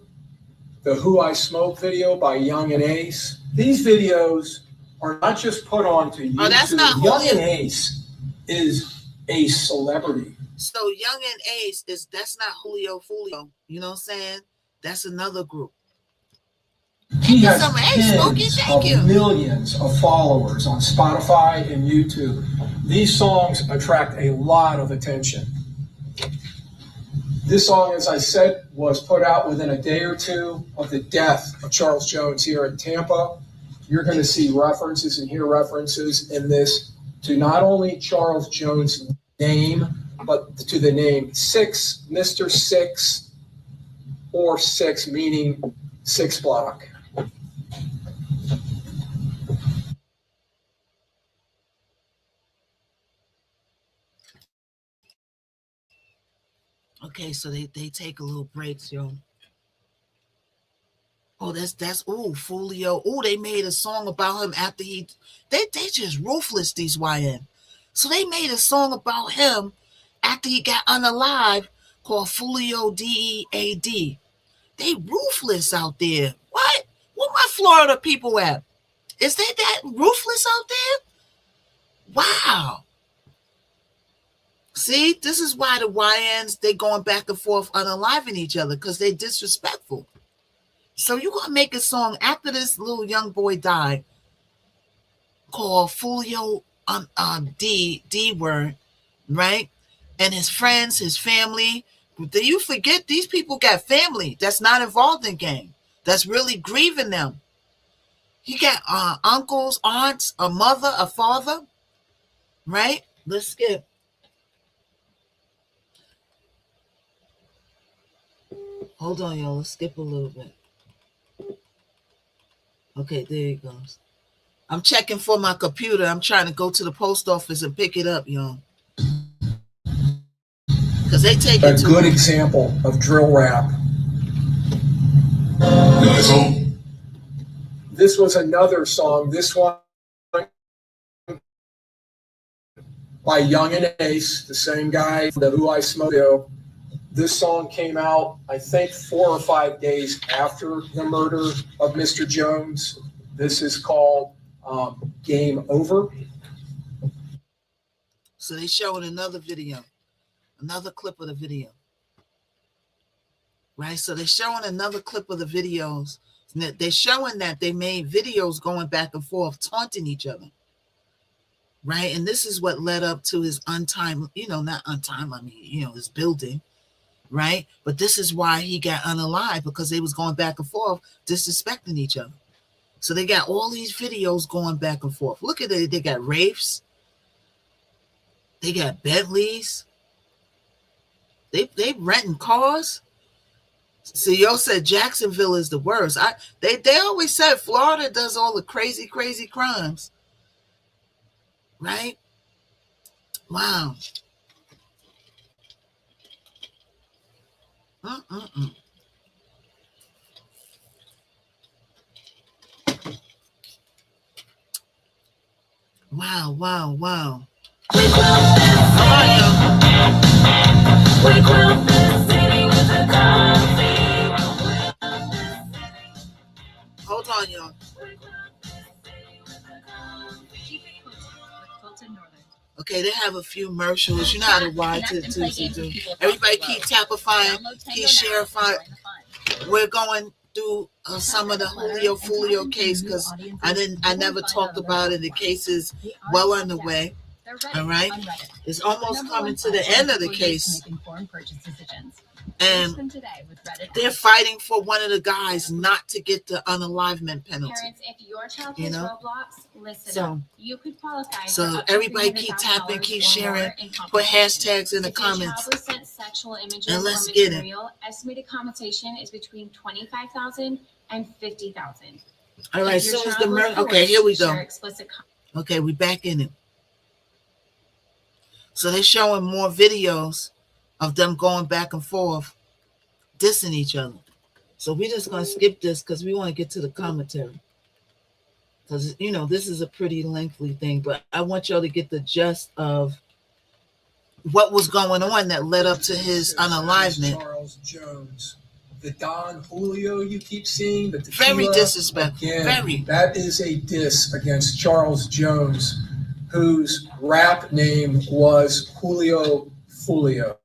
the Who I Smoke video by Young and Ace, these videos are not just put onto YouTube. Oh, that's not Young and Ace is a celebrity. So Young and Ace that's not Julio Fulio. You know what I'm saying? That's another group. He has tens of millions of followers on Spotify and YouTube. These songs attract a lot of attention. This song, as I said, was put out within a day or two of the death of Charles Jones here in Tampa. You're going to see references and hear references in this to not only Charles Jones' name, but to the name Six, Mr. Six, or Six, meaning 6 block. Okay, so they take a little breaks, yo. Oh, that's Fulio. Oh, they made a song about him after they just ruthless, these YN. So they made a song about him after he got unalive called Fulio DEAD. They ruthless out there. What? Where my Florida people at? Is they that ruthless out there? Wow. See, this is why the YNs, they going back and forth unaliving each other, because they disrespectful. So you're going to make a song after this little young boy died called Fulio D word, right? And his friends, his family. Do you forget these people got family that's not involved in gang, that's really grieving them. He got uncles, aunts, a mother, a father, right? Let's skip. Hold on, y'all. Let's skip a little bit. Okay, there it goes. I'm checking for my computer. I'm trying to go to the post office and pick it up, y'all. Because they take a good example of drill rap. This was another song. This one by Young and Ace, the same guy, the Who I Smoke. This song came out, I think, 4 or 5 days after the murder of Mr. Jones. This is called Game Over. So they showing another video, another clip of the video. Right? So they're showing another clip of the videos. They're showing that they made videos going back and forth, taunting each other. Right? And this is what led up to his his building. Right? But this is why he got unalive, because they was going back and forth, disrespecting each other. So they got all these videos going back and forth. Look at it. They got Wraiths. They got Bentleys. They renting cars. So y'all said Jacksonville is the worst. They always said Florida does all the crazy, crazy crimes. Right? Wow. Wow. Hold on, y'all. Okay, they have a few commercials. You know how to watch it too. Everybody keep tapifying, keep sharifying. We're going through some of the Fulio case, because I never talked about it. The case is well underway. All right, it's almost coming to the end of the case, and they're fighting for one of the guys not to get the unalivement penalty. Parents, if your child has Roblox, listen up. You could qualify. So everybody keep tapping, keep sharing, put hashtags in the comments, and let's get it. Estimated compensation is between $25,000 and $50,000. All right, so is the murder. Okay, here we go. Okay, we back in it. So they're showing more videos of them going back and forth, dissing each other. So we're just going to skip this because we want to get to the commentary. Because, this is a pretty lengthy thing, but I want y'all to get the gist of what was going on that led up to his unalivement. Charles Jones, the Don Julio you keep seeing, the very disrespectful. Again, very. That is a diss against Charles Jones, whose rap name was Julio Fulio.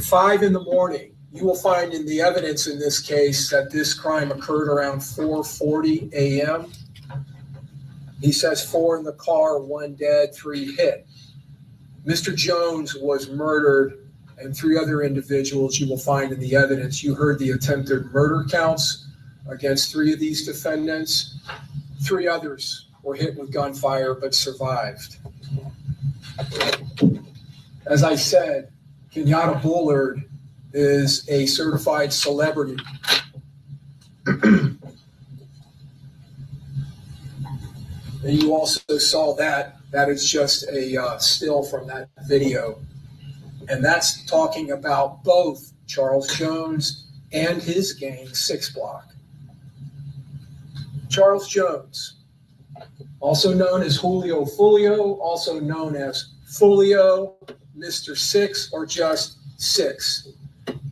5 in the morning, you will find in the evidence in this case that this crime occurred around 4:40 a.m. He says 4 in the car, 1 dead, 3 hit. Mr. Jones was murdered, and 3 other individuals you will find in the evidence. You heard the attempted murder counts against 3 of these defendants. 3 others were hit with gunfire but survived. As I said, Kenyatta Bullard is a certified celebrity. And you also saw that is just a still from that video. And that's talking about both Charles Jones and his gang, 6 Block. Charles Jones, also known as Julio Fulio, also known as Fulio, Mr. Six, or just Six.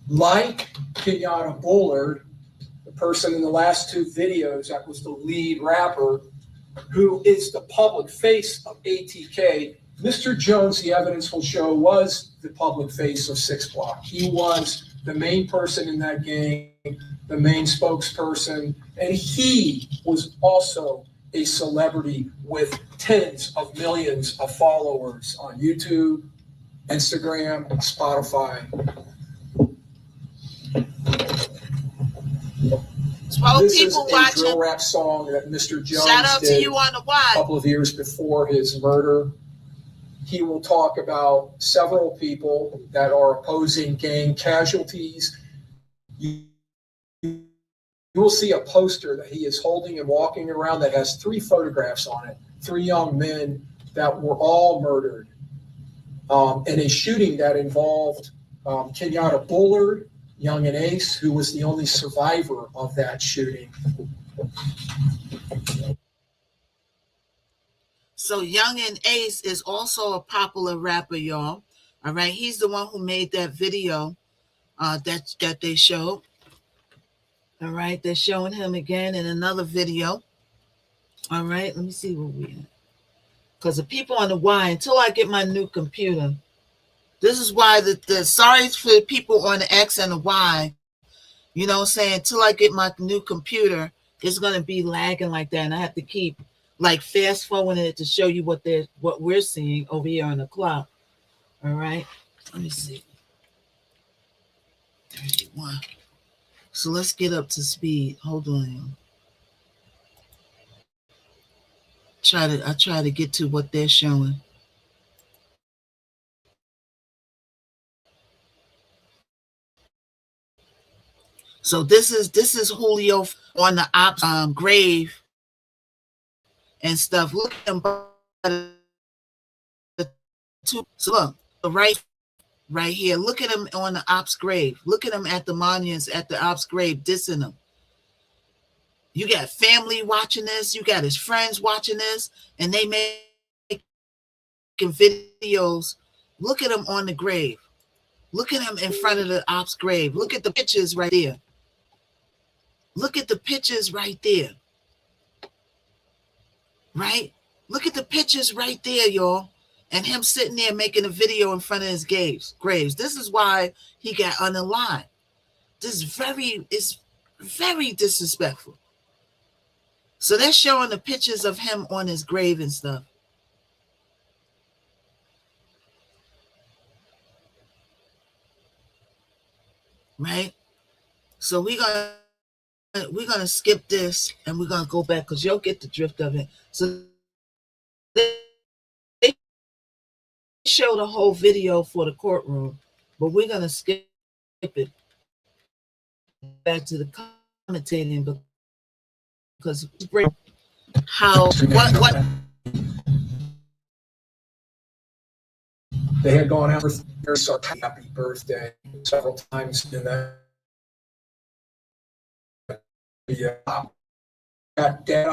Like Kenyatta Bullard, the person in the last 2 videos that was the lead rapper, who is the public face of ATK, Mr. Jones, the evidence will show, was the public face of 6 Block. He was the main person in that gang, the main spokesperson, and he was also a celebrity with tens of millions of followers on YouTube, Instagram, Spotify. This is a drill rap song that Mr. Jones did a couple of years before his murder. He will talk about several people that are opposing gang casualties. You will see a poster that he is holding and walking around that has 3 photographs on it, 3 young men that were all murdered in a shooting that involved Kenyatta Bullard, Young and Ace, who was the only survivor of that shooting. So Young and Ace is also a popular rapper, y'all. All right, he's the one who made that video that they showed. All right, they're showing him again in another video. All right, let me see where we at. Because the people on the Y, until I get my new computer, this is why the sorry for the people on the X and the Y, you know what I'm saying, until I get my new computer, it's going to be lagging like that. And I have to keep like fast forwarding it to show you what we're seeing over here on the clock. All right, let me see. 31. So let's get up to speed. Hold on. I try to get to what they're showing. So this is Julio on the ops grave and stuff. Look at him. So look, right here. Look at him on the ops grave. Look at him at the monuments at the ops grave, dissing him. You got family watching this. You got his friends watching this, and they making videos. Look at him on the grave. Look at him in front of the ops grave. Look at the pictures right there. Look at the pictures right there. Right? Look at the pictures right there, y'all. And him sitting there making a video in front of his graves. This is why he got unaligned. This is very disrespectful. So they're showing the pictures of him on his grave and stuff. Right? So we're gonna skip this and we're gonna go back because you'll get the drift of it. So they show the whole video for the courtroom, but we're gonna skip it back to the commentating because what they had gone out with their happy birthday several times in that. Got dead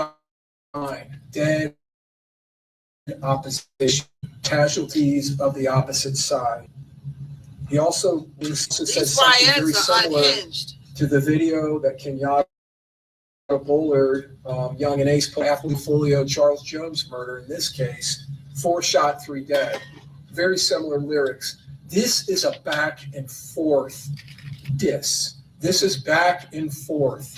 opposition, casualties of the opposite side. He also said something very similar to the video that Kenyatta Bullard, Young and Ace put after Fulio Charles Jones murder. In this case, 4 shot, 3 dead. Very similar lyrics. This is a back and forth diss. This is back and forth.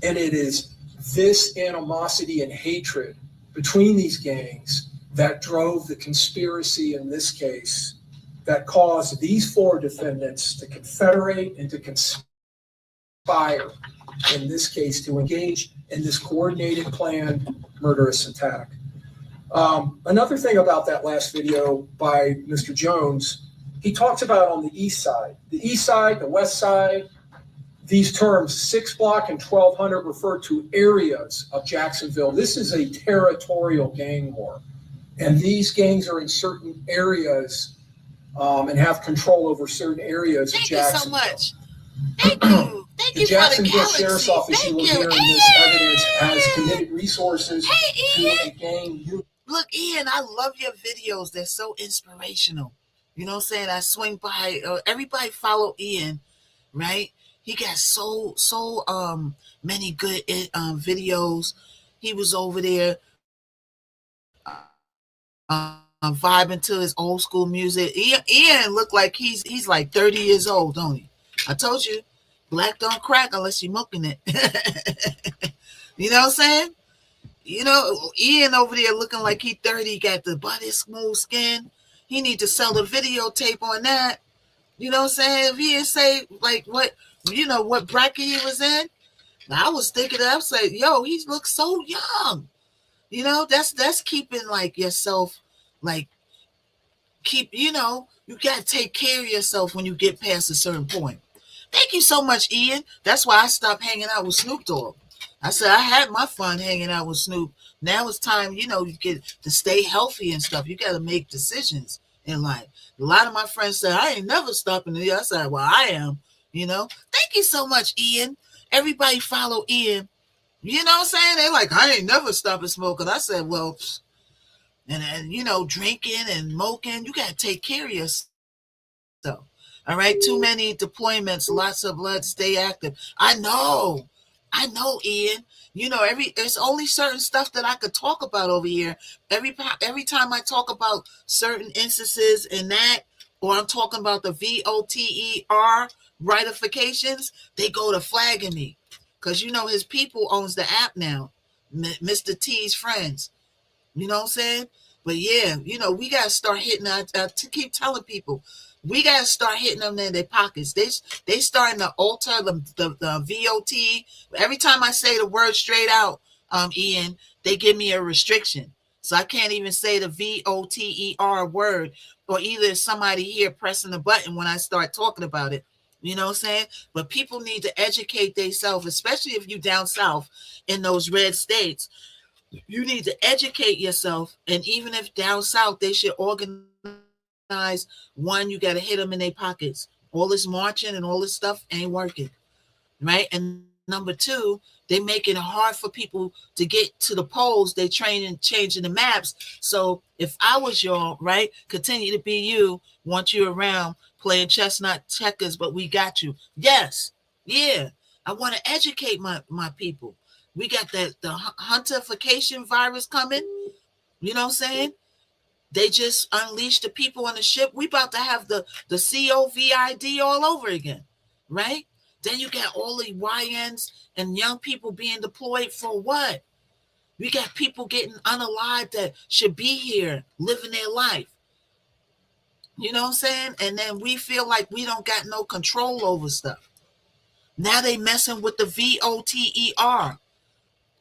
And it is this animosity and hatred between these gangs that drove the conspiracy in this case, that caused these 4 defendants to confederate and to conspire, in this case, to engage in this coordinated, planned, murderous attack. Another thing about that last video by Mr. Jones, he talks about on the east side, the west side. These terms, 6 Block and 1200, refer to areas of Jacksonville. This is a territorial gang war. And these gangs are in certain areas and have control over certain areas of Jacksonville. Thank you so much. Thank you. Thank The you for the Jacksonville Sheriff's galaxy. Office, you Thank will you. hear in this evidence, has committed resources to a gang. Look, Ian, I love your videos. They're so inspirational. You know what I'm saying? I swing by. Everybody follow Ian, right? He got so many good videos. He was over there vibing to his old school music. Ian looked like he's like 30 years old, don't he? I told you, black don't crack unless you're milking it. You know what I'm saying? You know, Ian over there looking like he 30, got the body smooth skin. He need to sell the videotape on that. You know what I'm saying? If he didn't say like what bracket he was in, I was thinking that I was like, yo, he looks so young. You know, that's keeping like yourself, like you gotta take care of yourself when you get past a certain point. Thank you so much, Ian. That's why I stopped hanging out with Snoop Dogg. I said I had my fun hanging out with Snoop. Now it's time, you get to stay healthy and stuff. You got to make decisions in life. A lot of my friends said, I ain't never stopping to. I said, well, I am, Thank you so much, Ian. Everybody follow Ian. You know what I'm saying? They're like, I ain't never stopping smoking. I said, well, and drinking and smoking, you got to take care of yourself. All right, too many deployments, lots of blood, stay active. I know, Ian. There's only certain stuff that I could talk about over here. Every time I talk about certain instances in that, or I'm talking about the VOTER ratifications, they go to flagging me. Because his people owns the app now, Mr. T's friends. You know what I'm saying? But yeah, we got to start hitting, to keep telling people, we got to start hitting them in their pockets. They starting to alter the VOT. Every time I say the word straight out, Ian, they give me a restriction. So I can't even say the VOTER word, or either somebody here pressing the button when I start talking about it. You know what I'm saying? But people need to educate themselves, especially if you down south in those red states. You need to educate yourself. And even if down south, they should organize one, you got to hit them in their pockets. All this marching and all this stuff ain't working. Right. And number two, they making it hard for people to get to the polls. They changing the maps. So if I was y'all, right, continue to be you, want you around playing chestnut checkers, but we got you. Yes. Yeah. I want to educate my people. We got the hunterification virus coming. You know what I'm saying? They just unleashed the people on the ship. We about to have the COVID all over again, right? Then you got all the YNs and young people being deployed for what? We got people getting unalived that should be here living their life. You know what I'm saying? And then we feel like we don't got no control over stuff. Now they messing with the VOTER.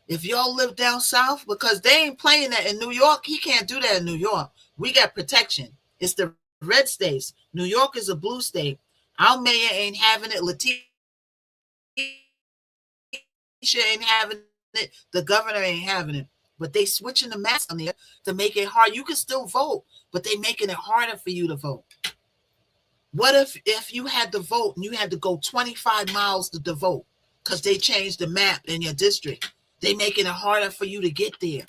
If y'all live down south, because they ain't playing that in New York, he can't do that in New York. We got protection. It's the red states. New York is a blue state. Our mayor ain't having it. Letitia ain't having it. The governor ain't having it. But they switching the maps on there to make it hard. You can still vote, but they making it harder for you to vote. What if you had to vote and you had to go 25 miles to vote because they changed the map in your district? They making it harder for you to get there.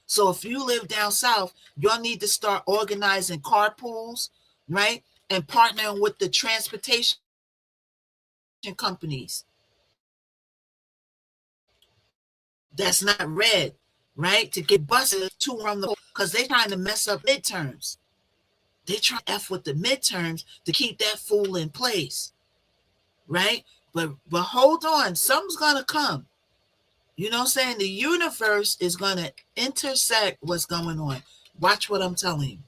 So if you live down south, you'll need to start organizing carpools, right? And partnering with the transportation companies. That's not red, right? To get buses to run the, because they're trying to mess up midterms. They try to F with the midterms to keep that fool in place, right? But hold on, something's gonna come. You know what I'm saying? The universe is gonna intersect what's going on. Watch what I'm telling you.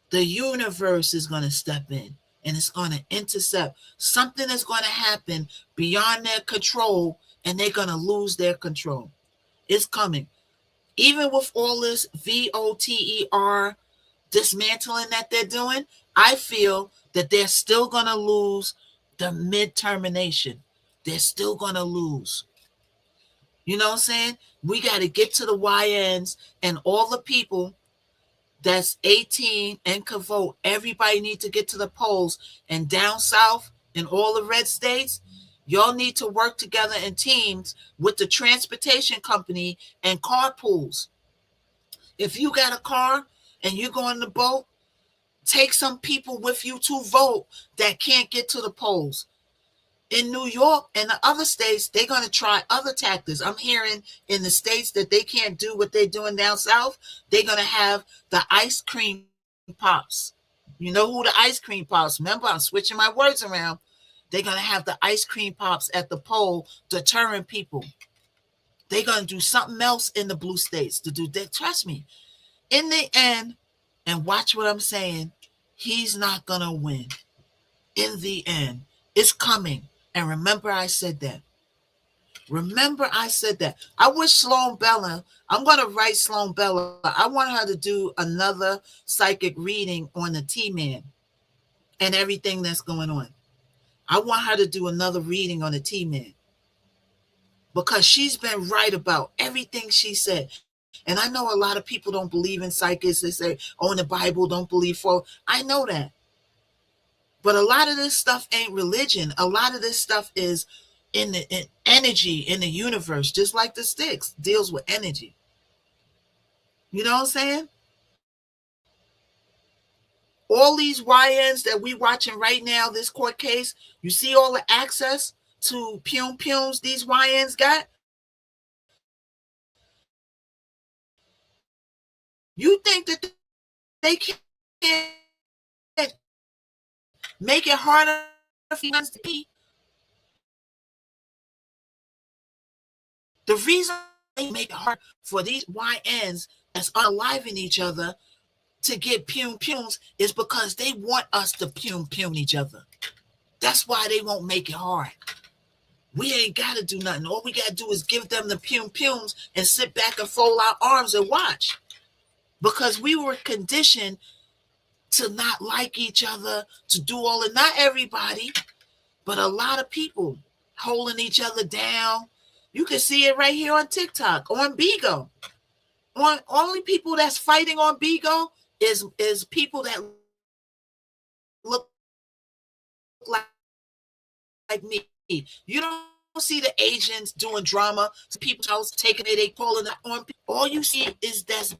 The universe is gonna step in and it's gonna intercept. Something is gonna happen beyond their control, and they're gonna lose their control. It's coming. Even with all this VOTER dismantling that they're doing, I feel that they're still going to lose the mid-termination. They're still going to lose. You know what I'm saying? We got to get to the YNs and all the people that's 18 and can vote. Everybody needs to get to the polls. And down south, in all the red states, y'all need to work together in teams with the transportation company and carpools. If you got a car and you go on the boat, take some people with you to vote that can't get to the polls. In New York and the other states, they're going to try other tactics. I'm hearing in the states that they can't do what they're doing down south, they're going to have the ice cream pops. You know who the ice cream pops? Remember, I'm switching my words around. They're going to have the ice cream pops at the poll, deterring people. They're going to do something else in the blue states to do that. Trust me. In the end, and watch what I'm saying, he's not going to win. In the end, it's coming. And remember I said that. Remember I said that. I wish Sloan Bella, I'm going to write Sloan Bella. I want her to do another psychic reading on the T-Man and everything that's going on. I want her to do another reading on the T-Man because she's been right about everything she said. And I know a lot of people don't believe in psychics. They say, oh, in the Bible, don't believe for. I know that. But a lot of this stuff ain't religion. A lot of this stuff is in energy in the universe, just like the sticks deals with energy. You know what I'm saying? All these YNs that we watching right now, this court case, you see all the access to pums these YNs got? You think that they can't make it harder for humans to be? The reason they make it hard for these YNs that's unaliving each other to get pums is because they want us to pum each other. That's why they won't make it hard. We ain't got to do nothing. All we got to do is give them the pums and sit back and fold our arms and watch. Because we were conditioned to not like each other, to do all of, not everybody, but a lot of people holding each other down. You can see it right here on TikTok, on Bigo. On only people that's fighting on Bigo is people that look like me. You don't see the Asians doing drama, people's house taking it, they calling it on. All you see is that's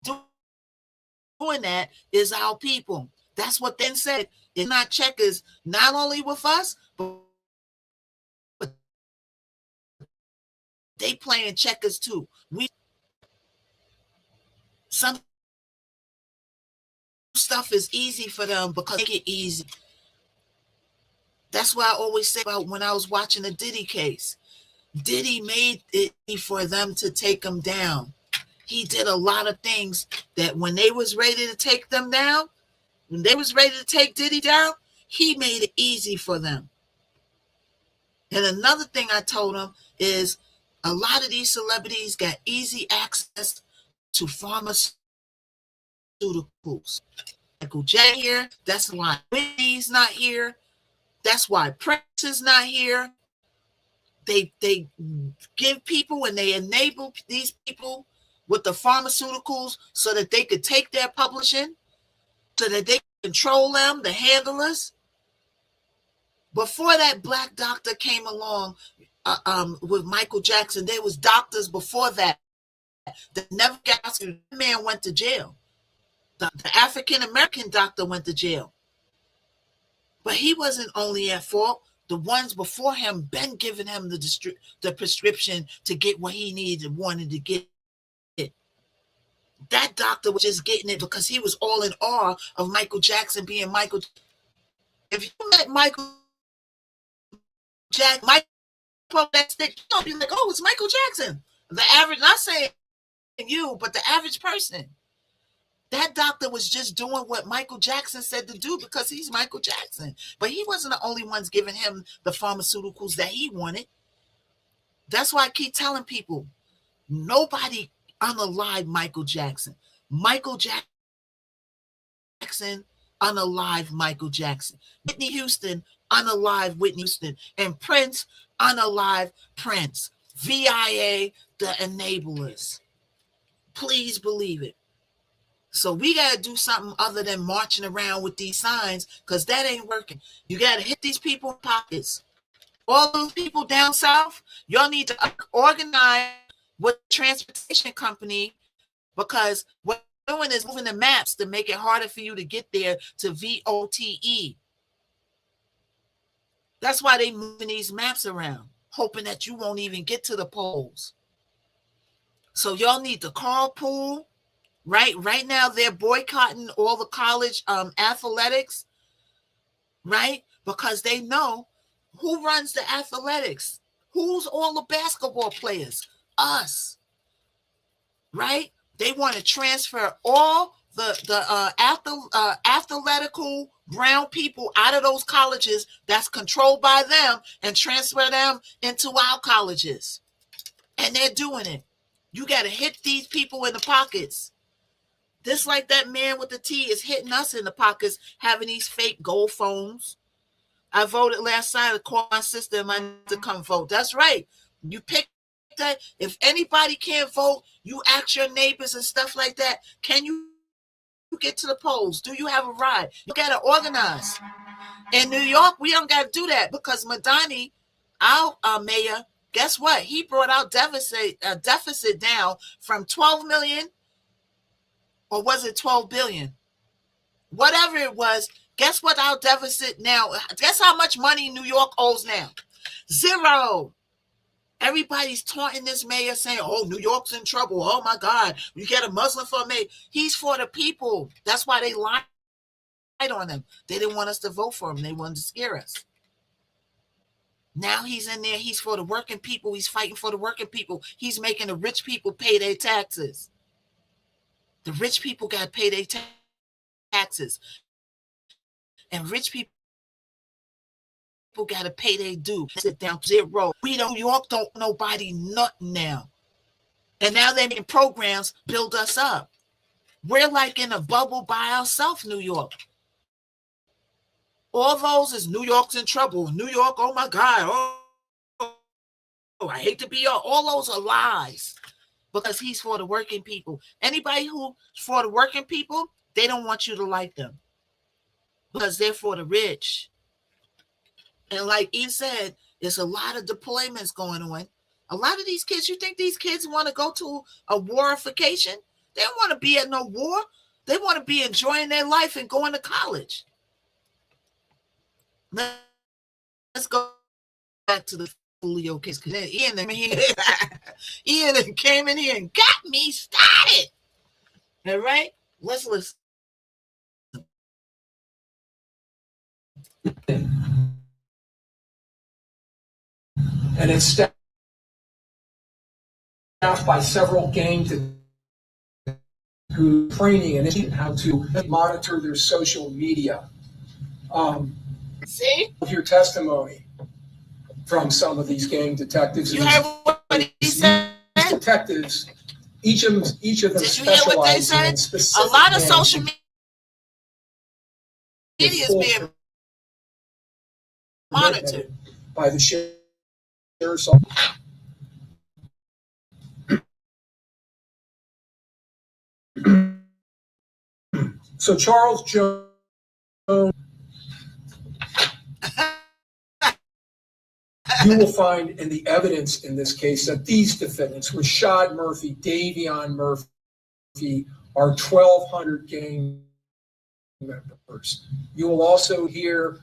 doing that is our people. That's what then said. It's not checkers, not only with us, but they playing checkers too. Some stuff is easy for them because they make it easy. That's why I always say about when I was watching the Diddy case. Diddy made it for them to take him down. He did a lot of things that when they was ready to take them down, when they was ready to take Diddy down, he made it easy for them. And another thing I told him is a lot of these celebrities got easy access to pharmaceuticals. Michael J here, that's why Whitney's not here. That's why Prince is not here. They give people and they enable these people with the pharmaceuticals so that they could take their publishing, so that they control them, the handlers. Before that black doctor came along with Michael Jackson, there was doctors before that never got. The man went to jail. The African-American doctor went to jail. But he wasn't only at fault. The ones before him been giving him the prescription to get what he needed and wanted to get. That doctor was just getting it because he was all in awe of Michael Jackson being Michael. If you met Michael Jackson, that stick, you'll be like, oh, it's Michael Jackson. The average, not saying you, but the average person. That doctor was just doing what Michael Jackson said to do because he's Michael Jackson. But he wasn't the only ones giving him the pharmaceuticals that he wanted. That's why I keep telling people, nobody unalive Michael Jackson. Michael Jackson unalive Michael Jackson. Whitney Houston unalive Whitney Houston. And Prince unalive Prince. VIA, the enablers. Please believe it. So we got to do something other than marching around with these signs, because that ain't working. You got to hit these people in pockets. All those people down south, y'all need to organize with the transportation company, because what they're doing is moving the maps to make it harder for you to get there to VOTE. That's why they moving these maps around, hoping that you won't even get to the polls. So y'all need to carpool. Right now they're boycotting all the college athletics, right? Because they know who runs the athletics. Who's all the basketball players? Us, right? They want to transfer all the athletical brown people out of those colleges that's controlled by them and transfer them into our colleges. And they're doing it. You got to hit these people in the pockets. Just like that man with the T is hitting us in the pockets, having these fake gold phones. I voted last night to call my sister and my to come vote. That's right. You pick that. If anybody can't vote, you ask your neighbors and stuff like that. Can you get to the polls? Do you have a ride? You got to organize. In New York, we don't got to do that because Madani, our mayor, guess what? He brought our deficit down from 12 million. Or was it 12 billion? Whatever it was, guess what our deficit now? Guess how much money New York owes now? Zero. Everybody's taunting this mayor saying, oh, New York's in trouble. Oh, my God. You get a Muslim for a mayor. He's for the people. That's why they lied on him. They didn't want us to vote for him. They wanted to scare us. Now he's in there. He's for the working people. He's fighting for the working people. He's making the rich people pay their taxes. The rich people got to pay their taxes. And rich people got to pay their due. Sit down zero. We don't, New York don't nobody nothing now. And now they're making programs build us up. We're like in a bubble by ourselves, New York. All those is New York's in trouble. New York, oh my God. Oh, I hate to be all those are lies. Because he's for the working people. Anybody who's for the working people, they don't want you to like them. Because they're for the rich. And like Eve said, there's a lot of deployments going on. A lot of these kids, you think these kids want to go to a warification? They don't want to be at no war. They want to be enjoying their life and going to college. Let's go back to the Julio case, because Ian came in here and got me started. All right, let's listen. And it's staffed by several gangs who training and how to monitor their social media. See? Your testimony from some of these gang detectives. You heard what he said? These detectives, each of them specialize in specific. A lot of social media is being monitored by the sheriff's office. So Charles Jones. You will find in the evidence in this case that these defendants, Rashad Murphy, Davion Murphy, are 1,200 gang members. You will also hear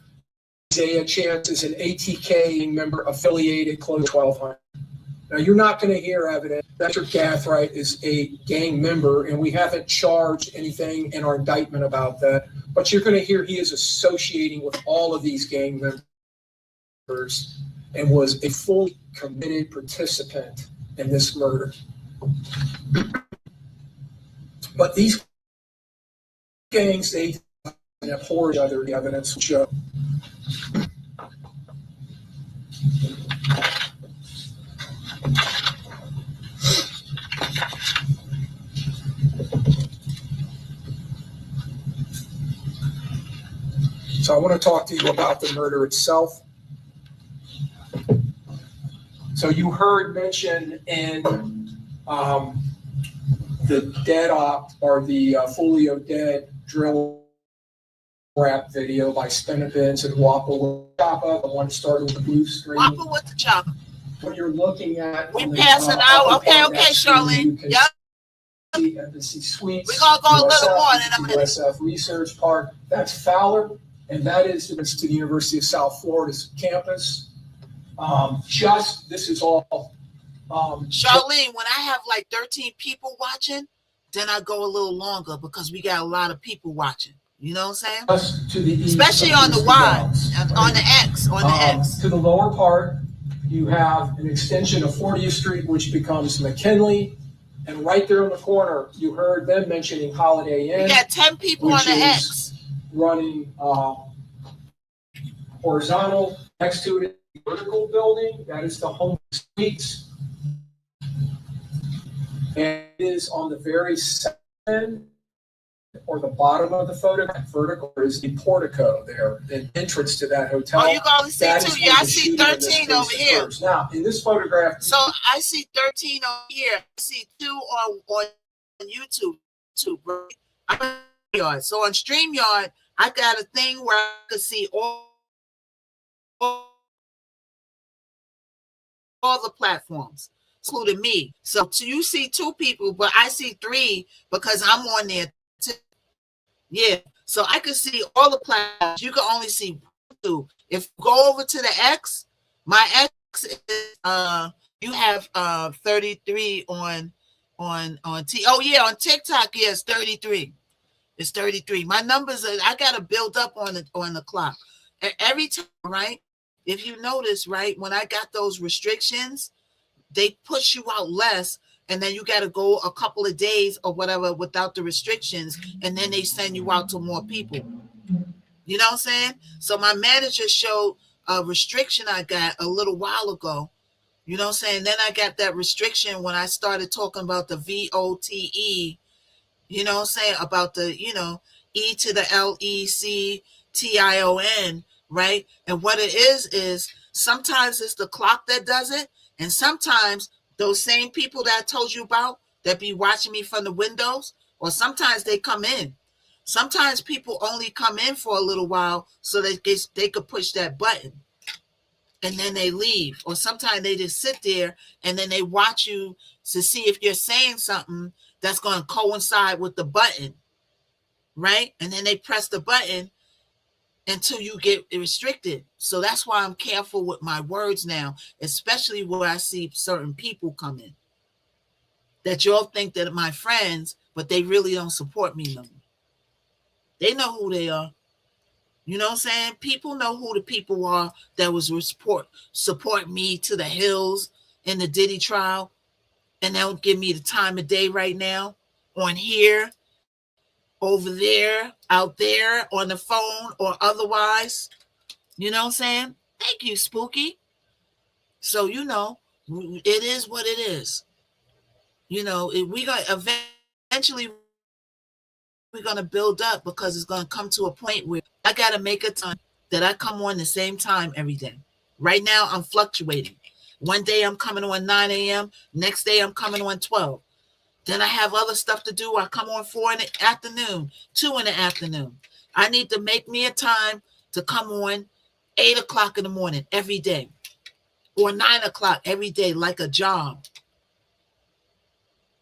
Isaiah Chance is an ATK member affiliated close to 1,200. Now, you're not going to hear evidence that Mr. Gathright is a gang member, and we haven't charged anything in our indictment about that. But you're going to hear he is associating with all of these gang members and was a fully committed participant in this murder. But these gangs, they abhor each other, the evidence will show. So I want to talk to you about the murder itself. So you heard mention in the dead op or the Folio Dead drill rap video by Spinabins and Wappa with Choppa, the one started with the blue screen. Wappa with the Choppa. What you're looking at, we passing out. Okay, Charlene. Yep. The Embassy Suites. We're gonna go a little more in a minute. USF Research Park. That's Fowler, and that is to the University of South Florida's campus. This is all. Charlene, when I have like 13 people watching, then I go a little longer because we got a lot of people watching. You know what I'm saying? Just to the east, especially on the Y, on the X, To the lower part, you have an extension of 40th Street, which becomes McKinley. And right there in the corner, you heard them mentioning Holiday Inn. We got 10 people on the X. Running horizontal. Next to it, the vertical building. That is the home suites. And it is on the very second or the bottom of the photograph. Vertical is the portico there, the entrance to that hotel. Oh, you can only see two. Yeah, I see 13 over here. Now, in this photograph. So I see 13 over here. I see 2 on YouTube. Right? So on StreamYard, I got a thing where I could see all the platforms, including me. So you see 2 people, but I see 3 because I'm on there too. Yeah, so I can see all the platforms. You can only see 2. If you go over to the X, my X is you have 33 on on TikTok. Yeah, it's 33. It's 33. My numbers are, I gotta build up on the clock. Every time, right? If you notice, right, when I got those restrictions, they push you out less. And then you got to go a couple of days or whatever without the restrictions. And then they send you out to more people. You know what I'm saying? So my manager showed a restriction I got a little while ago. You know what I'm saying? Then I got that restriction when I started talking about the VOTE. You know what I'm saying? About the, E to the LECTION, right? And what it is sometimes it's the clock that does it. And sometimes those same people that I told you about that be watching me from the windows, or sometimes they come in. Sometimes people only come in for a little while so that they could push that button and then they leave. Or sometimes they just sit there and then they watch you to see if you're saying something that's going to coincide with the button, right? And then they press the button until you get restricted. So that's why I'm careful with my words now, especially where I see certain people come in that y'all think that are my friends, but they really don't support me no more. They know who they are. You know what I'm saying? People know who the people are that was support me to the hills in the Diddy trial, and they'll give me the time of day right now on here, over there, out there, on the phone, or otherwise. You know what I'm saying? Thank you, Spooky. So, it is what it is. Eventually we're going to build up, because it's going to come to a point where I got to make a time that I come on the same time every day. Right now, I'm fluctuating. One day I'm coming on 9 a.m. Next day I'm coming on 12. Then I have other stuff to do. I come on 4 in the afternoon, 2 in the afternoon. I need to make me a time to come on 8 o'clock in the morning every day, or 9 o'clock every day, like a job.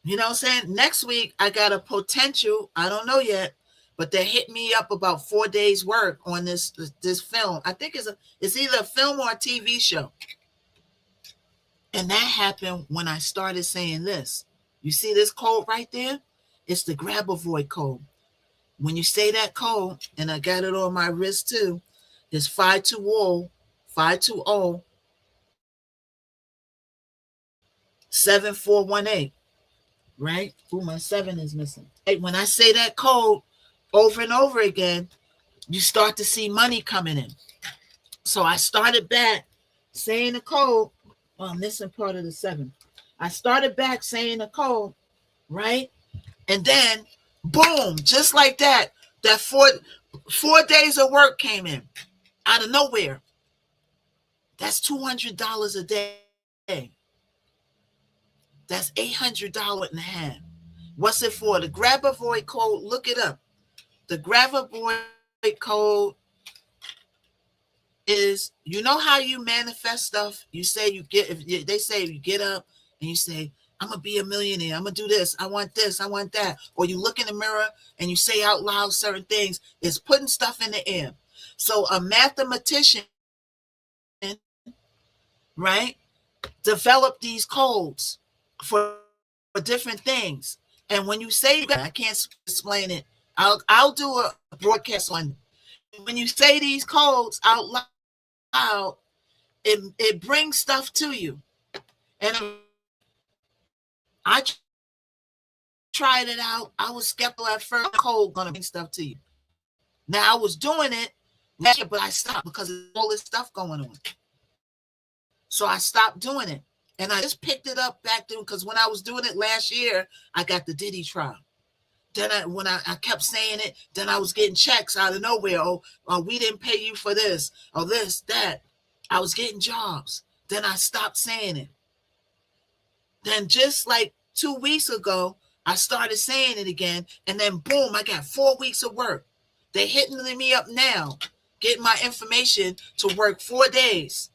You know what I'm saying? Next week, I got a potential, I don't know yet, but they hit me up about 4 days work on this film. I think it's either a film or a TV show. And that happened when I started saying this. You see this code right there? It's the grab avoid code. When you say that code, and I got it on my wrist too, it's 520 7418, right? Ooh, my 7 is missing. Hey, when I say that code over and over again, you start to see money coming in. So I started back saying the code. Oh, I'm missing part of the 7. I started back saying the code, right? And then, boom, just like that, that 4 days of work came in out of nowhere. That's $200 a day. That's $800 and a half. What's it for? The Grabavoid code, look it up. The Grabavoid code is, you know how you manifest stuff? You say you get, if they say you get up and you say, I'm going to be a millionaire. I'm going to do this. I want this. I want that. Or you look in the mirror and you say out loud certain things. It's putting stuff in the air. So a mathematician, right, developed these codes for different things. And when you say that, I can't explain it. I'll do a broadcast on it. When you say these codes out loud, it brings stuff to you. And I tried it out. I was skeptical at first. Code gonna bring stuff to you. Now I was doing it, but I stopped because of all this stuff going on. So I stopped doing it. And I just picked it up back then because when I was doing it last year, I got the Diddy trial. Then when I kept saying it, then I was getting checks out of nowhere. Oh, we didn't pay you for this, or this, that. I was getting jobs. Then I stopped saying it. Then just like 2 weeks ago, I started saying it again. And then boom, I got 4 weeks of work. They're hitting me up now, getting my information to work 4 days.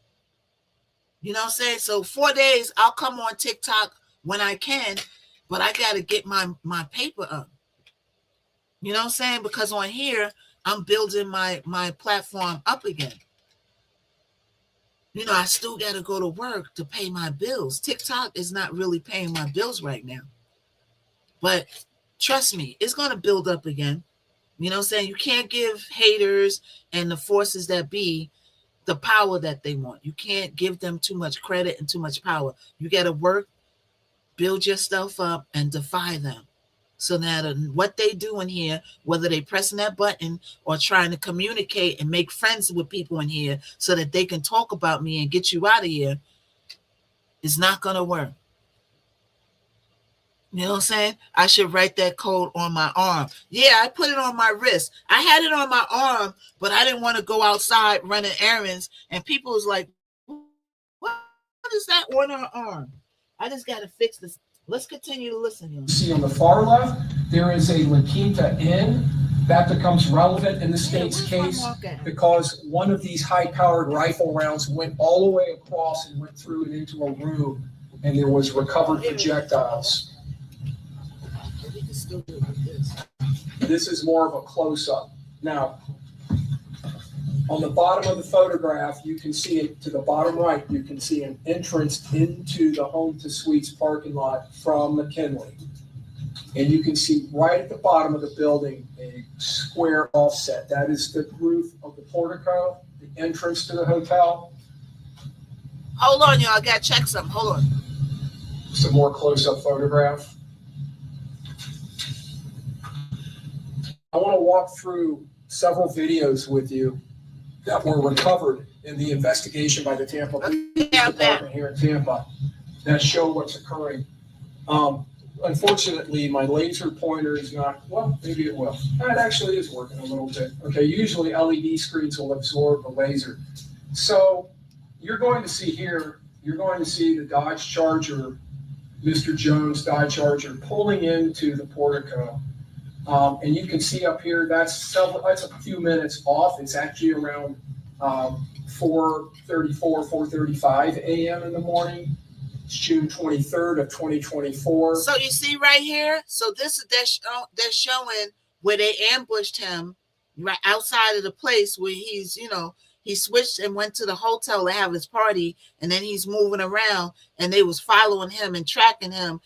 You know what I'm saying? So 4 days, I'll come on TikTok when I can, but I got to get my paper up. You know what I'm saying? Because on here, I'm building my platform up again. You know, I still got to go to work to pay my bills. TikTok is not really paying my bills right now. But trust me, it's going to build up again. You know what I'm saying? You can't give haters and the forces that be the power that they want. You can't give them too much credit and too much power. You got to work, build yourself up, and defy them. So now what they do in here, whether they pressing that button or trying to communicate and make friends with people in here so that they can talk about me and get you out of here, is not going to work. You know what I'm saying? I should write that code on my arm. Yeah, I put it on my wrist. I had it on my arm, but I didn't want to go outside running errands. And people was like, what is that on our arm? I just got to fix this. Let's continue to listen. You see on the far left, there is a La Quinta Inn. That becomes relevant in the state's case because one of these high-powered rifle rounds went all the way across and went through and into a room, and there was recovered projectiles. This is more of a close-up. Now, on the bottom of the photograph, you can see it to the bottom right. You can see an entrance into the Home to Suites parking lot from McKinley. And you can see right at the bottom of the building a square offset. That is the roof of the portico, the entrance to the hotel. Hold on, y'all. I got to check something. Hold on. Some more close-up photograph. I want to walk through several videos with you that were recovered in the investigation by the Tampa Police Department here in Tampa that show what's occurring. Unfortunately, my laser pointer is not, well, maybe it will. It actually is working a little bit. Okay, usually LED screens will absorb the laser. So you're going to see here, you're going to see the Dodge Charger, Mr. Jones Dodge Charger pulling into the portico. And you can see up here, that's a few minutes off. It's actually around 4:34, 4:35 a.m. in the morning. It's June 23rd of 2024. So you see right here, so this is they're showing where they ambushed him right outside of the place where he's, you know, he switched and went to the hotel to have his party, and then he's moving around, and they was following him and tracking him.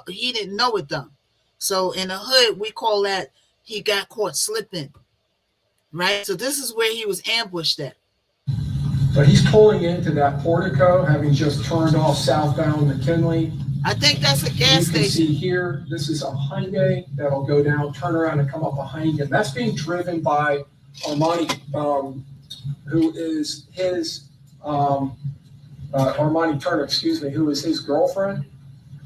He didn't know it though. So in the hood, we call that he got caught slipping, right? So this is where he was ambushed at. But he's pulling into that portico, having just turned off southbound McKinley. I think that's a gas station. You can see here, this is a Hyundai that'll go down, turn around, and come up behind him. That's being driven by Armani, who is his, Armani Turner, excuse me, who is his girlfriend.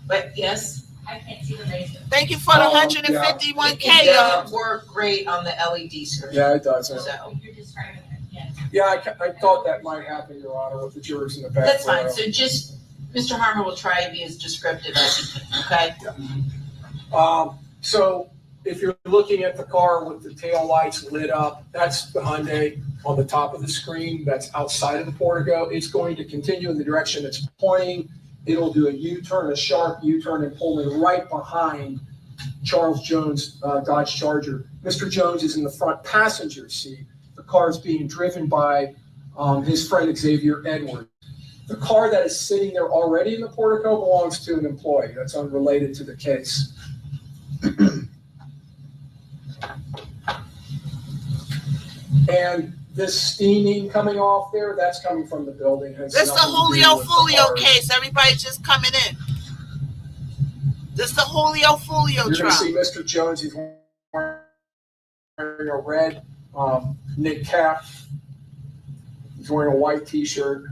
But yes. I can't see the laser. Thank you for the 151K. It doesn't work great on the LED screen. Yeah, it does. So. You're describing it. Yes. Yeah, I thought that might happen, Your Honor, with the jurors in the back. That's fine. So just, Mr. Harmer will try to be as descriptive as he can, okay? Yeah. So if you're looking at the car with the tail lights lit up, that's the Hyundai on the top of the screen. That's outside of the Portico. It's going to continue in the direction it's pointing. It'll do a U-turn, a sharp U-turn, and pull in right behind Charles Jones' Dodge Charger. Mr. Jones is in the front passenger seat. The car is being driven by his friend Xavier Edwards. The car that is sitting there already in the Portico belongs to an employee. That's unrelated to the case. And this steaming coming off there, that's coming from the building. This is the Julio Folio case. Everybody's just coming in. This is the Julio Folio You're trial. going to see Mr. Jones. He's wearing a red knit cap. He's wearing a white T-shirt.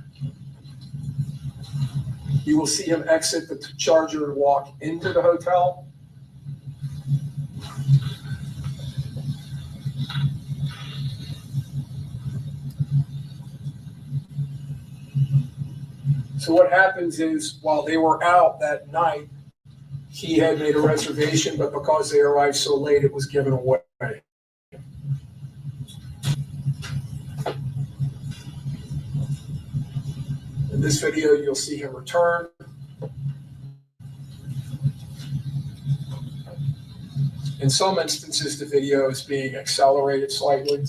You will see him exit the Charger and walk into the hotel. So what happens is, while they were out that night, he had made a reservation, but because they arrived so late, it was given away. In this video, you'll see him return. In some instances, the video is being accelerated slightly,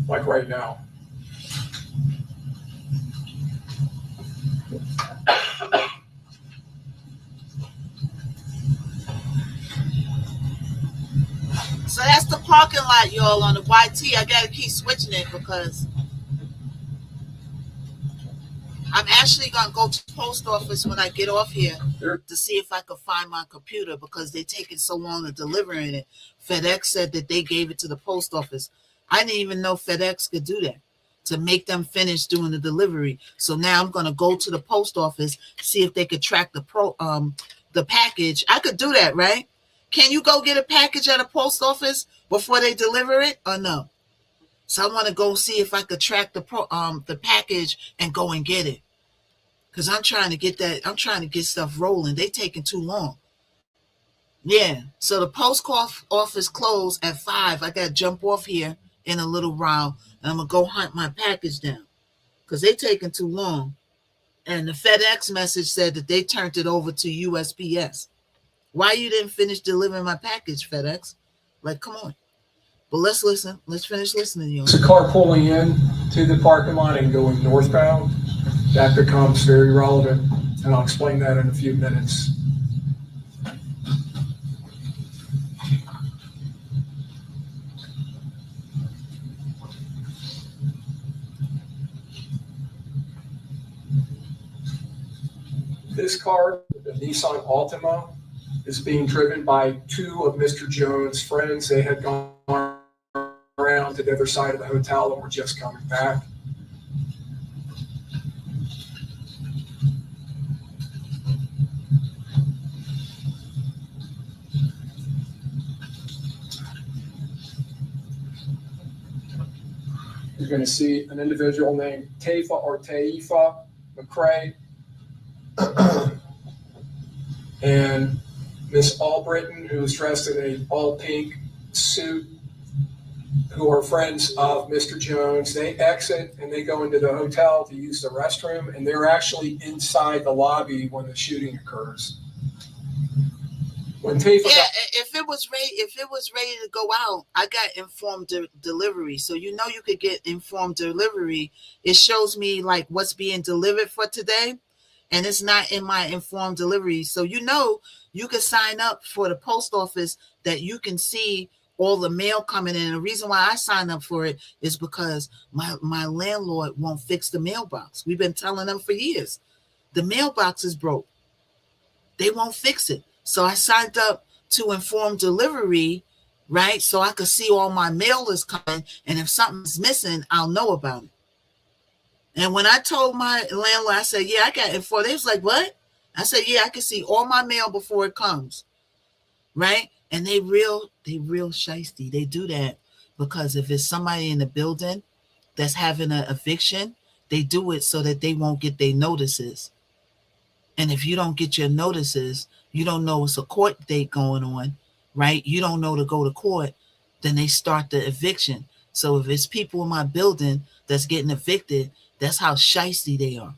like right now. So that's the parking lot, y'all, on the YT. I gotta keep switching it because I'm actually gonna go to the post office when I get off here to see if I can find my computer because they're taking so long to deliver it. FedEx said that they gave it to the post office. I didn't even know FedEx could do that, to make them finish doing the delivery. So now I'm gonna go to the post office, see if they could track the package. I could do that, right? Can you go get a package at a post office before they deliver it or no? So I want to go see if I could track the package and go and get it. Because I'm trying to get that. I'm trying to get stuff rolling. They taking too long. Yeah. So the post office closed at 5. I got to jump off here in a little while. And I'm going to go hunt my package down. Because they taking too long. And the FedEx message said that they turned it over to USPS. Why you didn't finish delivering my package, FedEx? Like, come on. But let's listen. Let's finish listening to you. It's a car pulling in to the parking lot and going northbound. That becomes very relevant, and I'll explain that in a few minutes. This car, the Nissan Altima, is being driven by 2 of Mr. Jones' friends. They had gone around to the other side of the hotel and were just coming back. You're going to see an individual named Taifa or Taifa McCrae and Miss Albritton, who is dressed in a all-pink suit, who are friends of Mr. Jones. They exit and they go into the hotel to use the restroom, and they're actually inside the lobby when the shooting occurs. When Taifa if it was ready to go out, I got informed delivery. So you could get informed delivery. It shows me like what's being delivered for today, and it's not in my informed delivery. So you can sign up for the post office that you can see all the mail coming in. And the reason why I signed up for it is because my landlord won't fix the mailbox. We've been telling them for years. The mailbox is broke. They won't fix it. So I signed up to inform delivery, right? So I could see all my mail is coming. And if something's missing, I'll know about it. And when I told my landlord, I said, yeah, I got informed. They was like, what? I said, yeah, I can see all my mail before it comes. Right? And they real shiesty. They do that because if it's somebody in the building that's having an eviction, they do it so that they won't get their notices. And if you don't get your notices, You don't know it's a court date going on, right? You don't know to go to court. Then they start the eviction. So if it's people in my building that's getting evicted, that's how shysty they are.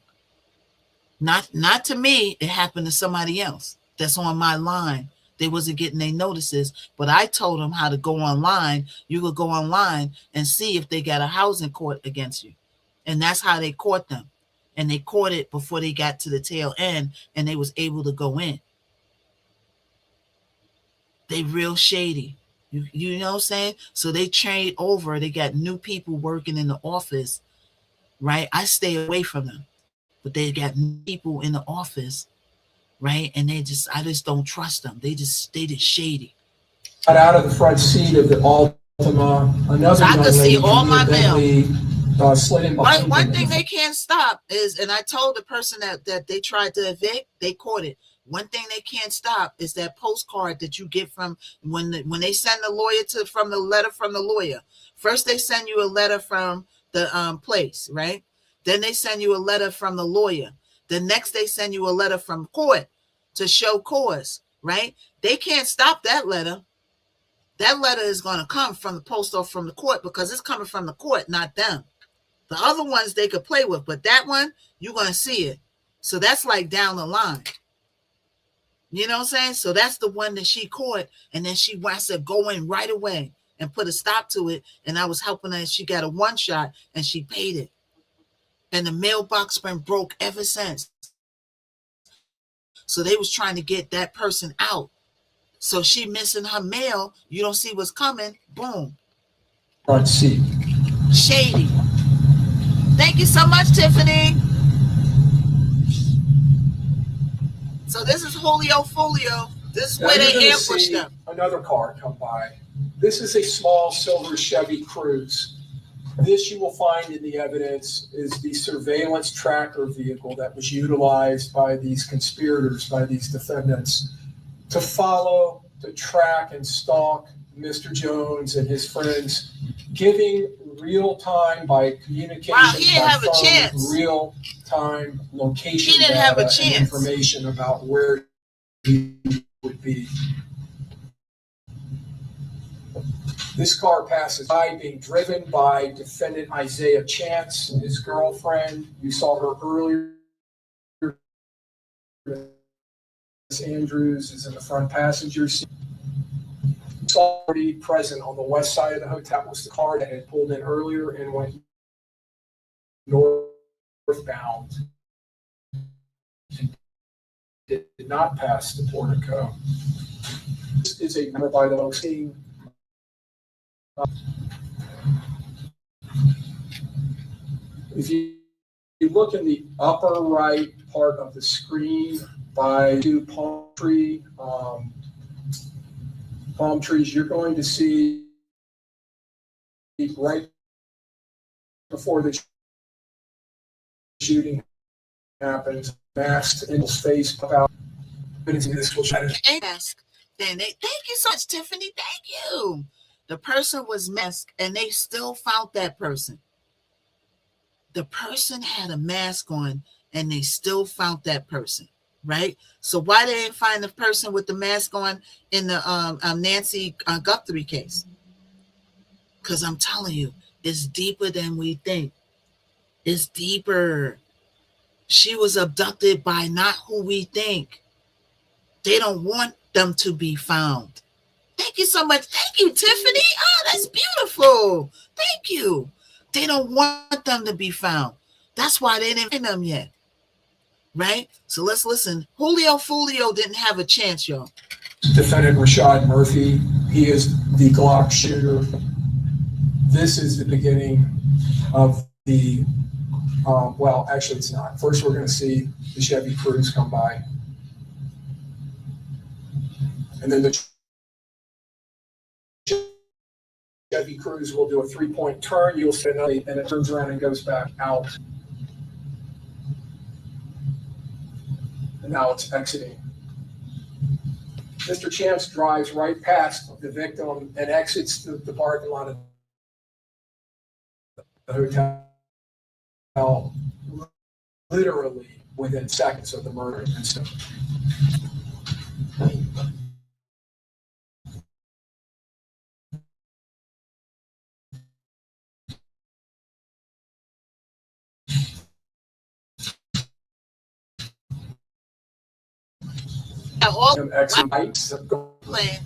Not to me, it happened to somebody else that's on my line. They wasn't getting their notices, but I told them how to go online. You could go online and see if they got a housing court against you. And that's how they caught them. And they caught it before they got to the tail end, and they was able to go in. They real shady. You know what I'm saying? So they trained over. They got new people working in the office, right? I stay away from them, but they got people in the office, right? And I just don't trust them. They just shady. Got out of the front seat of the Altima. Another So I young could see lady all my mail. Slid in behind One thing they can't stop is, and I told the person that they tried to evict, they caught it. One thing they can't stop is that postcard that you get from when they send the lawyer from the letter from the lawyer. First they send you a letter from the place, right? Then they send you a letter from the lawyer. The next they send you a letter from court to show cause, right? They can't stop that letter. That letter is going to come from the post or from the court because it's coming from the court, not them. The other ones they could play with, but that one, you're going to see it. So that's like down the line. You know what I'm saying? So that's the one that she caught, and then she wants to go in right away and put a stop to it. And I was helping her. She got a one shot, and she paid it. And the mailbox been broke ever since. So they was trying to get that person out. So she missing her mail. You don't see what's coming. Boom. Front seat. Shady. Thank you so much, Tiffany. So this is Julio Folio. This is where they ambushed them. Another car come by. This is a small silver Chevy Cruze. This you will find in the evidence is the surveillance tracker vehicle that was utilized by these conspirators, by these defendants, to follow, to track and stalk Mr. Jones and his friends, giving real time by communication, wow, he didn't have a chance. Real time location he didn't data have a chance. And information about where he would be. This car passes by, being driven by defendant Isaiah Chance, his girlfriend. You saw her earlier. Miss Andrews is in the front passenger seat. Already present on the west side of the hotel was the car that had pulled in earlier and went northbound. It did not pass the portico. This is a by the scene. If you look in the upper right part of the screen by two palm trees, you're going to see right before the shooting happens, masked in his face pop out. Mask. Then thank you so much, Tiffany. Thank you. The person was masked, and they still found that person. The person had a mask on, and they still found that person. Right? So why they didn't find the person with the mask on in the Nancy Guthrie case? Because I'm telling you, it's deeper than we think. It's deeper. She was abducted by not who we think. They don't want them to be found. Thank you so much. Thank you, Tiffany. Oh, that's beautiful. Thank you. They don't want them to be found. That's why they didn't find them yet. Right? So let's listen. Julio Folio didn't have a chance, y'all. Defendant Rashad Murphy, he is the Glock shooter. This is the beginning of the, well, actually it's not. First we're going to see the Chevy Cruze come by. And then the Chevy Cruze will do a 3-point turn. You'll see another, and it turns around and goes back out. And now it's exiting. Mr. Chance drives right past the victim and exits the parking lot of the hotel, literally within seconds of the murder incident. all X-Bites playing.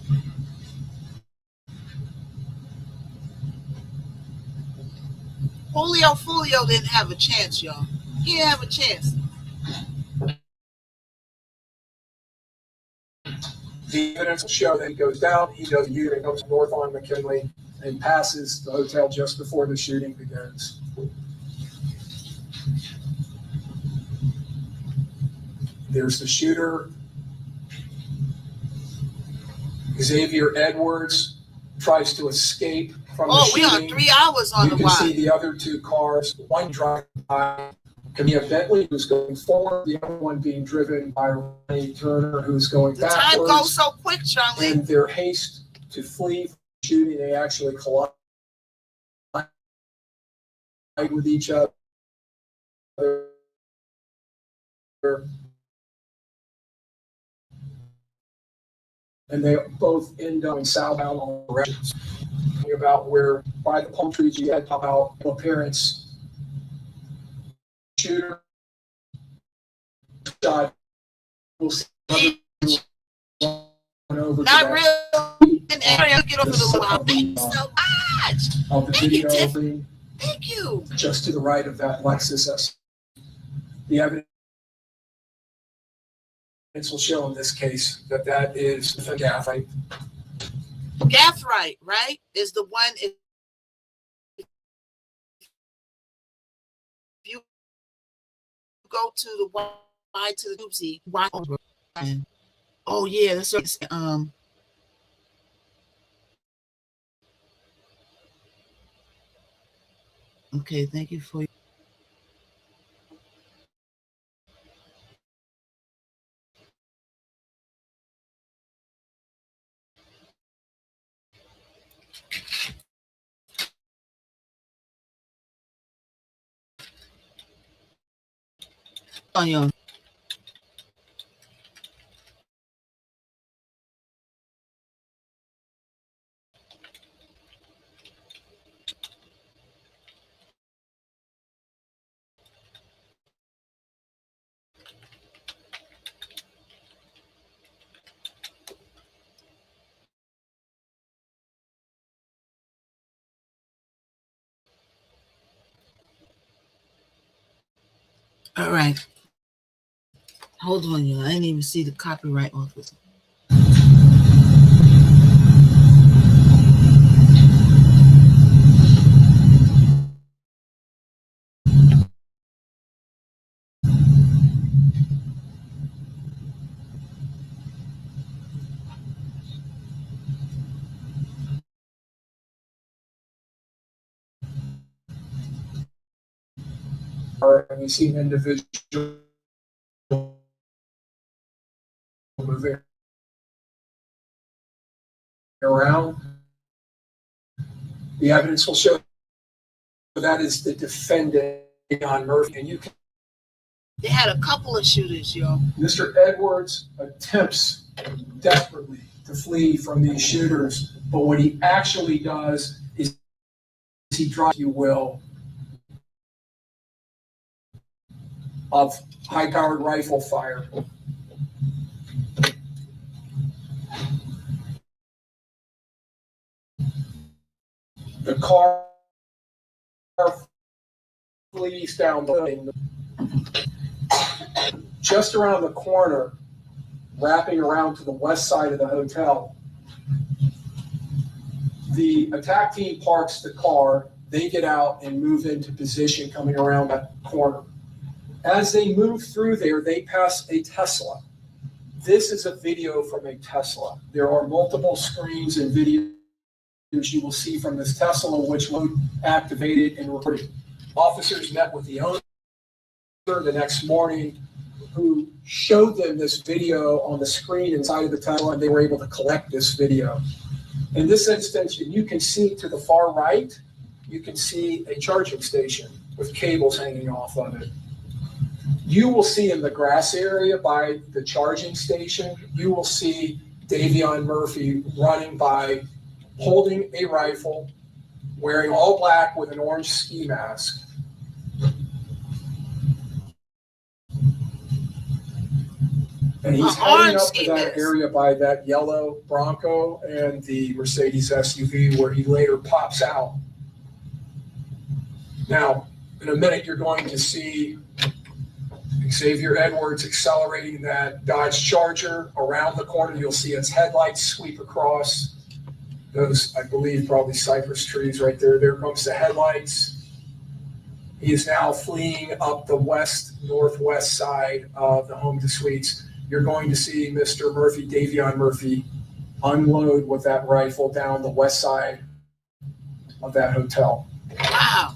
Julio didn't have a chance, y'all. He didn't have a chance. The evidence will show that he goes down, he does a U-turn, goes north on McKinley, and passes the hotel just before the shooting begins. There's the shooter, Xavier Edwards, tries to escape from the shooting. We are 3 hours on the You can see the other two cars, one driving by Camille Bentley, who's going forward, the other one being driven by Ronnie Turner, who's going backwards. The time goes so quick, Charlie. In their haste to flee from the shooting, they actually collide with each other. And they both end up southbound on directions. About where by the palm trees you had about appearance shooter shot. We'll see over not real an area get over the wall. Thank you so much. Thank you. Just to the right of that Lexus S. The evidence will show in this case that is a gaffite. Gaffrite, right, is the one. If you go to the Y to the Oopsie, Y over, and oh yeah, that's what okay, thank you for. On you. All right. Hold on, you. I didn't even see the copyright office. And you see an individual moving around. The evidence will show that is the defendant, John Murphy, and you can. They had a couple of shooters, yo. Mr. Edwards attempts desperately to flee from these shooters, but what he actually does is he drives, you will, of high-powered rifle fire. The car flees down the lane. Just around the corner, wrapping around to the west side of the hotel, the attack team parks the car. They get out and move into position coming around that corner. As they move through there, they pass a Tesla. This is a video from a Tesla. There are multiple screens and videos you will see from this Tesla, which will be activated and recorded. Officers met with the owner the next morning, who showed them this video on the screen inside of the Tesla, and they were able to collect this video. In this instance, you can see to the far right, you can see a charging station with cables hanging off of it. You will see in the grass area by the charging station, you will see Davion Murphy running by, holding a rifle, wearing all black with an orange ski mask. And he's An heading orange up to ski that mask. area by that yellow Bronco and the Mercedes SUV where he later pops out. Now, in a minute, you're going to see Xavier Edwards accelerating that Dodge Charger around the corner. You'll see its headlights sweep across those, I believe, probably cypress trees right there. There comes the headlights. He is now fleeing up the northwest side of the Home to Suites. You're going to see Mr. Murphy, Davion Murphy, unload with that rifle down the west side of that hotel. Wow.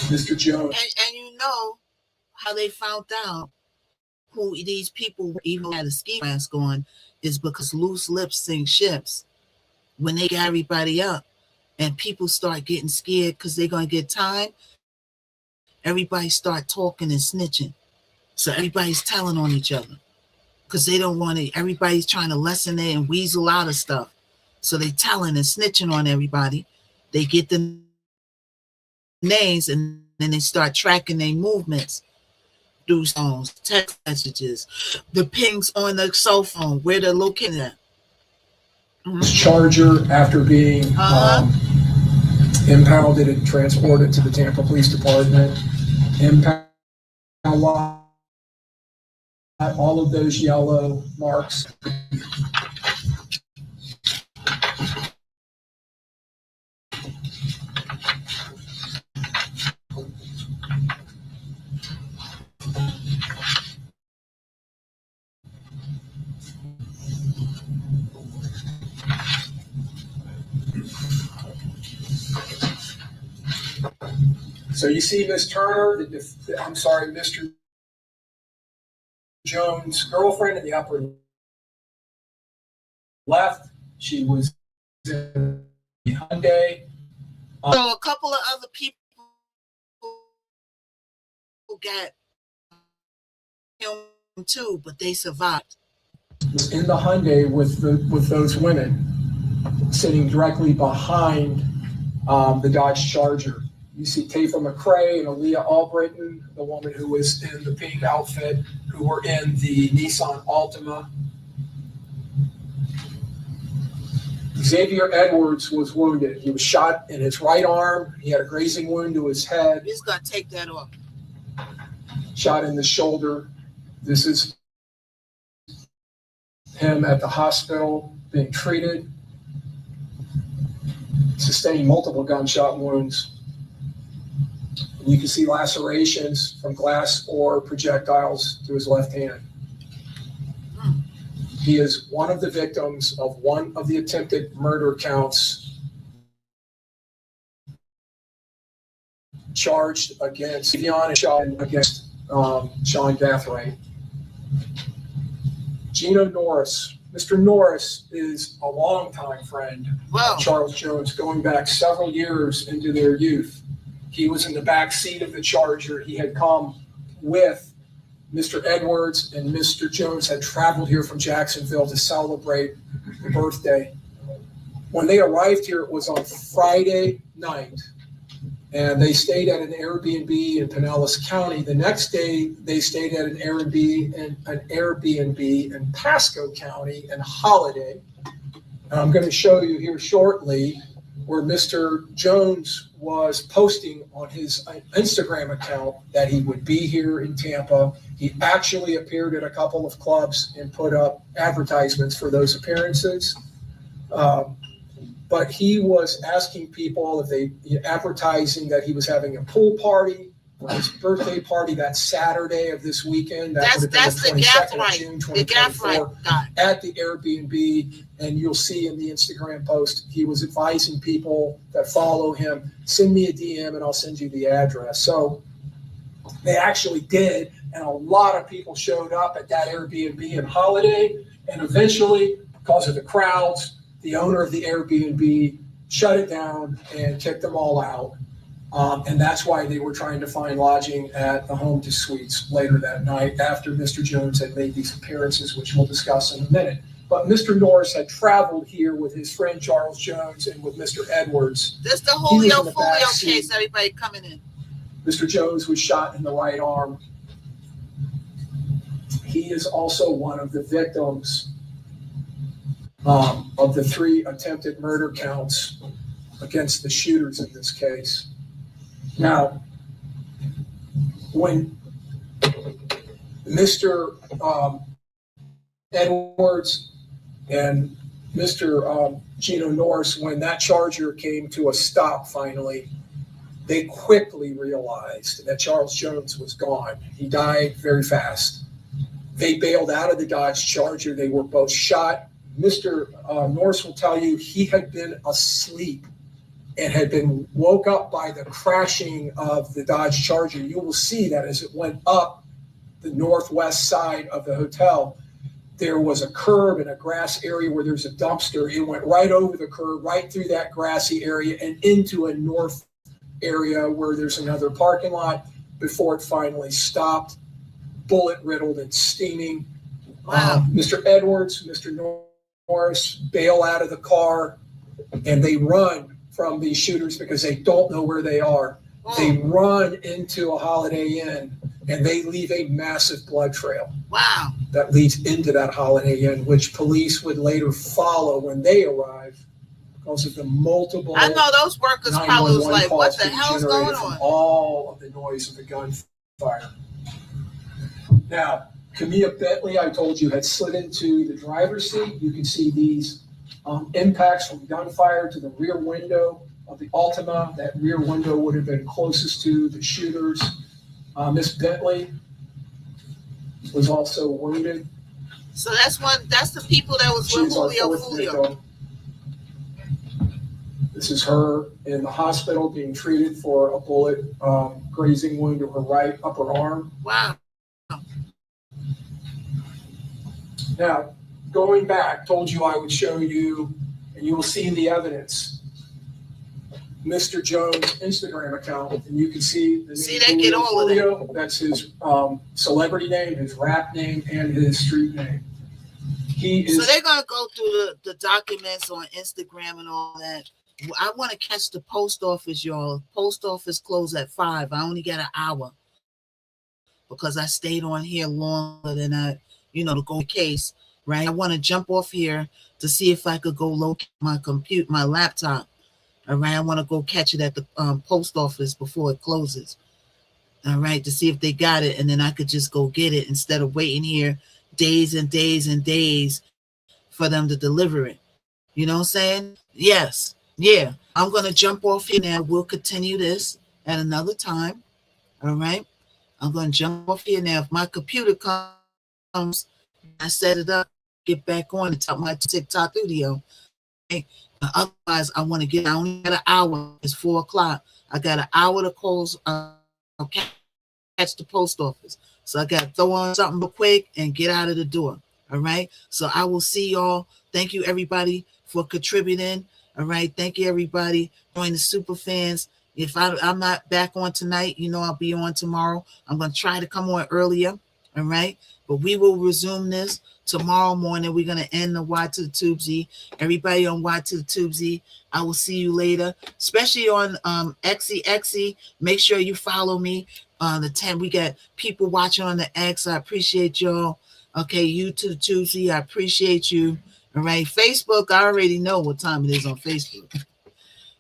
Mr. Jones. And you know how they found out who these people even had a ski mask on is because loose lips sink ships. When they got everybody up and people start getting scared because they're going to get time, everybody start talking and snitching. So everybody's telling on each other because they don't want to, everybody's trying to lessen it and weasel out of stuff. So they telling and snitching on everybody. They get the names and then they start tracking their movements through phones, text messages, the pings on the cell phone, where they're located at. Charger, after being impounded and transported to the Tampa Police Department, impound lot, all of those yellow marks. So you see Miss Turner, Mr. Jones' girlfriend in the upper left. She was in the Hyundai. So a couple of other people who got him too, but they survived. Was in the Hyundai with those women sitting directly behind the Dodge Charger. You see Tafa McCrae and Aaliyah Albritton, the woman who was in the pink outfit, who were in the Nissan Altima. Xavier Edwards was wounded. He was shot in his right arm. He had a grazing wound to his head. He's going to take that off. Shot in the shoulder. This is him at the hospital being treated, sustaining multiple gunshot wounds. You can see lacerations from glass or projectiles to his left hand. He is one of the victims of one of the attempted murder counts charged against Vivian and Sean against Sean Gathray. Gino Norris. Mr. Norris is a longtime friend of Charles Jones, going back several years into their youth. He was in the back seat of the Charger. He had come with Mr. Edwards, and Mr. Jones had traveled here from Jacksonville to celebrate the birthday. When they arrived here, it was on Friday night, and they stayed at an Airbnb in Pinellas County. The next day, they stayed at an Airbnb in Pasco County and Holiday. And I'm going to show you here shortly where Mr. Jones was posting on his Instagram account that he would be here in Tampa. He actually appeared at a couple of clubs and put up advertisements for those appearances. But he was asking people if they, advertising that he was having a pool party for his birthday party that Saturday of this weekend. That would have been the 22nd of June, 2024, at the Airbnb. And you'll see in the Instagram post, he was advising people that follow him, send me a DM and I'll send you the address. So they actually did. And a lot of people showed up at that Airbnb in Holiday. And eventually, because of the crowds, the owner of the Airbnb shut it down and kicked them all out. And that's why they were trying to find lodging at the Home to Suites later that night after Mr. Jones had made these appearances, which we'll discuss in a minute. But Mr. Norris had traveled here with his friend Charles Jones and with Mr. Edwards. This the He was Julio in the back Folio seat. case, everybody coming in. Mr. Jones was shot in the right arm. He is also one of the victims of the 3 attempted murder counts against the shooters in this case. Now, when Mr. Edwards and Mr. Gino Norris, when that Charger came to a stop finally, they quickly realized that Charles Jones was gone. He died very fast. They bailed out of the Dodge Charger. They were both shot. Mr. Norris will tell you he had been asleep and had been woke up by the crashing of the Dodge Charger. You will see that as it went up the northwest side of the hotel, there was a curb and a grass area where there's a dumpster. It went right over the curb, right through that grassy area and into a north area where there's another parking lot before it finally stopped, bullet riddled and steaming. Wow. Mr. Edwards, Mr. Norris bail out of the car and they run from these shooters because they don't know where they are. They run into a Holiday Inn and they leave a massive blood trail. Wow. That leads into that Holiday Inn, which police would later follow when they arrive because of the multiple. I know those workers probably was like, what the hell's going on? All of the noise of the gunfire. Now, Camilla Bentley, I told you, had slid into the driver's seat. You can see these impacts from gunfire to the rear window of the Altima. That rear window would have been closest to the shooters. Miss Bentley was also wounded. So that's the people that was with Julio Folio. This is her in the hospital being treated for a bullet grazing wound to her right upper arm. Wow. Now, going back, told you I would show you, and you will see the evidence, Mr. Jones' Instagram account, and you can see the name they get all of it. That's his celebrity name, his rap name, and his street name. So they're gonna go through the documents on Instagram and all that. I want to catch the post office, y'all. Post office closed at 5. I only got an hour because I stayed on here longer than to go case, right? I want to jump off here to see if I could go locate my laptop. All right, I want to go catch it at the post office before it closes. All right, to see if they got it, and then I could just go get it instead of waiting here days and days and days for them to deliver it. You know what I'm saying? Yes. Yeah. I'm going to jump off here now. We'll continue this at another time. All right. I'm going to jump off here now. If my computer comes, I set it up, get back on and top my TikTok video. Okay? Otherwise, I want to I only got an hour. It's 4:00. I got an hour to close. Catch the post office. So I got to throw on something real quick and get out of the door. All right. So I will see y'all. Thank you, everybody, for contributing. All right. Thank you, everybody. Join the super fans. If I'm not back on tonight, I'll be on tomorrow. I'm going to try to come on earlier. All right. But we will resume this tomorrow morning. We're going to end the Y to the Tubesy. Everybody on Y to the Tubesy, I will see you later, especially on XE. Make sure you follow me on the 10. We got people watching on the X. I appreciate y'all. Okay, you to the Tubesy. I appreciate you. All right. Facebook, I already know what time it is on Facebook.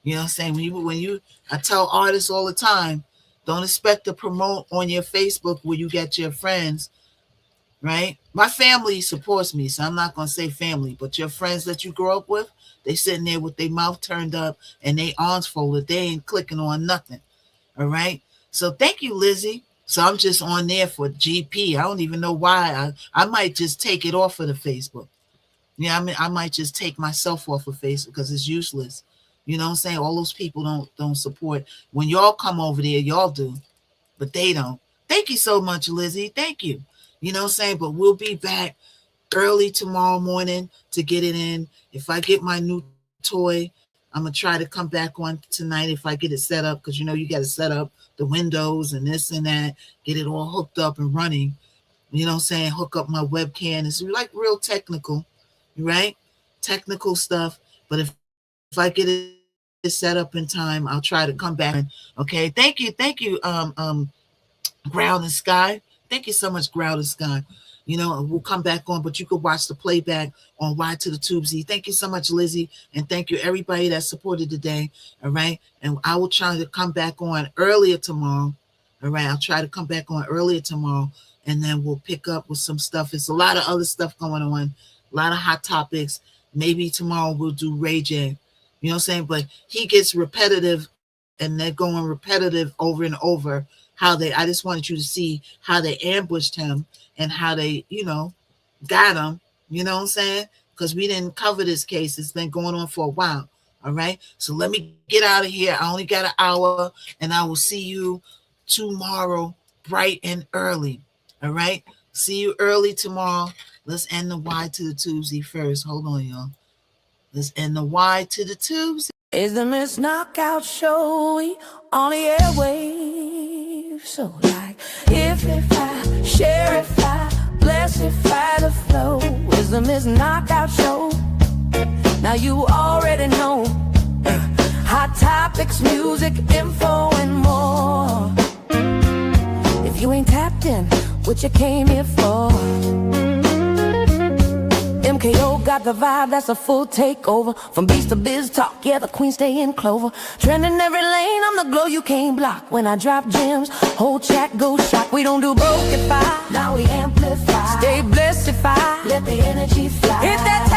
You know what I'm saying? I tell artists all the time, don't expect to promote on your Facebook where you get your friends, right? My family supports me, so I'm not going to say family, but your friends that you grow up with, they sitting there with their mouth turned up and they arms folded. They ain't clicking on nothing, all right? So thank you, Lizzie. So I'm just on there for GP. I don't even know why. I might just take it off of the Facebook. Yeah, I might just take myself off of Facebook because it's useless. You know what I'm saying? All those people don't support. When y'all come over there, y'all do, but they don't. Thank you so much, Lizzie. Thank you. You know what I'm saying? But we'll be back early tomorrow morning to get it in. If I get my new toy, I'm going to try to come back on tonight if I get it set up because, you got to set up the windows and this and that, get it all hooked up and running. You know what I'm saying? Hook up my webcam. It's like real technical. right? Technical stuff. But if I get it set up in time, I'll try to come back. Okay. Thank you. Ground and Sky. Thank you so much, Ground and Sky. We'll come back on, but you could watch the playback on Y to the Tubesy. Thank you so much, Lizzie, and thank you everybody that supported today. All right, and I will try to come back on earlier tomorrow. All right, I'll try to come back on earlier tomorrow, and then we'll pick up with some stuff. It's a lot of other stuff going on, a lot of hot topics. Maybe tomorrow we'll do Ray J. You know what I'm saying? But he gets repetitive, and they're going repetitive over and over. I just wanted you to see how they ambushed him and how they, got him. You know what I'm saying? Because we didn't cover this case. It's been going on for a while. All right. So let me get out of here. I only got an hour, and I will see you tomorrow bright and early. All right. See you early tomorrow. Let's end the Y to the Tuesday first. Hold on, y'all. Let's end the Y to the Tuesday. Is the Miss Knockout Show on the airwaves? So like, if I share, if I bless, if I the flow, is the Miss Knockout Show. Now you already know hot topics, music, info, and more. If you ain't tapped in, what you came here for? MKO got the vibe, that's a full takeover. From beast to biz talk, yeah, the queen stay in clover. Trending every lane, I'm the glow you can't block. When I drop gems, whole chat goes shock. We don't do brokeify, now we amplify. Stay blessed if I let the energy fly. Hit that